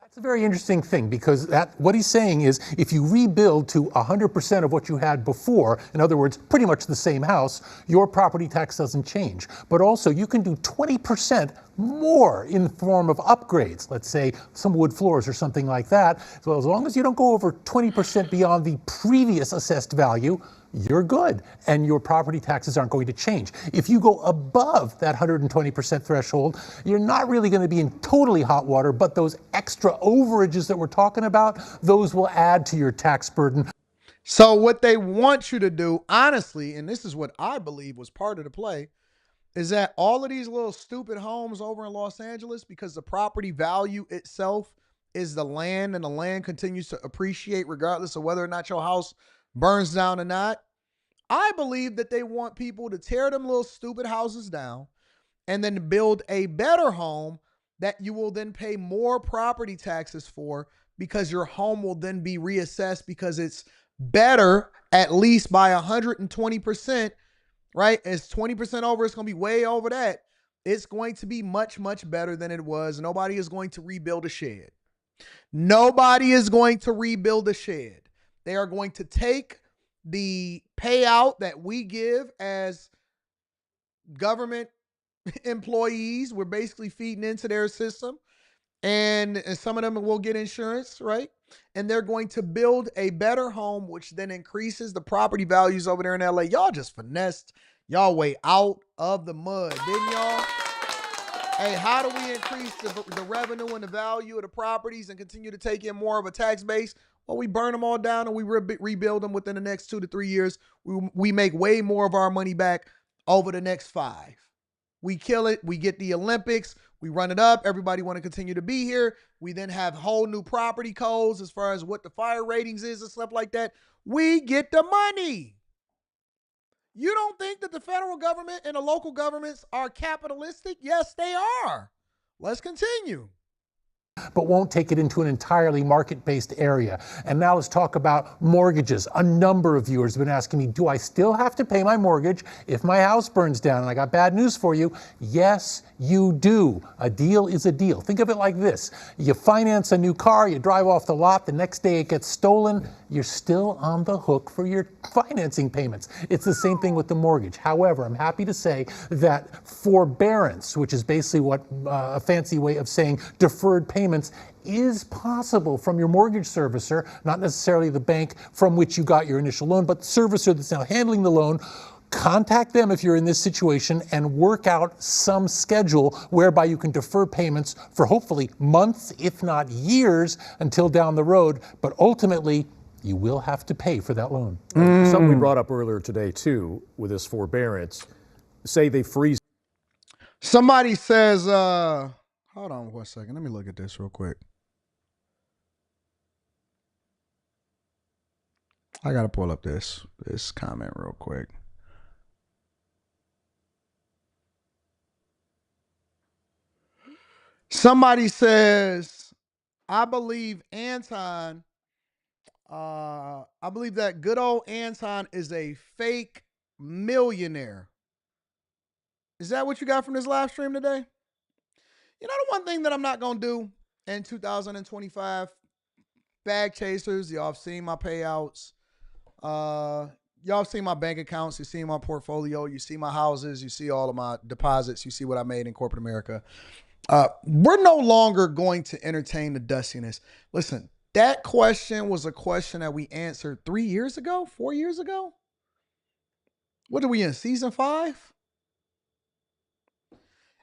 That's a very interesting thing because what he's saying is if you rebuild to 100% of what you had before, in other words, pretty much the same house, your property tax doesn't change. But also you can do 20% more in the form of upgrades, let's say some wood floors or something like that. So as long as you don't go over 20% beyond the previous assessed value, you're good, and your property taxes aren't going to change. If you go above that 120% threshold, you're not really going to be in totally hot water, but those extra overages that we're talking about, those will add to your tax burden. So what they want you to do, honestly, and this is what I believe was part of the play, is that all of these little stupid homes over in Los Angeles, because the property value itself is the land, and the land continues to appreciate regardless of whether or not your house burns down or not. I believe that they want people to tear them little stupid houses down and then build a better home that you will then pay more property taxes for because your home will then be reassessed because it's better at least by 120%, right? It's 20% over. It's going to be way over that. It's going to be much, much better than it was. Nobody is going to rebuild a shed. Nobody is going to rebuild a shed. They are going to take the payout that we give as government employees. We're basically feeding into their system, and some of them will get insurance, right? And they're going to build a better home, which then increases the property values over there in LA. Y'all just finessed y'all way out of the mud, didn't y'all? Hey, how do we increase the revenue and the value of the properties and continue to take in more of a tax base? Well, we burn them all down and we rebuild them within the next 2 to 3 years. We make way more of our money back over the next 5. We kill it. We get the Olympics. We run it up. Everybody want to continue to be here. We then have whole new property codes as far as what the fire ratings is and stuff like that. We get the money. You don't think that the federal government and the local governments are capitalistic? Yes, they are. Let's continue. But won't take it into an entirely market-based area. And now let's talk about mortgages. A number of viewers have been asking me, do I still have to pay my mortgage if my house burns down? And I got bad news for you. Yes, you do. A deal is a deal. Think of it like this. You finance a new car, you drive off the lot, the next day it gets stolen, you're still on the hook for your financing payments. It's the same thing with the mortgage. However, I'm happy to say that forbearance, which is basically what a fancy way of saying deferred payments, is possible from your mortgage servicer, not necessarily the bank from which you got your initial loan, but the servicer that's now handling the loan. Contact them if you're in this situation and work out some schedule whereby you can defer payments for hopefully months, if not years, until down the road. But ultimately, you will have to pay for that loan. Something we brought up earlier today, too, with this forbearance. Say they freeze. Somebody says, hold on 1 second. Let me look at this real quick. I got to pull up this comment real quick. Somebody says, I believe Anton, I believe that good old Anton is a fake millionaire. Is that what you got from this live stream today? You know, the one thing that I'm not going to do in 2025, bag chasers, y'all have seen my payouts. Y'all see my bank accounts. You see my portfolio. You see my houses. You see all of my deposits. You see what I made in corporate America. We're no longer going to entertain the dustiness. Listen, that question was a question that we answered 3 years ago, 4 years ago. What are we in, season 5?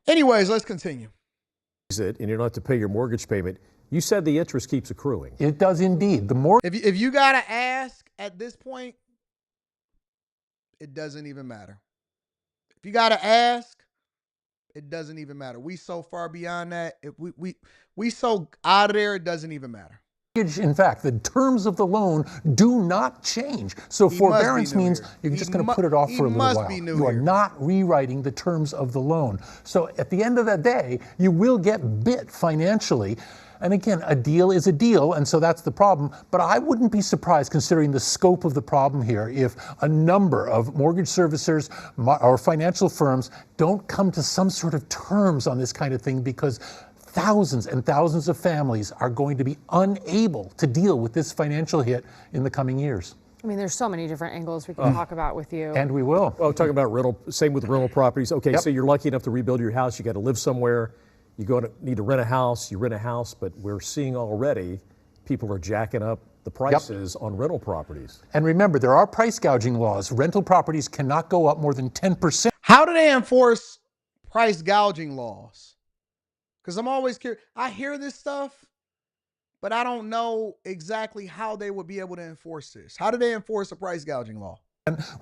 Anyways, let's continue. And you don't have to pay your mortgage payment. You said the interest keeps accruing. It does indeed. The more if you got to ask at this point, it doesn't even matter. If you got to ask, it doesn't even matter. We so far beyond that. If we so out of there, it doesn't even matter. In fact, the terms of the loan do not change. So forbearance means you're just going to put it off for a little while. You are not rewriting the terms of the loan. So at the end of the day, you will get bit financially. And again, a deal is a deal, and so that's the problem. But I wouldn't be surprised, considering the scope of the problem here, if a number of mortgage servicers or financial firms don't come to some sort of terms on this kind of thing, because thousands and thousands of families are going to be unable to deal with this financial hit in the coming years. I mean, there's so many different angles we can talk about with you. And we will. Well, talking about rental, same with rental properties. Okay, so you're lucky enough to rebuild your house. You got to live somewhere. You need to rent a house. You rent a house, but we're seeing already people are jacking up the prices on rental properties. And remember, there are price gouging laws. Rental properties cannot go up more than 10%. How do they enforce price gouging laws? Because I'm always curious. I hear this stuff, but I don't know exactly how they would be able to enforce this. How do they enforce a price gouging law?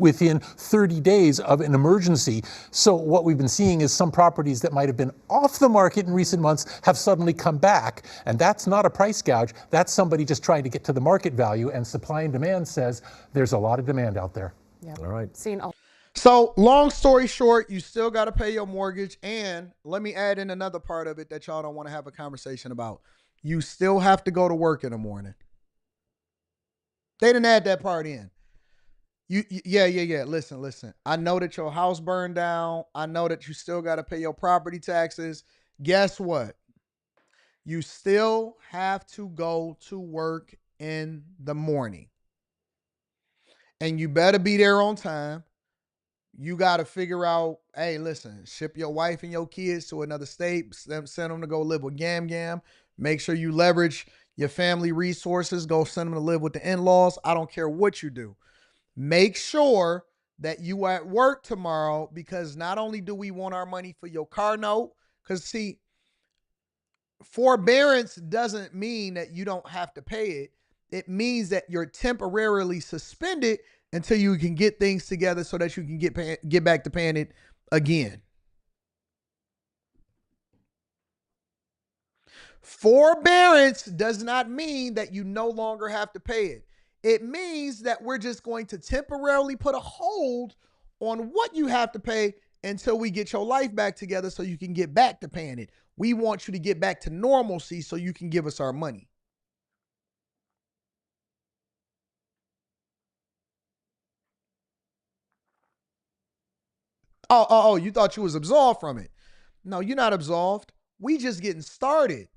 Within 30 days of an emergency. So what we've been seeing is some properties that might have been off the market in recent months have suddenly come back. And that's not a price gouge. That's somebody just trying to get to the market value. And supply and demand says there's a lot of demand out there. Yeah. All right. So long story short, you still got to pay your mortgage. And let me add in another part of it that y'all don't want to have a conversation about. You still have to go to work in the morning. They didn't add that part in. Yeah. Listen. I know that your house burned down. I know that you still got to pay your property taxes. Guess what? You still have to go to work in the morning. And you better be there on time. You got to figure out, hey, listen, ship your wife and your kids to another state, send them to go live with Gam Gam. Make sure you leverage your family resources. Go send them to live with the in-laws. I don't care what you do. Make sure that you are at work tomorrow, because not only do we want our money for your car note, because see, forbearance doesn't mean that you don't have to pay it. It means that you're temporarily suspended until you can get things together so that you can get back to paying it again. Forbearance does not mean that you no longer have to pay it. It means that we're just going to temporarily put a hold on what you have to pay until we get your life back together so you can get back to paying it. We want you to get back to normalcy so you can give us our money. Oh, you thought you was absolved from it. No, you're not absolved. We just getting started.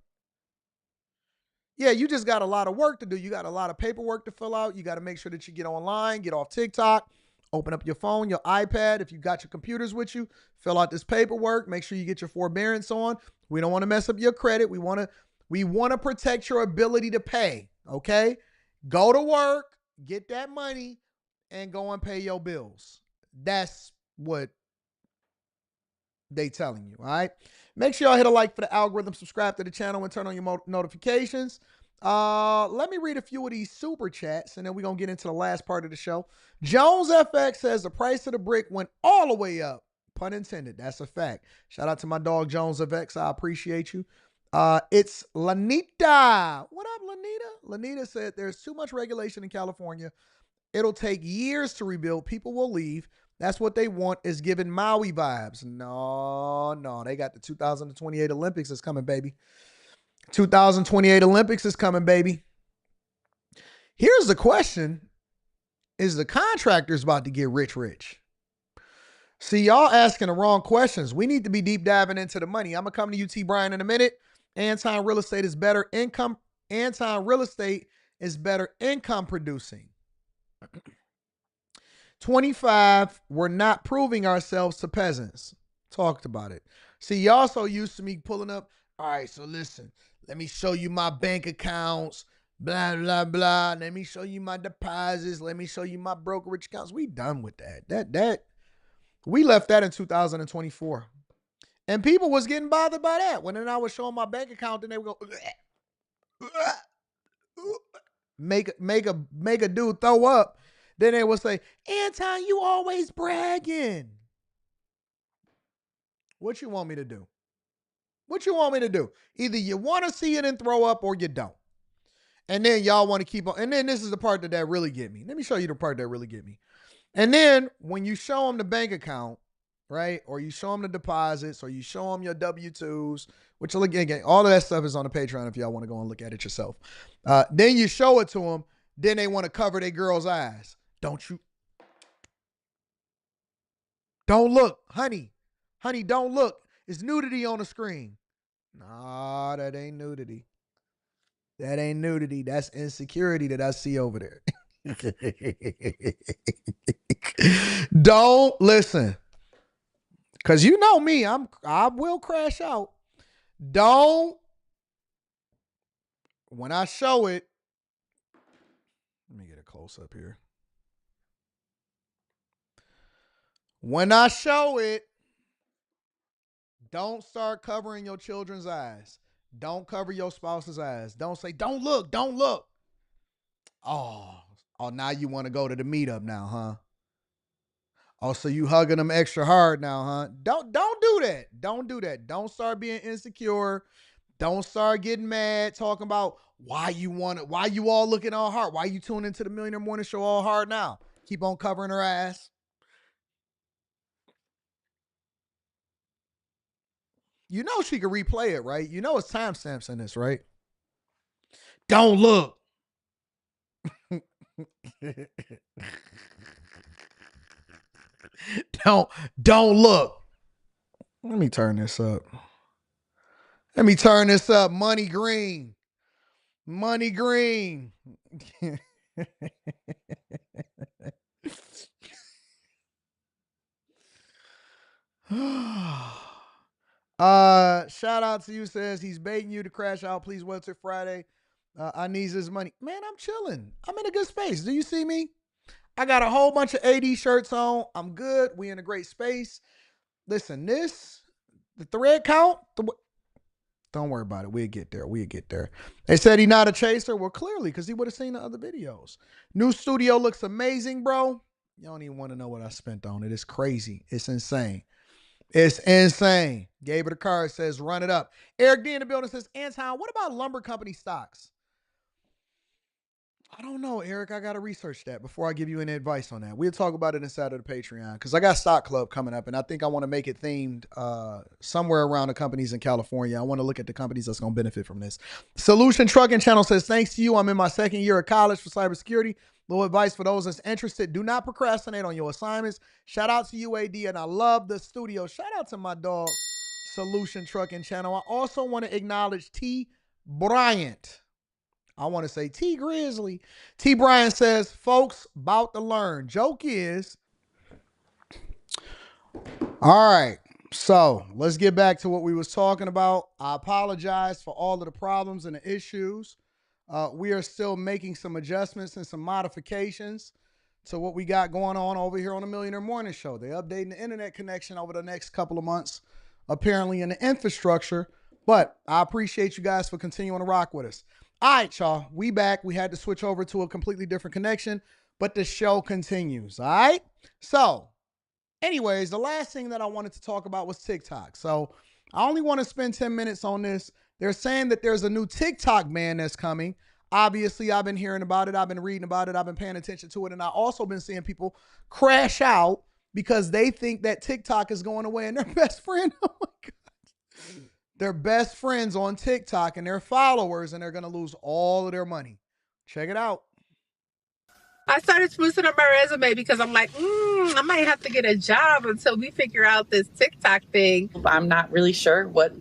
Yeah, you just got a lot of work to do. You got a lot of paperwork to fill out. You got to make sure that you get online, get off TikTok, open up your phone, your iPad. If you got your computers with you, fill out this paperwork. Make sure you get your forbearance on. We don't want to mess up your credit. We want to protect your ability to pay, okay? Go to work, get that money, and go and pay your bills. That's what they telling you, all right? Make sure y'all hit a like for the algorithm, subscribe to the channel, and turn on your notifications. Let me read a few of these super chats, and then we're going to get into the last part of the show. Jones FX says the price of the brick went all the way up. Pun intended. That's a fact. Shout out to my dog, Jones FX. I appreciate you. It's Lanita. What up, Lanita? Lanita said there's too much regulation in California. It'll take years to rebuild. People will leave. That's what they want, is giving Maui vibes. No. They got the 2028 Olympics is coming, baby. 2028 Olympics is coming, baby. Here's the question. Is the contractors about to get rich? See, y'all asking the wrong questions. We need to be deep diving into the money. I'm going to come to you, T. Brian, in a minute. Anton Real Estate is better income. Anton Real Estate is better income producing. 25, we're not proving ourselves to peasants. Talked about it. See, y'all so used to me pulling up. All right, so listen, let me show you my bank accounts, blah, blah, blah. Let me show you my deposits. Let me show you my brokerage accounts. We done with that. We left that in 2024. And people was getting bothered by that. When then I was showing my bank account, then they would go, make a dude throw up. Then they would say, Anton, you always bragging. What you want me to do? What you want me to do? Either you want to see it and throw up or you don't. And then y'all want to keep on. And then this is the part that really get me. Let me show you the part that really get me. And then when you show them the bank account, right? Or you show them the deposits, or you show them your W-2s, which again, all of that stuff is on the Patreon if y'all want to go and look at it yourself. Then you show it to them. Then they want to cover their girl's eyes. Don't look, honey. Honey, don't look. It's nudity on the screen. Nah, that ain't nudity. That ain't nudity. That's insecurity that I see over there. Don't listen. Because you know me, I will crash out. When I show it, let me get a close up here. When I show it, don't start covering your children's eyes. Don't cover your spouse's eyes. Don't say, don't look. Oh, now you want to go to the meetup now, huh? Oh, so you hugging them extra hard now, huh? Don't do that. Don't do that. Don't start being insecure. Don't start getting mad, talking about why you all looking all hard. Why you tuning into the Millionaire Morning Show all hard now? Keep on covering her ass. You know she could replay it, right? You know it's timestamps in this, right? Don't look. Don't look. Let me turn this up. Money green. Money green. Shout out to you, says he's baiting you to crash out. Please wait till Friday. I need his money. Man, I'm chilling. I'm in a good space. Do you see me? I got a whole bunch of AD shirts on. I'm good. We in a great space. Listen, the thread count, don't worry about it. We'll get there. They said he not a chaser. Well, clearly, because he would have seen the other videos. New studio looks amazing, bro. You don't even want to know what I spent on it. It's crazy. It's insane. It's insane. Gave it a card, says run it up. Eric D in the building says, Anton, what about lumber company stocks? I don't know, Eric. I got to research that before I give you any advice on that. We'll talk about it inside of the Patreon because I got Stock Club coming up, and I think I want to make it themed somewhere around the companies in California. I want to look at the companies that's going to benefit from this. Solution Trucking Channel says, thanks to you, I'm in my second year of college for cybersecurity. Little advice for those that's interested. Do not procrastinate on your assignments. Shout out to UAD, and I love the studio. Shout out to my dog, Solution Trucking Channel. I also want to acknowledge T. Bryant. I want to say T. Grizzly. T. Bryant says, folks, about to learn. Joke is, all right, so let's get back to what we was talking about. I apologize for all of the problems and the issues. We are still making some adjustments and some modifications to what we got going on over here on the Millionaire Morning Show. They're updating the internet connection over the next couple of months, apparently in the infrastructure, but I appreciate you guys for continuing to rock with us. All right, y'all, we back. We had to switch over to a completely different connection, but the show continues, all right? So, anyways, the last thing that I wanted to talk about was TikTok. So, I only want to spend 10 minutes on this. They're saying that there's a new TikTok ban that's coming. Obviously, I've been hearing about it. I've been reading about it. I've been paying attention to it. And I've also been seeing people crash out because they think that TikTok is going away and their best friend, oh my God, their best friends on TikTok and their followers, and they're going to lose all of their money. Check it out. I started sprucing up my resume because I'm like, I might have to get a job until we figure out this TikTok thing. I'm not really sure what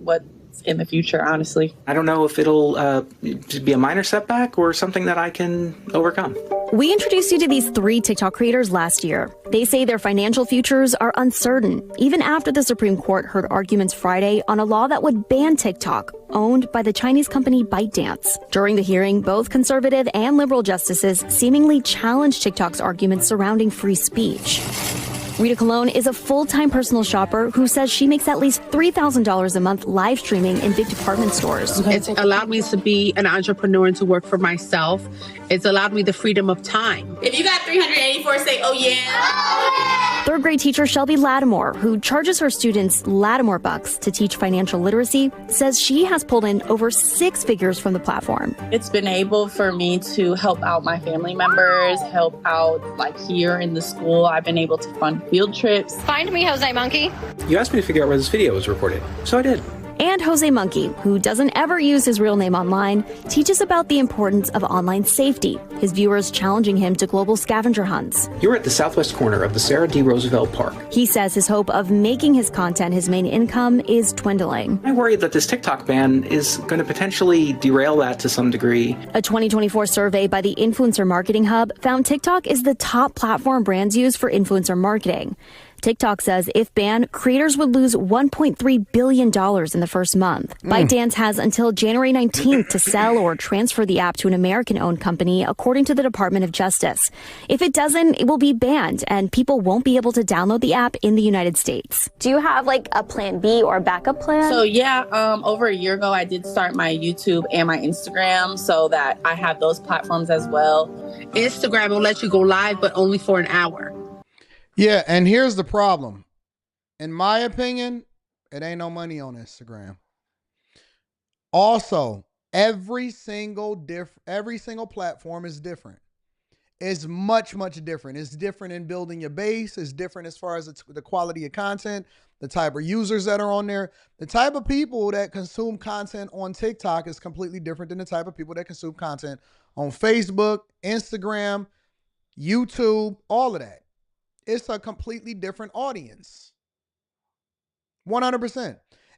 in the future, honestly. I don't know if it'll be a minor setback or something that I can overcome. We introduced you to these 3 TikTok creators last year. They say their financial futures are uncertain, even after the Supreme Court heard arguments Friday on a law that would ban TikTok, owned by the Chinese company ByteDance. During the hearing, both conservative and liberal justices seemingly challenged TikTok's arguments surrounding free speech. Rita Colon is a full-time personal shopper who says she makes at least $3,000 a month live streaming in big department stores. It's allowed me to be an entrepreneur and to work for myself. It's allowed me the freedom of time. If you got 384, say, oh yeah. Third grade teacher Shelby Lattimore, who charges her students Lattimore bucks to teach financial literacy, says she has pulled in over 6 figures from the platform. It's been able for me to help out my family members, help out like here in the school. I've been able to fund field trips. Find me, Jose Monkey. You asked me to figure out where this video was recorded, so I did. And Jose Monkey, who doesn't ever use his real name online, teaches about the importance of online safety, his viewers challenging him to global scavenger hunts. You're at the southwest corner of the Sarah D. Roosevelt Park. He says his hope of making his content his main income is dwindling. I worry that this TikTok ban is going to potentially derail that to some degree. A 2024 survey by the Influencer Marketing Hub found TikTok is the top platform brands use for influencer marketing. TikTok says if banned, creators would lose $1.3 billion in the first month. ByteDance has until January 19th to sell or transfer the app to an American-owned company, according to the Department of Justice. If it doesn't, it will be banned, and people won't be able to download the app in the United States. Do you have like a plan B or a backup plan? So yeah, over a year ago, I did start my YouTube and my Instagram so that I have those platforms as well. Instagram will let you go live, but only for an hour. Yeah, and here's the problem. In my opinion, it ain't no money on Instagram. Also, every single platform is different. It's much, much different. It's different in building your base. It's different as far as the quality of content, the type of users that are on there. The type of people that consume content on TikTok is completely different than the type of people that consume content on Facebook, Instagram, YouTube, all of that. It's a completely different audience. 100%.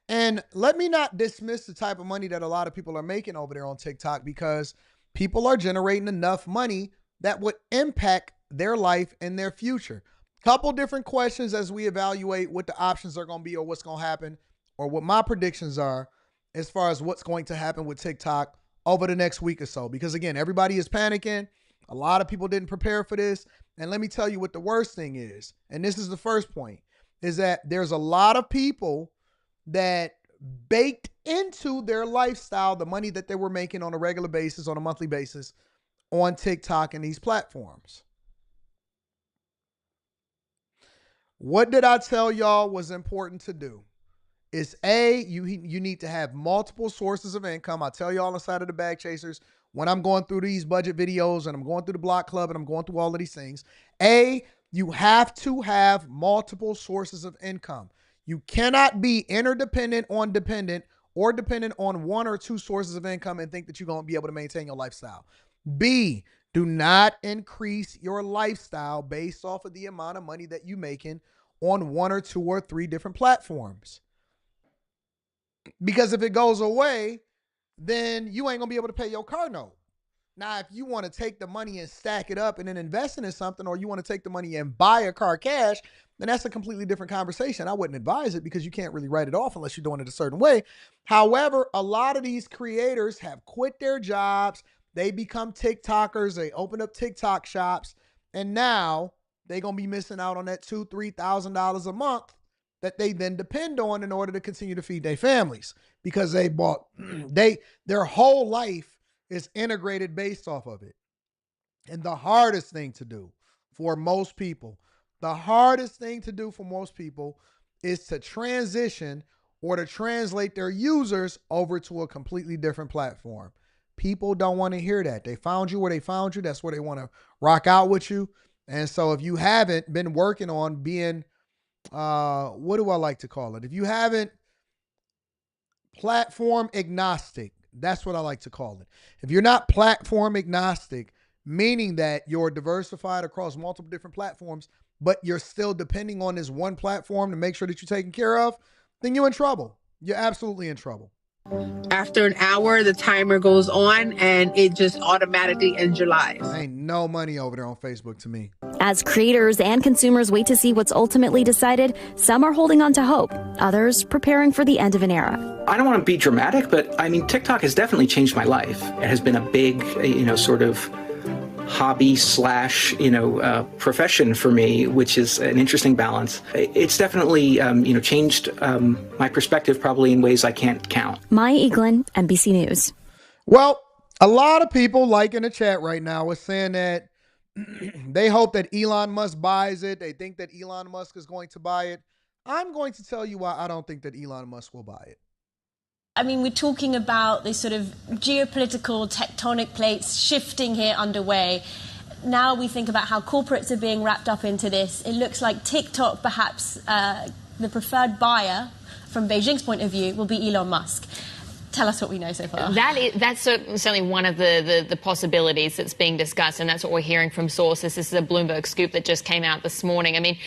And let me not dismiss the type of money that a lot of people are making over there on TikTok, because people are generating enough money that would impact their life and their future. Couple different questions as we evaluate what the options are going to be or what's going to happen, or what my predictions are as far as what's going to happen with TikTok over the next week or so. Because again, everybody is panicking. A lot of people didn't prepare for this. And let me tell you what the worst thing is. And this is the first point, is that there's a lot of people that baked into their lifestyle the money that they were making on a regular basis, on a monthly basis, on TikTok and these platforms. What did I tell y'all was important to do? Is you need to have multiple sources of income. I tell y'all inside of the Bag Chasers, when I'm going through these budget videos and I'm going through the block club and I'm going through all of these things, you have to have multiple sources of income. You cannot be interdependent on dependent or dependent on one or two sources of income and think that you're going to be able to maintain your lifestyle. B, do not increase your lifestyle based off of the amount of money that you're making on one or two or three different platforms. Because if it goes away, then you ain't going to be able to pay your car note. Now, if you want to take the money and stack it up and then invest it in something, or you want to take the money and buy a car cash, then that's a completely different conversation. I wouldn't advise it because you can't really write it off unless you're doing it a certain way. However, a lot of these creators have quit their jobs. They become TikTokers. They open up TikTok shops. And now they're going to be missing out on that $2,000, $3,000 a month that they then depend on in order to continue to feed their families, because their whole life is integrated based off of it. And the hardest thing to do for most people is to transition or to translate their users over to a completely different platform. People don't want to hear that. They found you where they found you. That's where they want to rock out with you. And so if you haven't been working on being, what do I like to call it? If you haven't platform agnostic, that's what I like to call it. If you're not platform agnostic, meaning that you're diversified across multiple different platforms, but you're still depending on this one platform to make sure that you're taken care of, then you're in trouble. You're absolutely in trouble. After an hour, the timer goes on and it just automatically ends your life. Ain't no money over there on Facebook to me. As creators and consumers wait to see what's ultimately decided, some are holding on to hope, others preparing for the end of an era. I don't want to be dramatic, but I mean, TikTok has definitely changed my life. It has been a big, sort of hobby / profession for me, which is an interesting balance. It's definitely, changed my perspective probably in ways I can't count. Maya Eaglin, NBC News. Well, a lot of people, like in the chat right now, are saying that they hope that Elon Musk buys it. They think that Elon Musk is going to buy it. I'm going to tell you why I don't think that Elon Musk will buy it. I mean, we're talking about this sort of geopolitical tectonic plates shifting here underway. Now we think about how corporates are being wrapped up into this. It looks like TikTok, perhaps the preferred buyer from Beijing's point of view, will be Elon Musk. Tell us what we know so far. That's certainly one of the possibilities that's being discussed, and that's what we're hearing from sources. This is a Bloomberg scoop that just came out this morning. I mean,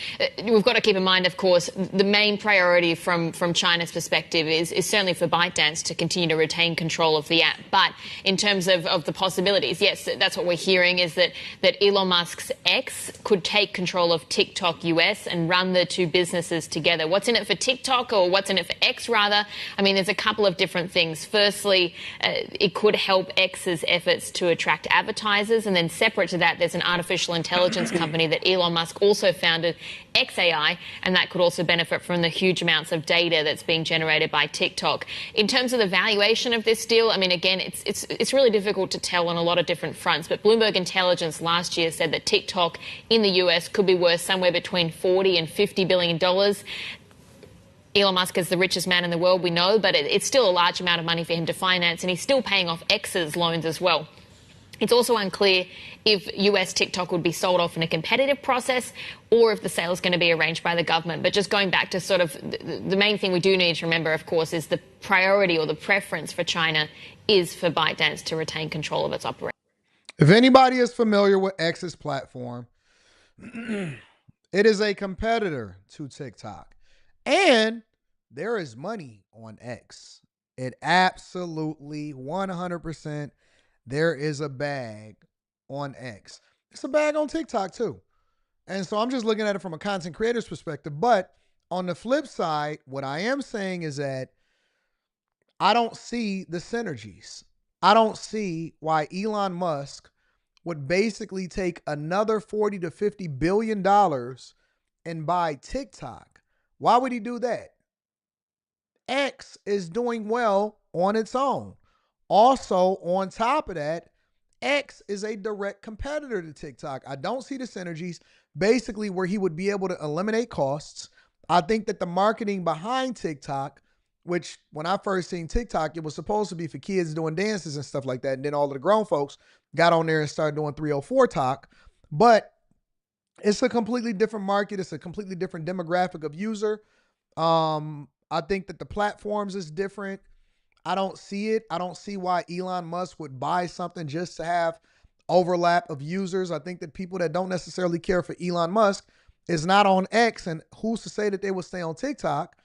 we've got to keep in mind, of course, the main priority from China's perspective is certainly for ByteDance to continue to retain control of the app. But in terms of the possibilities, yes, that's what we're hearing, is that Elon Musk's X could take control of TikTok US and run the two businesses together. What's in it for TikTok, or what's in it for X rather? I mean, there's a couple of different things. Firstly, it could help X's efforts to attract advertisers. And then separate to that, there's an artificial intelligence company that Elon Musk also founded, XAI, and that could also benefit from the huge amounts of data that's being generated by TikTok. In terms of the valuation of this deal, I mean, again, it's really difficult to tell on a lot of different fronts. But Bloomberg Intelligence last year said that TikTok in the US could be worth somewhere between $40 and $50 billion. Elon Musk is the richest man in the world, we know, but it's still a large amount of money for him to finance, and he's still paying off X's loans as well. It's also unclear if US TikTok would be sold off in a competitive process or if the sale is going to be arranged by the government. But just going back to sort of the main thing we do need to remember, of course, is the priority or the preference for China is for ByteDance to retain control of its operation. If anybody is familiar with X's platform, it is a competitor to TikTok. And there is money on X. It absolutely 100%. There is a bag on X. It's a bag on TikTok too. And so I'm just looking at it from a content creator's perspective. But on the flip side, what I am saying is that I don't see the synergies. I don't see why Elon Musk would basically take another $40 to $50 billion and buy TikTok. Why would he do that? X is doing well on its own. Also, on top of that, X is a direct competitor to TikTok. I don't see the synergies, basically where he would be able to eliminate costs. I think that the marketing behind TikTok, which when I first seen TikTok, it was supposed to be for kids doing dances and stuff like that. And then all of the grown folks got on there and started doing 304 talk. But it's a completely different market. It's a completely different demographic of user. I think that the platforms is different. I don't see it. I don't see why Elon Musk would buy something just to have overlap of users. I think that people that don't necessarily care for Elon Musk is not on X, and who's to say that they will stay on TikTok?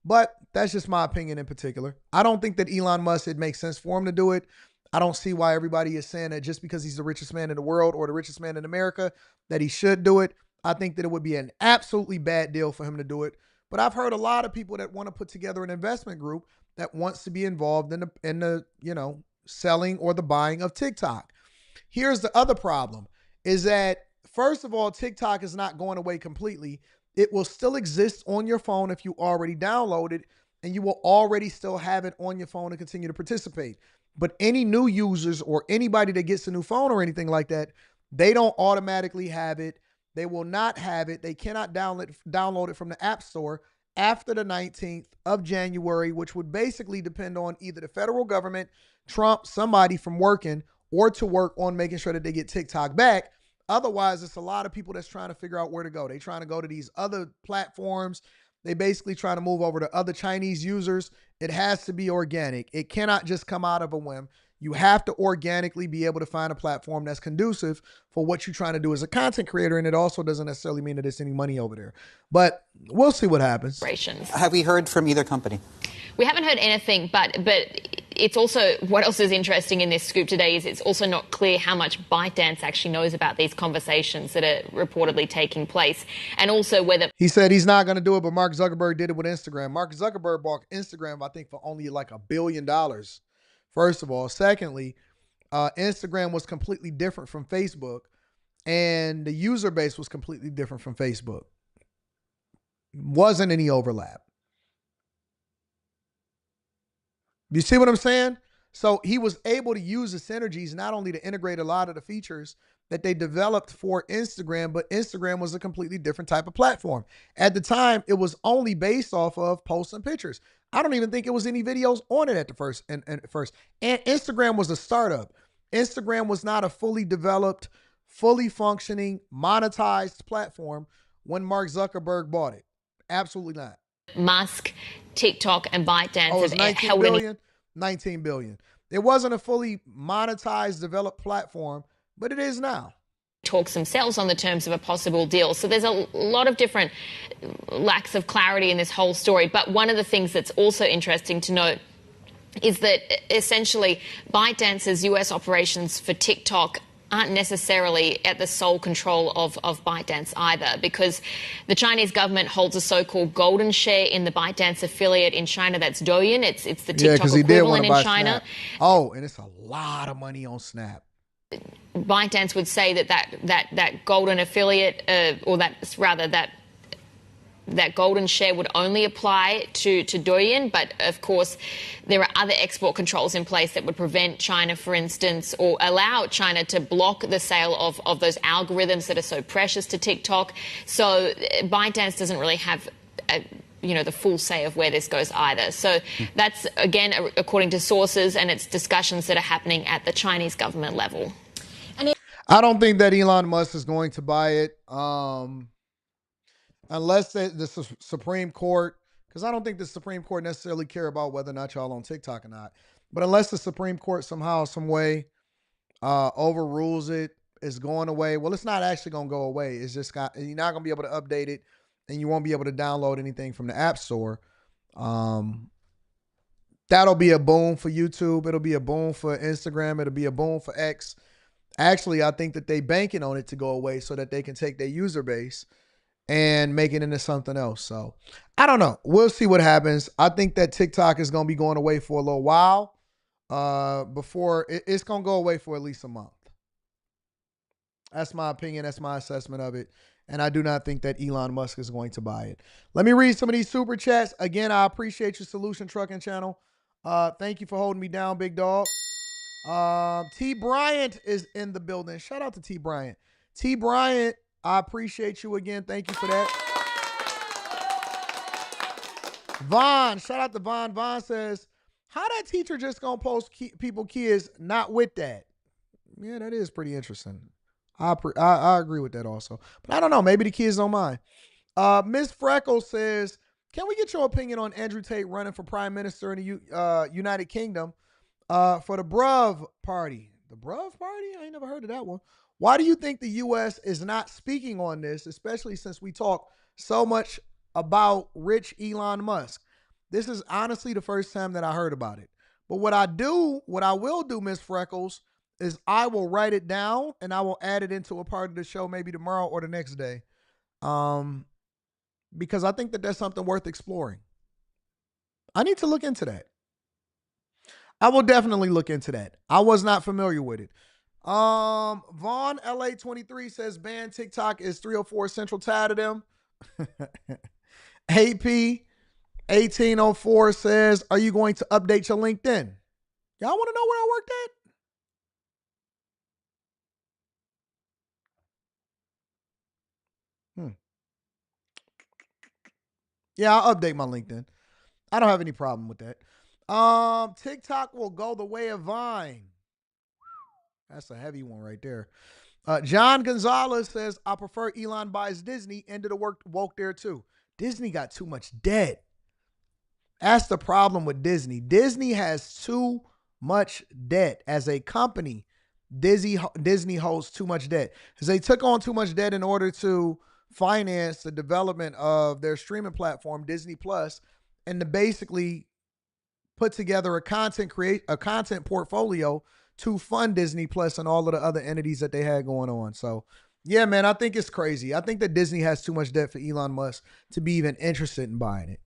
But that's just my opinion in particular. I don't think that Elon Musk, it makes sense for him to do it. I don't see why everybody is saying that just because he's the richest man in the world or the richest man in America, that he should do it. I think that it would be an absolutely bad deal for him to do it. But I've heard a lot of people that want to put together an investment group that wants to be involved in the selling or the buying of TikTok. Here's the other problem is that, first of all, TikTok is not going away completely. It will still exist on your phone if you already download it, and you will already still have it on your phone to continue to participate. But any new users or anybody that gets a new phone or anything like that, they don't automatically have it. They will not have it. They cannot download it from the App Store after the 19th of January, which would basically depend on either the federal government, Trump, somebody from working, or to work on making sure that they get TikTok back. Otherwise, it's a lot of people that's trying to figure out where to go. They're trying to go to these other platforms. They basically trying to move over to other Chinese users. It has to be organic. It cannot just come out of a whim. You have to organically be able to find a platform that's conducive for what you're trying to do as a content creator. And it also doesn't necessarily mean that there's any money over there. But we'll see what happens. Have we heard from either company? We haven't heard anything, but it's also, what else is interesting in this scoop today is it's also not clear how much ByteDance actually knows about these conversations that are reportedly taking place, and also whether... He said he's not going to do it, but Mark Zuckerberg did it with Instagram. Mark Zuckerberg bought Instagram, I think, for only like $1 billion, first of all. Secondly, Instagram was completely different from Facebook, and the user base was completely different from Facebook. Wasn't any overlap. You see what I'm saying? So he was able to use the synergies not only to integrate a lot of the features that they developed for Instagram, but Instagram was a completely different type of platform. At the time, it was only based off of posts and pictures. I don't even think it was any videos on it at the first. And Instagram was a startup. Instagram was not a fully developed, fully functioning, monetized platform when Mark Zuckerberg bought it. Absolutely not. Musk, TikTok, and ByteDance Oh, it's have 19 held billion? 19 billion. It wasn't a fully monetized, developed platform, but it is now. Talks themselves on the terms of a possible deal. So there's a lot of different lacks of clarity in this whole story. But one of the things that's also interesting to note is that essentially ByteDance's US operations for TikTok aren't necessarily at the sole control of ByteDance either, because the Chinese government holds a so-called golden share in the ByteDance affiliate in China. That's Douyin. It's the TikTok equivalent in China. Snap. Oh, and it's a lot of money on Snap. ByteDance would say that golden affiliate, or that golden share would only apply to Douyin, but of course there are other export controls in place that would prevent China, for instance, or allow China to block the sale of those algorithms that are so precious to TikTok. So ByteDance doesn't really have the full say of where this goes either. So that's, again, according to sources, and it's discussions that are happening at the Chinese government level. I don't think that Elon Musk is going to buy it. Unless the Supreme Court, because I don't think the Supreme Court necessarily care about whether or not y'all on TikTok or not. But unless the Supreme Court somehow, some way overrules it, it's going away. Well, it's not actually going to go away. It's just you're not going to be able to update it, and you won't be able to download anything from the App Store. That'll be a boom for YouTube. It'll be a boom for Instagram. It'll be a boom for X. Actually, I think that they banking on it to go away so that they can take their user base and make it into something else. So I don't know. We'll see what happens. I think that TikTok is going to be going away for a little while before it's going to go away for at least a month. That's my opinion. That's my assessment of it. And I do not think that Elon Musk is going to buy it. Let me read some of these super chats. Again, I appreciate your Solution Trucking channel. Thank you for holding me down, big dog. T. Bryant is in the building. Shout out to T. Bryant. T. Bryant, I appreciate you again. Thank you for that. Vaughn, shout out to Vaughn. Vaughn says, how that teacher just gonna post people kids not with that? Yeah, that is pretty interesting. I agree with that also. But I don't know. Maybe the kids don't mind. Miss Freckles says, can we get your opinion on Andrew Tate running for prime minister in the United Kingdom for the Bruv Party? The Bruv Party? I ain't never heard of that one. Why do you think the U.S. is not speaking on this, especially since we talk so much about rich Elon Musk? This is honestly the first time that I heard about it. But what I will do, Miss Freckles, is I will write it down and I will add it into a part of the show maybe tomorrow or the next day. Because I think that that's something worth exploring. I need to look into that. I will definitely look into that. I was not familiar with it. Vaughn LA23 says ban TikTok is 304 Central, tired of them. AP 1804 says, are you going to update your LinkedIn? Y'all want to know where I worked at? Yeah, I'll update my LinkedIn. I don't have any problem with that. TikTok will go the way of Vine. That's a heavy one right there. John Gonzalez says, I prefer Elon buys Disney. End of the work woke there too. Disney got too much debt. That's the problem with Disney. Disney has too much debt. As a company, Disney holds too much debt. Because they took on too much debt in order to finance the development of their streaming platform, Disney Plus, and to basically put together a content portfolio to fund Disney Plus and all of the other entities that they had going on. So, yeah, man, I think it's crazy. I think that Disney has too much debt for Elon Musk to be even interested in buying it.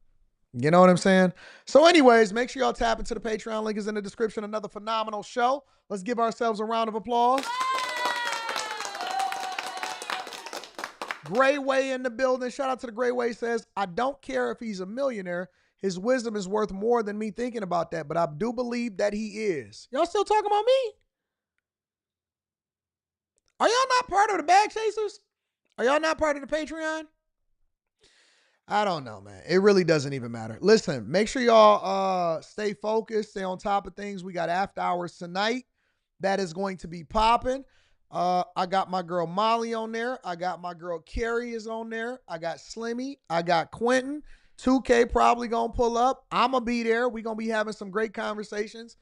You know what I'm saying? So anyways, make sure y'all tap into the Patreon. Link is in the description. Another phenomenal show. Let's give ourselves a round of applause. Grayway in the building. Shout out to the Grayway. Says, I don't care if he's a millionaire. His wisdom is worth more than me thinking about that, but I do believe that he is. Y'all still talking about me? Are y'all not part of the Bag Chasers? Are y'all not part of the Patreon? I don't know, man. It really doesn't even matter. Listen, make sure y'all stay focused, stay on top of things. We got after hours tonight. That is going to be popping. I got my girl Molly on there. I got my girl Carrie is on there. I got Slimmy. I got Quentin. 2K probably going to pull up. I'm going to be there. We're going to be having some great conversations,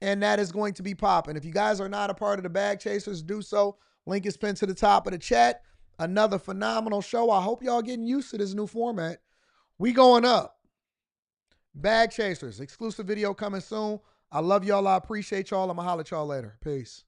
and that is going to be popping. If you guys are not a part of the Bag Chasers, do so. Link is pinned to the top of the chat. Another phenomenal show. I hope y'all getting used to this new format. We going up. Bag Chasers. Exclusive video coming soon. I love y'all. I appreciate y'all. I'm going to holler at y'all later. Peace.